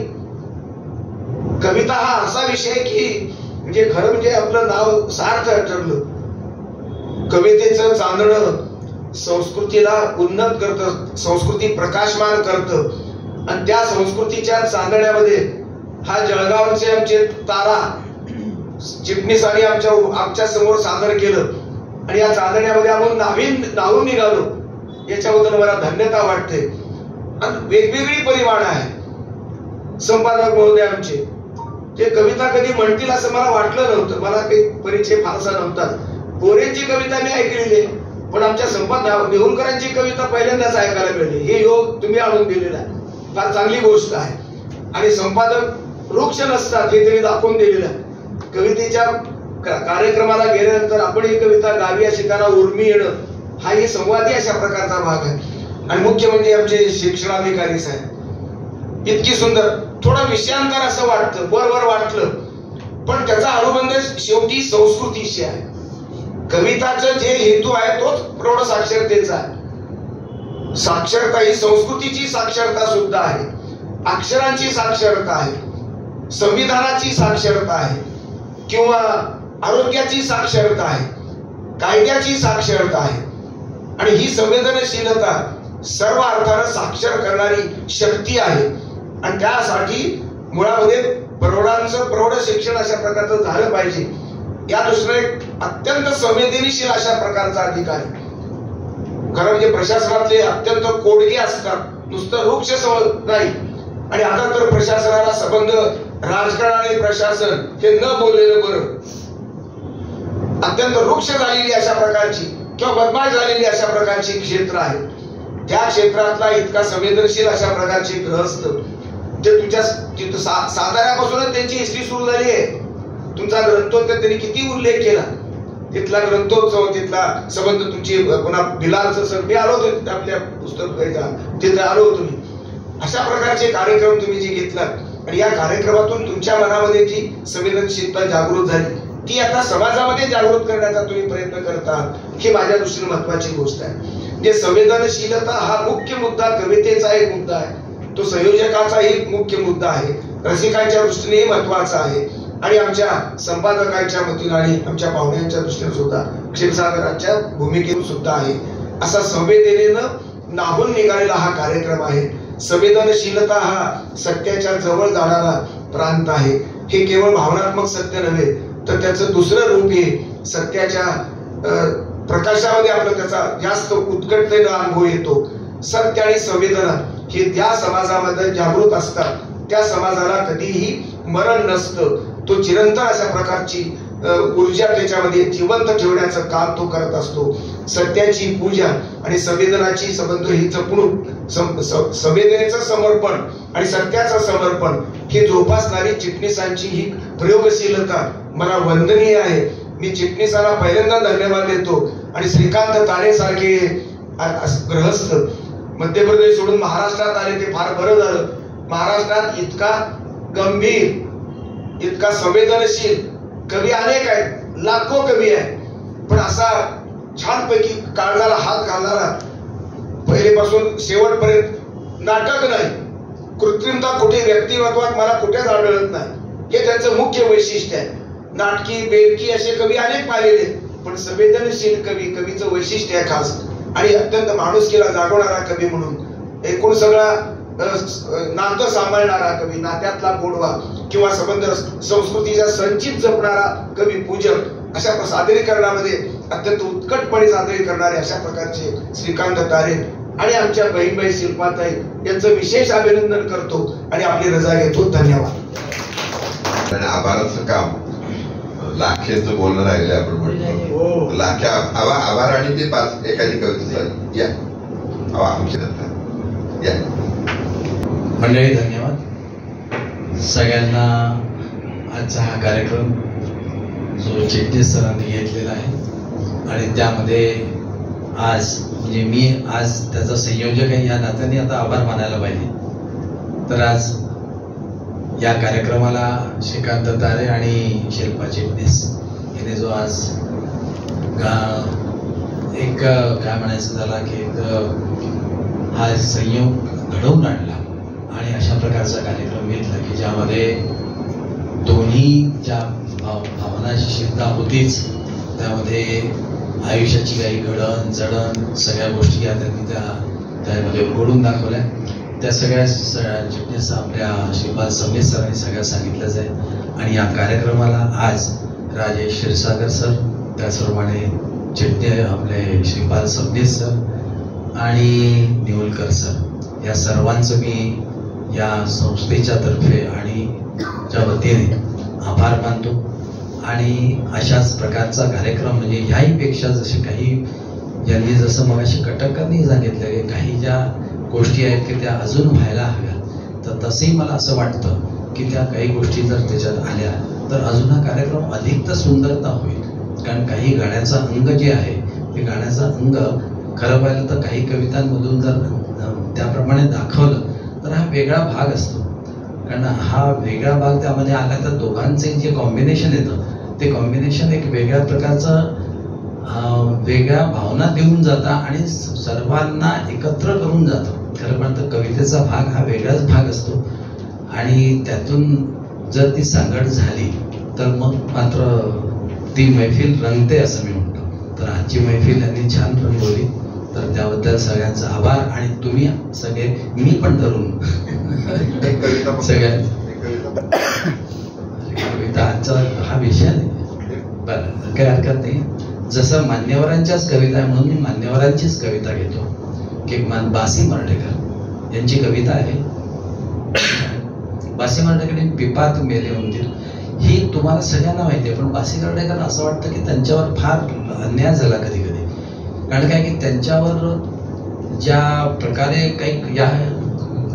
कविता हा असा विषय की म्हणजे खरं म्हणजे आपलं नाव सार्थ ठरलं. कवितेचं चांदणं संस्कृतीला उन्नत करतं, संस्कृती प्रकाशमान करतं आणि त्या संस्कृतीच्या चांदण्यामध्ये हा जळगावचे आमचे तारा चिटणीसांनी आमच्या समोर सादर केलं आणि या चांदण्यामध्ये आपण नाहून निघालो याच्याबद्दल मला धन्यता वाटते. आणि वेगवेगळी परिमाण आहे. संपादक महोदय आमचे ते कविता कधी म्हणतील असं मला वाटलं नव्हतं. मला काही परिचय फारसा नव्हता. गोरेंची कविता मी ऐकलेली आहे पण आमच्या संपादक नेहुलकरांची कविता पहिल्यांदाच ऐकायला मिळाली. हे योग तुम्ही आणून दिलेला आहे, फार चांगली गोष्ट आहे. आणि संपादक वृक्ष नसतात हे त्यांनी दाखवून दिलेलं आहे. कवितेच्या कार्यक्रमाला गेल्यानंतर आपण ही कविता गावी अशी त्यांना उर्मी येणं हा ही संवादी अशा प्रकारचा भाग आहे. आणि मुख्य म्हणजे आमचे शिक्षणाधिकारी साहेब इतकी सुंदर, थोडं विषयांतर असं वाटतं, बरोबर वाटलं, पण त्याचा अनुबंध शेवटी संस्कृतीशी आहे. कविताचं जे हेतू आहे तोच प्रौढ साक्षरतेचा आहे. साक्षरता ही संस्कृतीची साक्षरता सुद्धा आहे, अक्षरांची साक्षरता आहे, संविधानाची साक्षरता आहे, किंवा आरोग्याची साक्षरता आहे, कायद्याची साक्षरता आहे. आणि ही संवेदनशीलता सर्व अर्थानं साक्षर करणारी शक्ती आहे. आणि त्यासाठी मुळामध्ये प्रौढांचं प्रौढ शिक्षण अशा प्रकारचं झालं पाहिजे. या दृष्टीने अत्यंत संवेदनशील अशा प्रकारचा अधिकारी, खरं म्हणजे प्रशासनातले अत्यंत कोडगे असतात, नुसतं वृक्ष नाही. आणि आता तर प्रशासनाला संबंध राजकारण आणि प्रशासन हे न बोललेलं बरं. अत्यंत वृक्ष झालेली अशा प्रकारची किंवा बदमाश झालेली अशा प्रकारची क्षेत्र आहे. त्या क्षेत्रातला इतका संवेदनशील अशा प्रकारचे ग्रहस्थ ते तुमच्या साताऱ्यापासूनच त्यांची हिस्ट्री सुरू झाली आहे. तुमचा ग्रंथोत्सव त्यांनी किती उल्लेख केला, तिथला ग्रंथोत्सव, तिथला संबंध तुमची पुन्हा बिलालचं सर, मी आलो होतो आपल्या पुस्तक तिथे आलो होतो मी. अशा प्रकारचे कार्यक्रम तुम्ही जे घेतलात आणि या कार्यक्रमातून तुमच्या मनामध्ये जी संवेदनशीलता जागृत झाली ती आता समाजामध्ये जागृत करण्याचा तुम्ही प्रयत्न करता, ही माझ्या दृष्टीने महत्वाची गोष्ट आहे. जे संवेदनशीलता हा मुख्य मुद्दा कवितेचा एक मुद्दा आहे, तो संयोजकाचाही मुख्य मुद्दा आहे, रसिकांच्या दृष्टीनेही महत्वाचा आहे आणि आमच्या संपादकांच्या वतीने आणि आमच्या पाहुण्यांच्या दृष्टीने सुद्धा क्षीरसागराच्या भूमिकेतून सुद्धा आहे. असा संवेदनेनं नाहून निघालेला हा कार्यक्रम आहे. संवेदनशीलता हा सत्याच्या जवळ जाणारा प्रांत आहे. हे केवळ भावनात्मक सत्य नव्हे तर त्याचं दुसरं रूप हे सत्याच्या प्रकाशामध्ये आपलं त्याचा जास्त उत्कटतेनं अनुभव येतो. सत्य आणि संवेदना हे त्या समाजामध्ये जागृत असतात त्या समाजाला कधीही मरण नसतं. तो चिरंतन अशा प्रकारची ऊर्जा त्याच्यामध्ये जिवंत ठेवण्याचं काम तो करत असतो. सत्याची पूजा आणि संवेदनाची संबंध ही जपणूक, संवेदनेचं समर्पण आणि सत्याचं समर्पण हे जोपासणारी चिटणीसांची ही प्रयोगशीलता मला वंदनीय आहे. मी चिटणीसाला पहिल्यांदा धन्यवाद देतो. आणि श्रीकांत तारे सारखे गृहस्थ मध्य प्रदेश सोडून महाराष्ट्रात आले ते फार बरं झालं. महाराष्ट्रात इतका गंभीर, इतका संवेदनशील कवी अनेक आहेत, लाखो कवी आहेत, पण असा छानपैकी काळजाला हात घालणारा, पहिलेपासून शेवटपर्यंत नाटक नाही, कृत्रिमता कुठे व्यक्तिमत्वात मला कुठेच आढळत नाही. हे त्यांचं मुख्य वैशिष्ट्य आहे. नाटकी बेडकी असे कवी अनेक पाहिलेले, पण संवेदनशील कवी, कवीचं वैशिष्ट्य आहे खास. आणि अत्यंत माणुसकीला जागवणारा कवी म्हणून एकूण सगळा नातं सांभाळणारा कवी, नात्यातला गोडवा किंवा संबंध संस्कृतीच्या संचित जपणारा कवी, पूजक अशा सादरीकरणामध्ये अत्यंत उत्कटपणे सादरी करणारे अशा प्रकारचे श्रीकांत तारे आणि आमच्या बहीणबाई शिल्पाताई यांचं विशेष अभिनंदन करतो आणि आपली रजा घेतो. धन्यवाद. आणि आभाराचं काम लाखेचं बोलणं राहिले आपण म्हणतो. लाखे आभार आणि ते पाच एखादी कविता या या मंडळी. धन्यवाद सगळ्यांना. आजचा हा कार्यक्रम जो चिटणीस सरांनी घेतलेला आहे आणि त्यामध्ये आज म्हणजे मी आज त्याचा संयोजक आहे या नात्याने आता आभार मानायला पाहिजे. तर आज या कार्यक्रमाला श्रीकांत तारे आणि शिल्पा चिटणीस याने जो आज एक काय म्हणायचं झाला की हा संयोग घडवून आणला आणि अशा प्रकारचा कार्यक्रम घेतला की ज्यामध्ये दोन्ही ज्या भावनाची शिरता होतीच, त्यामध्ये आयुष्याची काही घडण जडण सगळ्या गोष्टी या त्यांनी त्यामध्ये उघडून दाखवल्या. त्या सगळ्या चिटणीस आपल्या श्रीपाद सबनीस सरांनी सगळ्या सांगितलंच आहे. आणि या कार्यक्रमाला आज राजेश क्षीरसागर सर, त्याचप्रमाणे चिटणी आपले श्रीपाद सबनीस सर आणि निवलकर सर या सर्वांचं मी या संस्थेच्या तर्फे आणि च्या वतीने आभार मानतो. आणि अशाच प्रकारचा कार्यक्रम म्हणजे ह्याही पेक्षा जसे काही यांनी जसं मगाशी कटकरांनी सांगितलं की काही ज्या गोष्टी आहेत की त्या अजून व्हायला हव्यात, तर तसंही मला असं वाटतं की त्या काही गोष्टी जर त्याच्यात आल्या तर अजून हा कार्यक्रम अधिक तर सुंदरता होईल. कारण काही गाण्याचं अंग जे आहे ते गाण्याचं अंग खरं पाहिलं तर काही कवितांमधून जर त्याप्रमाणे दाखवलं तर हा वेगळा भाग असतो. कारण हा वेगळा भाग त्यामध्ये आला तर दोघांचे जे कॉम्बिनेशन येतं ते कॉम्बिनेशन एक वेगळ्या प्रकारचं वेगळ्या भावना देऊन जातं आणि सर्वांना एकत्र करून जातं. खरं पाहिलं तर कवितेचा भाग हा वेगळाच भाग असतो आणि त्यातून जर ती सांगड झाली तर मग मात्र ती मैफिल रंगते असं मी म्हणतो. तर आजची मैफिल यांनी छान रंगवली तर त्याबद्दल सगळ्यांचा आभार. आणि तुम्ही सगळे मी पण धरून सगळ्यांनी कविता आजचा हा विषय नाही बरं काही हरकत नाही. जसं मान्यवरांच्याच कविता आहे म्हणून मी मान्यवरांचीच कविता घेतो की बासी मर्ढेकर यांची कविता आहे. बासी मर्ढेकर पिपात मेले उंदीर ही तुम्हाला सगळ्यांना माहिती आहे. पण बासी मर्ढेकर असं वाटतं की त्यांच्यावर फार अन्याय झाला कधी कधी. कारण काय की त्यांच्यावर ज्या प्रकारे काही या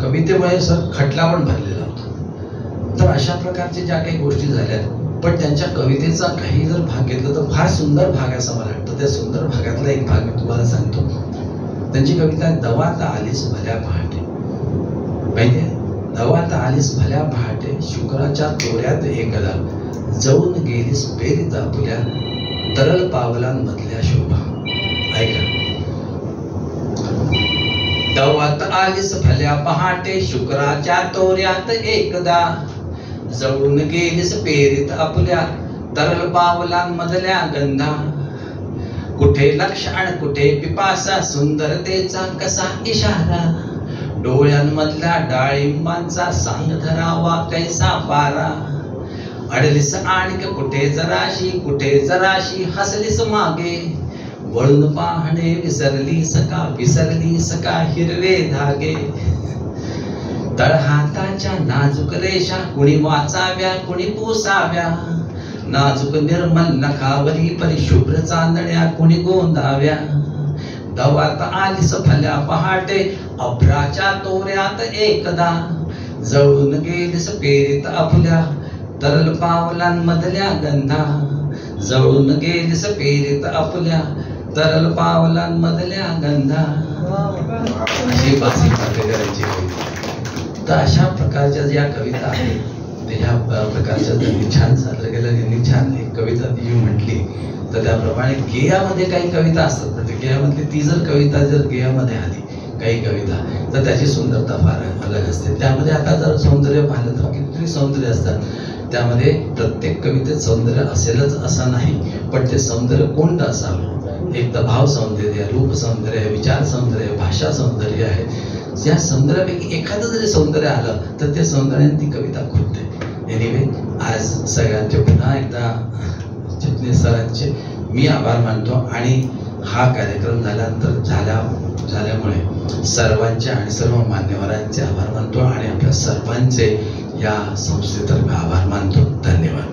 कवितेमुळे सर खटला पण भरलेला होता. तर अशा प्रकारच्या ज्या काही गोष्टी झाल्या पण त्यांच्या कवितेचा काही जर भाग घेतला तर फार सुंदर भाग असं मला वाटतं. त्या सुंदर भागातला एक भाग मी तुम्हाला सांगतो. त्यांची कविता दवात आलीस भल्या पहाटे. माहितीये दवात आलीस भल्या पहाटे शुक्राच्या तोऱ्यात एकदा जाऊन गेलीस पेरीत आपुल्या तरल पावलांमधल्या शोभा. ऐका दवात आलीस भल्या पहाटे शुक्राच्या तोऱ्यात एकदा जाऊन गेलीस पेरीत आपुल्या तरल पावलांमधल्या गंधा. कुठे लक्ष आणि कुठे पिपासा सुंदरतेचा कसा इशारा डोळ्यांमधल्या डाळिंबांचा सांग धरावा कैसा पारा. अडलीस आणिक कुठे जराशी हसलीस मागे वळून पाहणे विसरलीस का हिरवे धागे. तळहाताच्या नाजूक रेषा कुणी वाचाव्या कुणी पुसाव्या नाजूक निर्मल नखावरी परिशुभ्र चांदण्या कुणी गोंदाव्या. दवात आलीस भल्या पहाटे अभ्राच्या तोऱ्यात एकदा जळून गेलीस पेरीत आपुल्या तरल पावलांमधल्या गंधा. जळून गेलीस पेरीत आपुल्या तरल पावलांमधल्या गंधा. अशी बासी मर्ढेकरांची कविता. तर अशा प्रकारच्या ज्या कविता आहेत ह्या प्रकारच्या त्यांनी छान सादर केलं. यांनी छान एक कविता ती म्हटली तर त्याप्रमाणे गेयामध्ये काही कविता असतात. म्हणजे गेयामधली ती जर कविता जर गेयामध्ये आली काही कविता तर त्याची सुंदरता फार अलग असते. त्यामध्ये आता जर सौंदर्य पाहिलं तर कितीतरी सौंदर्य असतात. त्यामध्ये प्रत्येक कवितेत सौंदर्य असेलच असं नाही पण ते सौंदर्य कोणतं असावं. एक तर भाव सौंदर्य रूप सौंदर्य विचार सौंदर्य भाषा सौंदर्य आहे. या सौंदर्यापैकी एखादं जरी सौंदर्य आलं तर त्या सौंदर्याने ती कविता खुलते. एनिवे आज सगळ्यांचे पुन्हा एकदा चिटणीस सरांचे मी आभार मानतो. आणि हा कार्यक्रम झाल्यानंतर झाल्यामुळे सर्वांचे आणि सर्व मान्यवरांचे आभार मानतो आणि आपल्या सर्वांचे या संस्थेतर्फे आभार मानतो. धन्यवाद.